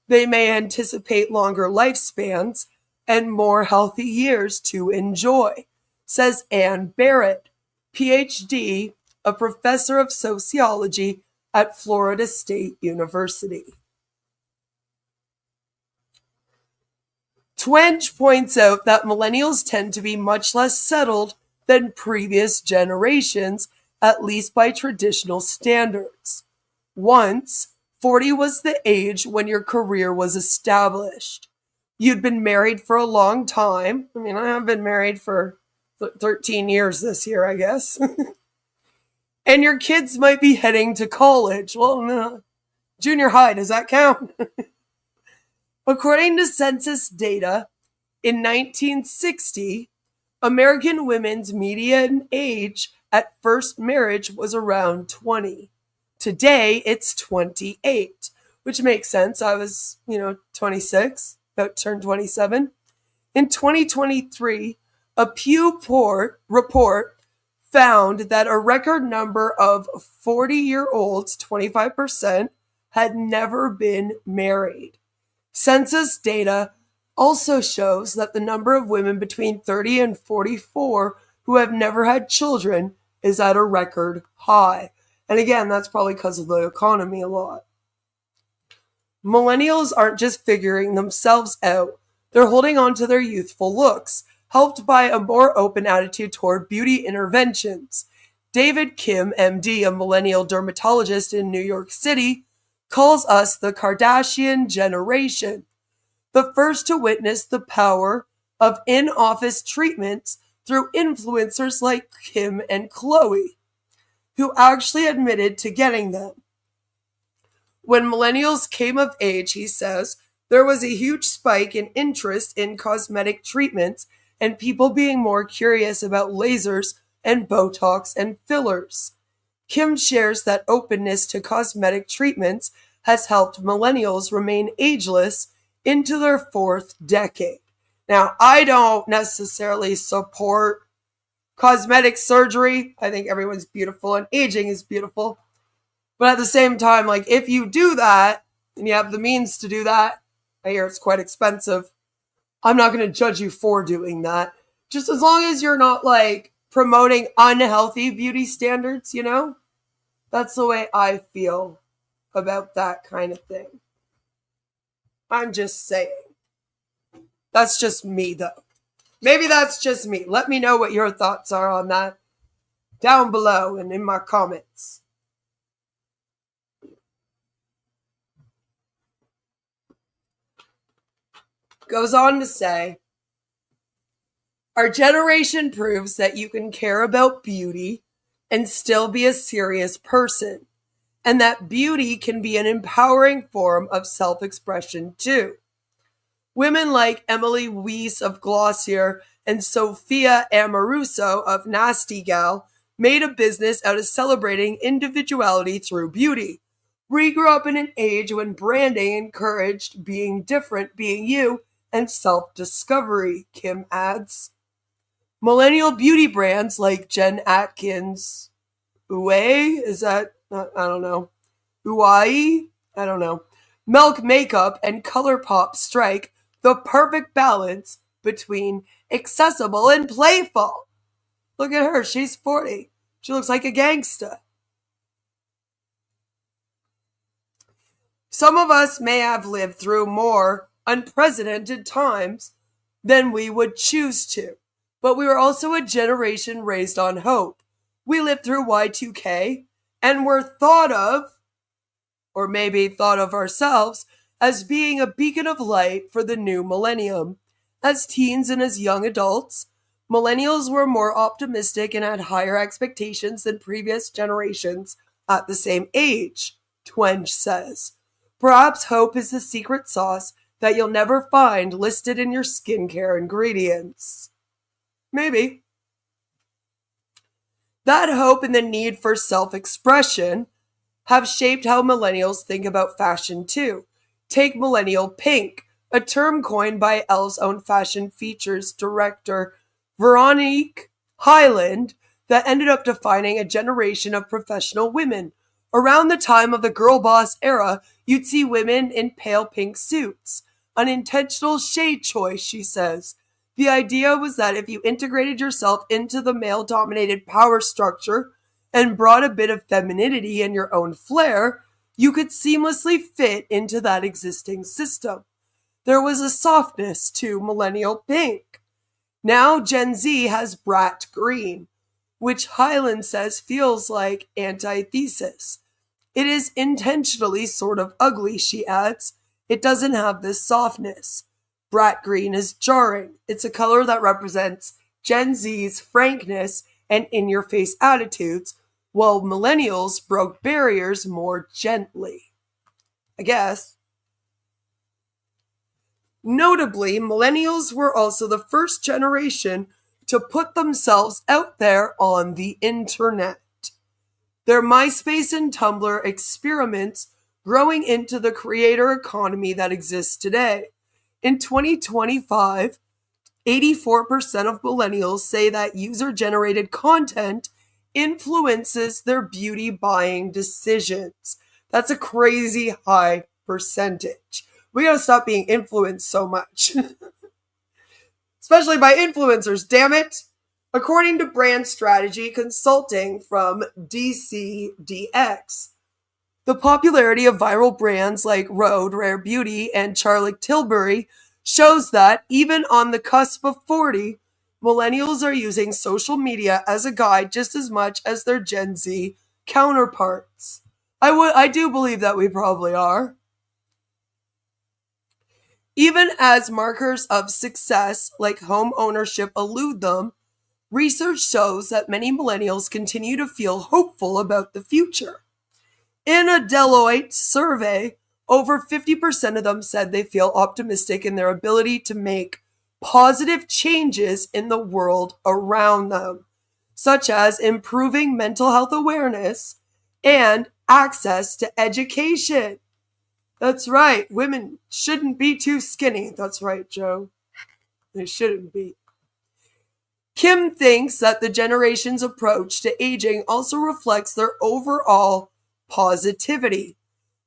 They may anticipate longer lifespans and more healthy years to enjoy, says Ann Barrett, PhD, a professor of sociology at Florida State University. Twenge points out that millennials tend to be much less settled than previous generations, at least by traditional standards. Once, 40 was the age when your career was established. You'd been married for a long time. I mean, I have been married for 13 years this year, I guess. And your kids might be heading to college. Well, no. Junior high, does that count? According to census data, in 1960, American women's median age at first marriage was around 20. Today, it's 28, which makes sense. I was, 26, about turned 27. In 2023, a Pew report found that a record number of 40-year-olds, 25%, had never been married. Census data also shows that the number of women between 30 and 44 who have never had children is at a record high. And again, that's probably because of the economy a lot. Millennials aren't just figuring themselves out. They're holding on to their youthful looks, helped by a more open attitude toward beauty interventions. David Kim, MD, a millennial dermatologist in New York City, calls us the Kardashian generation, the first to witness the power of in-office treatments through influencers like Kim and Khloe, who actually admitted to getting them. When millennials came of age, he says, there was a huge spike in interest in cosmetic treatments and people being more curious about lasers and Botox and fillers. Kim shares that openness to cosmetic treatments has helped millennials remain ageless into their fourth decade. Now, I don't necessarily support cosmetic surgery. I think everyone's beautiful and aging is beautiful. But at the same time, if you do that and you have the means to do that, I hear it's quite expensive. I'm not going to judge you for doing that. Just as long as you're not promoting unhealthy beauty standards, That's the way I feel about that kind of thing. I'm just saying. That's just me, though. Maybe that's just me. Let me know what your thoughts are on that down below and in my comments. Goes on to say, our generation proves that you can care about beauty and still be a serious person, and that beauty can be an empowering form of self-expression too. Women like Emily Weiss of Glossier and Sophia Amoruso of Nasty Gal made a business out of celebrating individuality through beauty. We grew up in an age when branding encouraged being different, being you, and self-discovery, Kim adds. Millennial beauty brands like Jen Atkins, QoK's, is that, I don't know, QoK's, I don't know, Milk Makeup and ColourPop strike the perfect balance between accessible and playful. Look at her, she's 40. She looks like a gangsta. Some of us may have lived through more unprecedented times than we would choose to, but we were also a generation raised on hope. We lived through Y2K and were thought of, or maybe thought of ourselves, as being a beacon of light for the new millennium. As teens and as young adults, millennials were more optimistic and had higher expectations than previous generations at the same age, Twenge says. Perhaps hope is the secret sauce that you'll never find listed in your skincare ingredients. Maybe. That hope and the need for self-expression have shaped how millennials think about fashion too. Take millennial pink, a term coined by Elle's own fashion features director Veronique Hyland that ended up defining a generation of professional women. Around the time of the girl boss era, you'd see women in pale pink suits. An intentional shade choice, she says. The idea was that if you integrated yourself into the male-dominated power structure and brought a bit of femininity and your own flair, you could seamlessly fit into that existing system. There was a softness to millennial pink. Now Gen Z has brat green, which Hyland says feels like antithesis. It is intentionally sort of ugly, she adds. It doesn't have this softness. Brat green is jarring. It's a color that represents Gen Z's frankness and in-your-face attitudes, while millennials broke barriers more gently. I guess. Notably, millennials were also the first generation to put themselves out there on the internet. Their MySpace and Tumblr experiments growing into the creator economy that exists today. In 2025, 84% of millennials say that user-generated content influences their beauty buying decisions. That's a crazy high percentage. We gotta stop being influenced so much. Especially by influencers, damn it! According to brand strategy consulting from DCDX, the popularity of viral brands like Rhode, Rare Beauty, and Charlotte Tilbury shows that even on the cusp of 40, millennials are using social media as a guide just as much as their Gen Z counterparts. I do believe that we probably are. Even as markers of success like home ownership elude them, research shows that many millennials continue to feel hopeful about the future. In a Deloitte survey, over 50% of them said they feel optimistic in their ability to make positive changes in the world around them, such as improving mental health awareness and access to education. That's right, women shouldn't be too skinny. That's right, Joe. They shouldn't be. Kim thinks that the generation's approach to aging also reflects their overall positivity.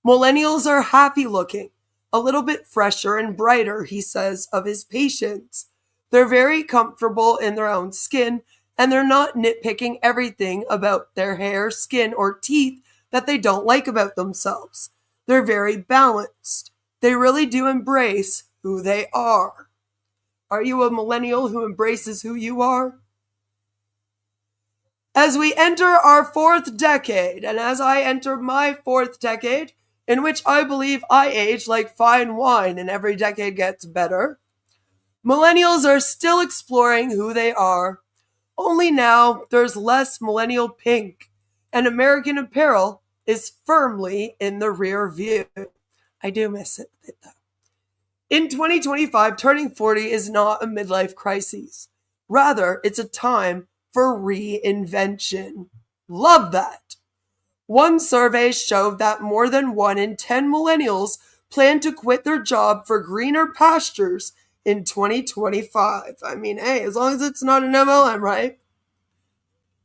Millennials are happy looking, a little bit fresher and brighter, he says of his patients. They're very comfortable in their own skin, and they're not nitpicking everything about their hair, skin, or teeth that they don't like about themselves. They're very balanced. They really do embrace who they are. Are you a millennial who embraces who you are? As we enter our 4th decade, and as I enter my 4th decade, in which I believe I age like fine wine and every decade gets better, millennials are still exploring who they are. Only now there's less millennial pink, and American Apparel is firmly in the rear view. I do miss it a bit though. In 2025, turning 40 is not a midlife crisis. Rather, it's a time for reinvention. Love that. One survey showed that more than 1 in 10 millennials plan to quit their job for greener pastures in 2025. I mean, hey, as long as it's not an MLM, right?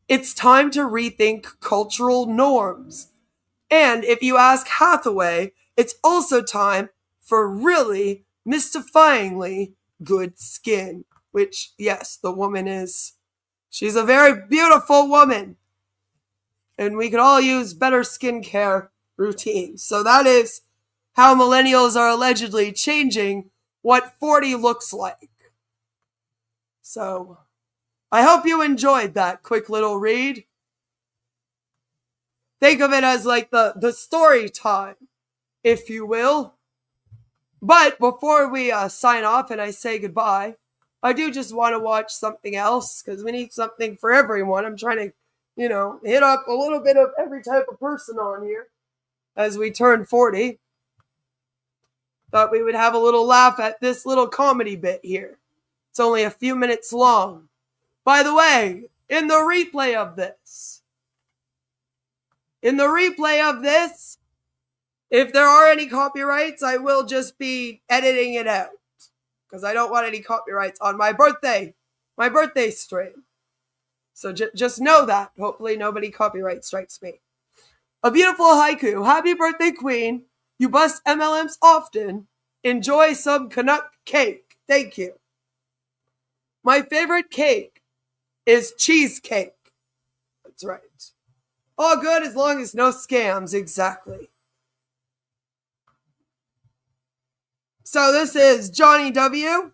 It's time to rethink cultural norms. And if you ask Hathaway, it's also time for really mystifyingly good skin. Which, yes, the woman is. She's a very beautiful woman. And we could all use better skincare routines. So that is how millennials are allegedly changing what 40 looks like. So I hope you enjoyed that quick little read. Think of it as like the story time, if you will. But before we sign off and I say goodbye, I do just want to watch something else because we need something for everyone. I'm trying to, hit up a little bit of every type of person on here as we turn 40. Thought we would have a little laugh at this little comedy bit here. It's only a few minutes long. By the way, in the replay of this, if there are any copyrights, I will just be editing it out because I don't want any copyrights on my birthday stream. So just know that. Hopefully nobody copyright strikes me. A beautiful haiku. Happy birthday, Queen. You bust MLMs often. Enjoy some Canuck cake. Thank you. My favorite cake is cheesecake. That's right. All good as long as no scams. Exactly. So this is Johnny W.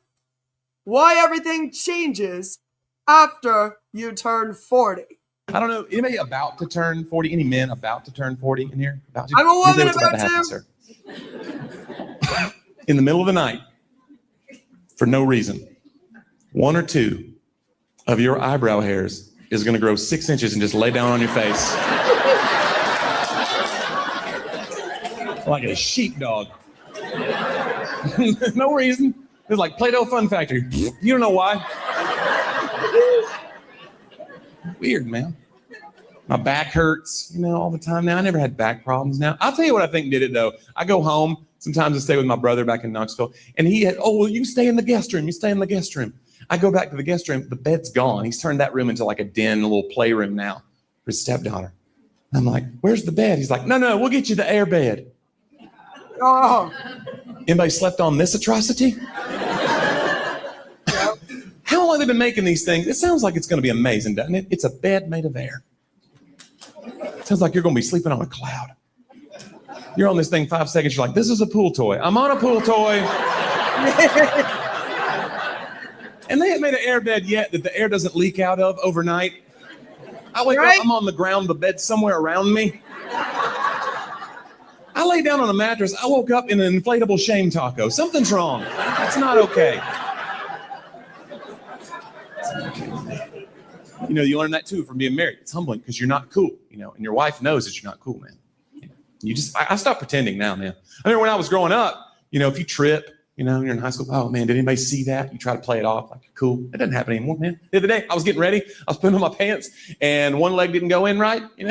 Why everything changes after you turn 40. I don't know. Anybody about to turn 40? Any men about to turn 40 in here? About to? I'm a woman about to happen, sir. In the middle of the night, for no reason, 1 or 2 of your eyebrow hairs is going to grow 6 inches and just lay down on your face. Like a sheepdog. No reason. It was like Play-Doh Fun Factory. You don't know why. Weird, man. My back hurts, all the time now. I never had back problems now. I'll tell you what I think did it, though. I go home. Sometimes I stay with my brother back in Knoxville. And he had, well, you stay in the guest room. You stay in the guest room. I go back to the guest room. The bed's gone. He's turned that room into like a den, a little playroom now for his stepdaughter. I'm like, where's the bed? He's like, no, we'll get you the air bed. Oh. Anybody slept on this atrocity? How long have they been making these things? It sounds like it's going to be amazing, doesn't it? It's a bed made of air. Sounds like you're going to be sleeping on a cloud. You're on this thing 5 seconds. You're like, this is a pool toy. I'm on a pool toy. And they haven't made an air bed yet that the air doesn't leak out of overnight. I wake up, I'm on the ground, the bed's somewhere around me. I lay down on a mattress. I woke up in an inflatable shame taco. Something's wrong. That's not okay. You learn that too from being married. It's humbling because you're not cool, and your wife knows that you're not cool, man. I stopped pretending now, man. I remember when I was growing up, if you trip, you're in high school, oh man, did anybody see that? You try to play it off like cool. It doesn't happen anymore, man. The other day, I was getting ready. I was putting on my pants and one leg didn't go in right, and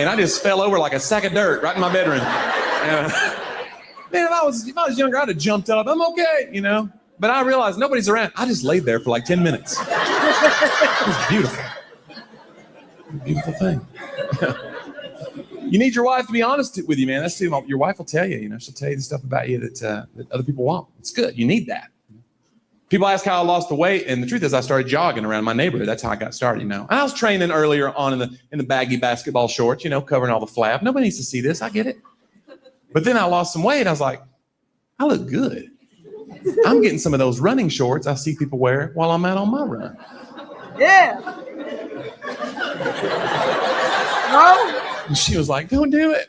I just fell over like a sack of dirt right in my bedroom. Man, if I was younger, I'd have jumped up. I'm okay, But I realized nobody's around. I just laid there for like 10 minutes. It was beautiful. Beautiful thing. You need your wife to be honest with you, man. That's too. Your wife will tell you, she'll tell you the stuff about you that other people won't. It's good. You need that. People ask how I lost the weight, and the truth is I started jogging around my neighborhood. That's how I got started, And I was training earlier on in the baggy basketball shorts, covering all the flab. Nobody needs to see this. I get it. But then I lost some weight. I was like, I look good. I'm getting some of those running shorts I see people wear while I'm out on my run. Yeah. No. And she was like, don't do it.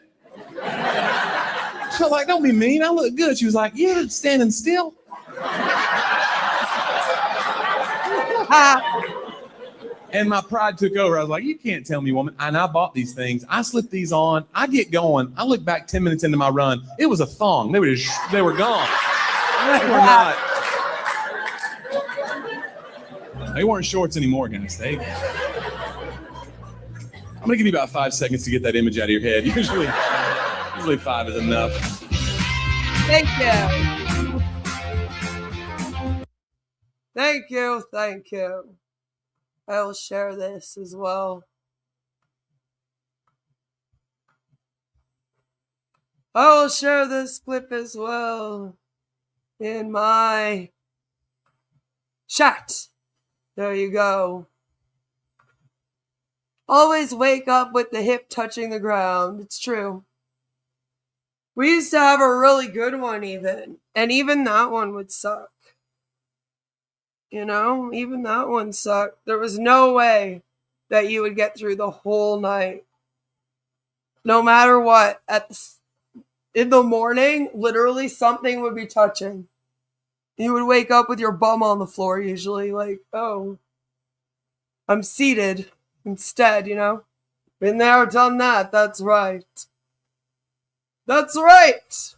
She was like, don't be mean. I look good. She was like, yeah, standing still. And my pride took over. I was like, you can't tell me, woman. And I bought these things. I slipped these on. I get going. I look back 10 minutes into my run. It was a thong. They were gone. They were not. They weren't shorts anymore, guys. I'm going to give you about 5 seconds to get that image out of your head. Usually 5 is enough. Thank you. Thank you. Thank you. I will share this as well. I will share this clip as well in my chat. There you go. Always wake up with the hip touching the ground. It's true. We used to have a really good one even. And even that one would suck. Even that one sucked. There was no way that you would get through the whole night. No matter what. In the morning, literally something would be touching. You would wake up with your bum on the floor usually. Like, oh, I'm seated. Instead, been there, done that. That's right. That's right.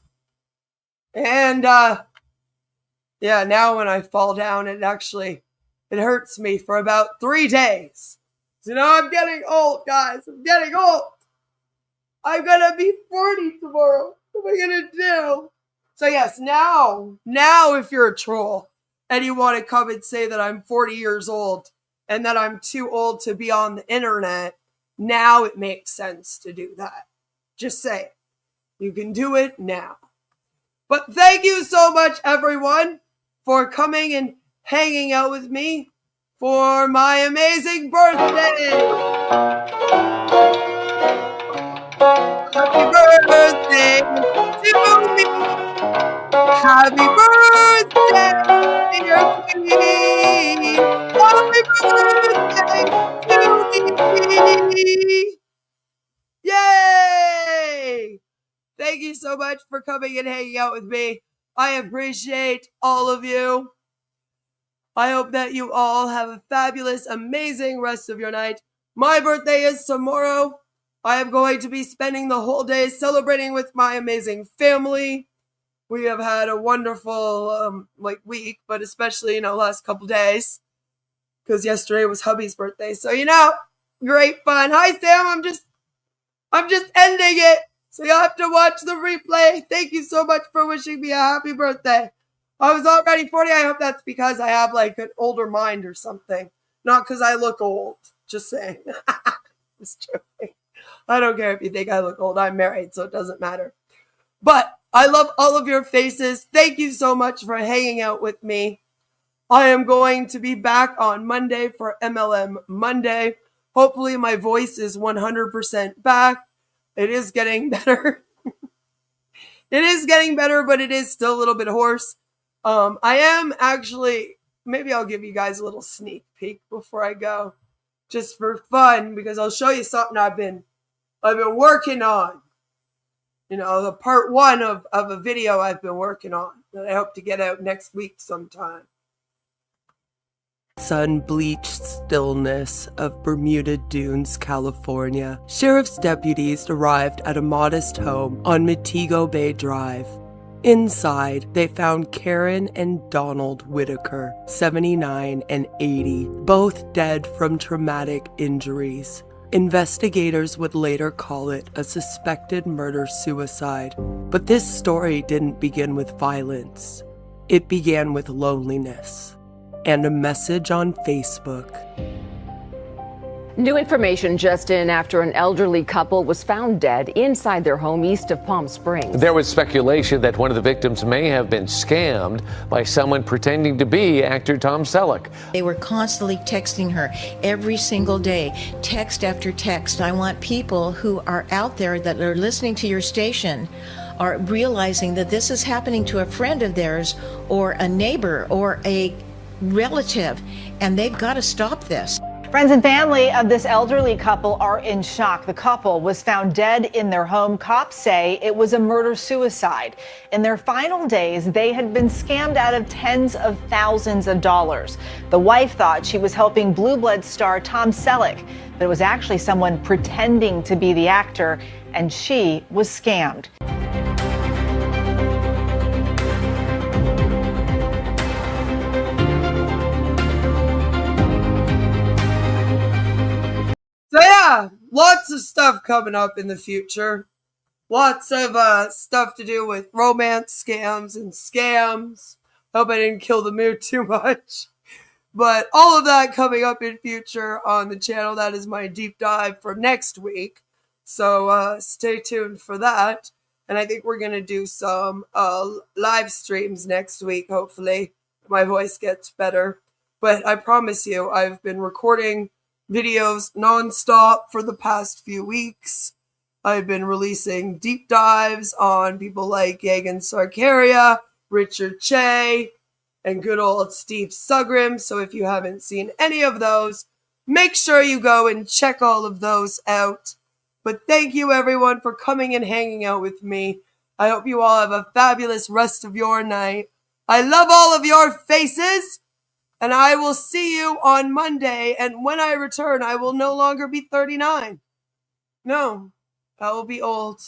And, now when I fall down, it hurts me for about 3 days. I'm getting old, guys. I'm getting old. I'm gonna be 40 tomorrow. What am I gonna do? So yes, now if you're a troll and you want to come and say that I'm 40 years old, and that I'm too old to be on the internet, now it makes sense to do that. Just say it. You can do it now. But thank you so much, everyone, for coming and hanging out with me for my amazing birthday. Happy birthday to me. Happy birthday, dear queen. Happy birthday to me. Yay! Thank you so much for coming and hanging out with me. I appreciate all of you. I hope that you all have a fabulous, amazing rest of your night. My birthday is tomorrow. I am going to be spending the whole day celebrating with my amazing family. We have had a wonderful week, but especially, last couple days, because yesterday was hubby's birthday. So, great fun. Hi, Sam. I'm just ending it. So you'll have to watch the replay. Thank you so much for wishing me a happy birthday. I was already 40. I hope that's because I have an older mind or something. Not because I look old. Just saying. Just joking. I don't care if you think I look old. I'm married, so it doesn't matter. But I love all of your faces. Thank you so much for hanging out with me. I am going to be back on Monday for MLM Monday. Hopefully my voice is 100% back. It is getting better. It is getting better, but it is still a little bit hoarse. I am actually, maybe I'll give you guys a little sneak peek before I go, just for fun, because I'll show you something I've been working on. The part 1 of a video I've been working on that I hope to get out next week sometime. Sun-bleached stillness of Bermuda Dunes, California. Sheriff's deputies arrived at a modest home on Montego Bay Drive. Inside, they found Karen and Donald Whitaker, 79 and 80, both dead from traumatic injuries. Investigators would later call it a suspected murder-suicide, but this story didn't begin with violence. It began with loneliness and a message on Facebook. New information just in after an elderly couple was found dead inside their home east of Palm Springs. There was speculation that one of the victims may have been scammed by someone pretending to be actor Tom Selleck. They were constantly texting her every single day, text after text. I want people who are out there that are listening to your station are realizing that this is happening to a friend of theirs or a neighbor or a relative, and they've got to stop this. Friends and family of this elderly couple are in shock. The couple was found dead in their home. Cops say it was a murder-suicide. In their final days, they had been scammed out of tens of thousands of dollars. The wife thought she was helping Blue Bloods star Tom Selleck, but it was actually someone pretending to be the actor, and she was scammed. So yeah, lots of stuff coming up in the future. Lots of stuff to do with romance scams and scams. Hope I didn't kill the mood too much. But all of that coming up in future on the channel. That is my deep dive for next week. So stay tuned for that. And I think we're going to do some live streams next week, hopefully. My voice gets better. But I promise you, I've been recording videos non-stop for the past few weeks. I've been releasing deep dives on people like Yagan Sarkaria, Richard Che, and good old Steve Sugrim. So if you haven't seen any of those, make sure you go and check all of those out. But thank you everyone for coming and hanging out with me. I hope you all have a fabulous rest of your night. I love all of your faces. And I will see you on Monday. And when I return, I will no longer be 39. No, I will be old.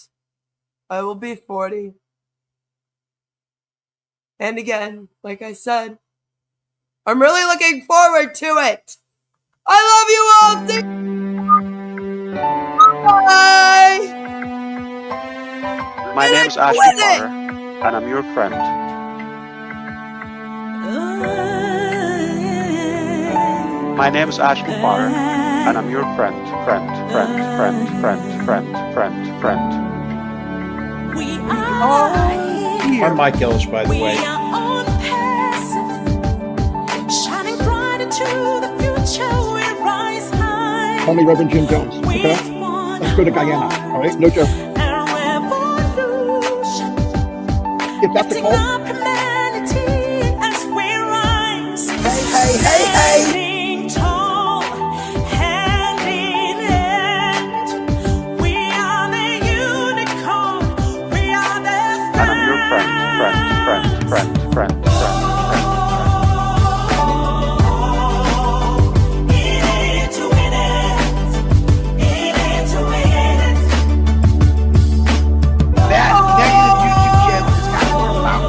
I will be 40. And again, like I said, I'm really looking forward to it. I love you all. Bye. My name is Ash Kumar, and I'm your friend. My name is Ash Kumar, and I'm your friend. I'm Mike Ellis, by the way. Call me Reverend Jim Jones, okay? Let's go to Guyana, all right? No joke. If that's the call. Hey. Friend. That negative YouTube channel has got more followers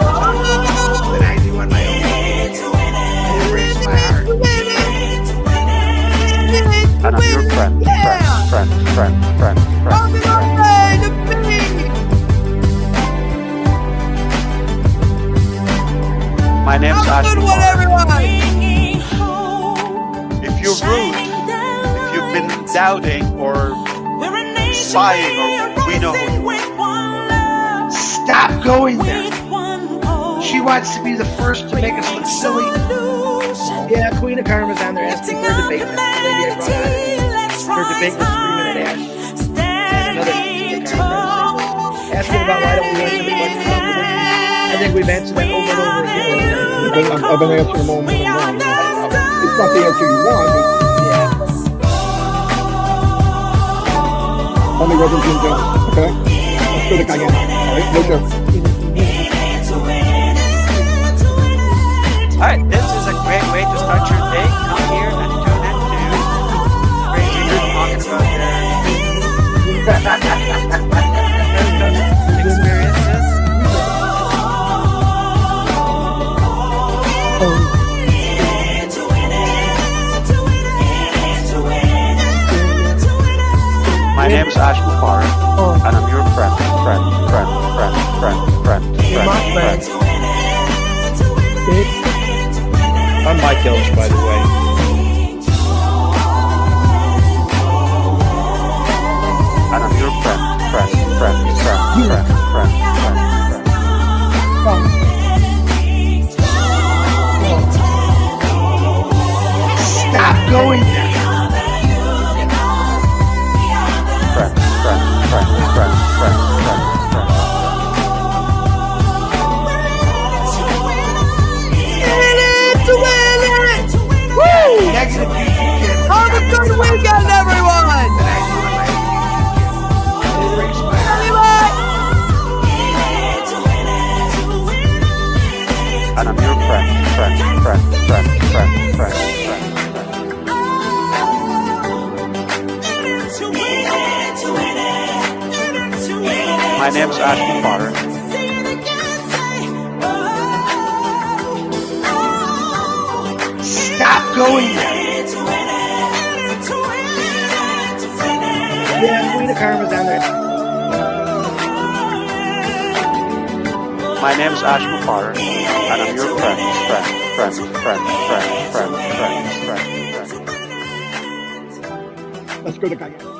friend. Happy birthday to me! My name's Have a good one, everyone! If you're rude, if you've been doubting or spying, or we know who you are. Stop going there. She wants to be the first to make us look silly. Yeah, Queen of Karma's on there asking for a debate. That's the lady I brought out here. Her debate was 3-minute Ash. And another Queen of Karma person asking about why don't we want somebody like Trump. I think we've answered that over and over again. I've been answering them all morning long. It's not the answer you want. Only Reverend Jim Jones, okay? Let's go to Guyana, all right? No joke. Alright, this is a great way to start your day. Come here and tune into crazy you're talking about your experiences. My name is Ash Mufar, and I'm your friend. I'm Mike Ellis, by the way. And I'm your friend. Stop going there. Woo! Negative YouTube kid. Have a good weekend, everyone! And I'm your friend. My name's Ash Mufar. Stop going there. Yeah, Queen of Karma's on there. My name's Ash Mufar, and I'm your friend. Let's go to Guyana.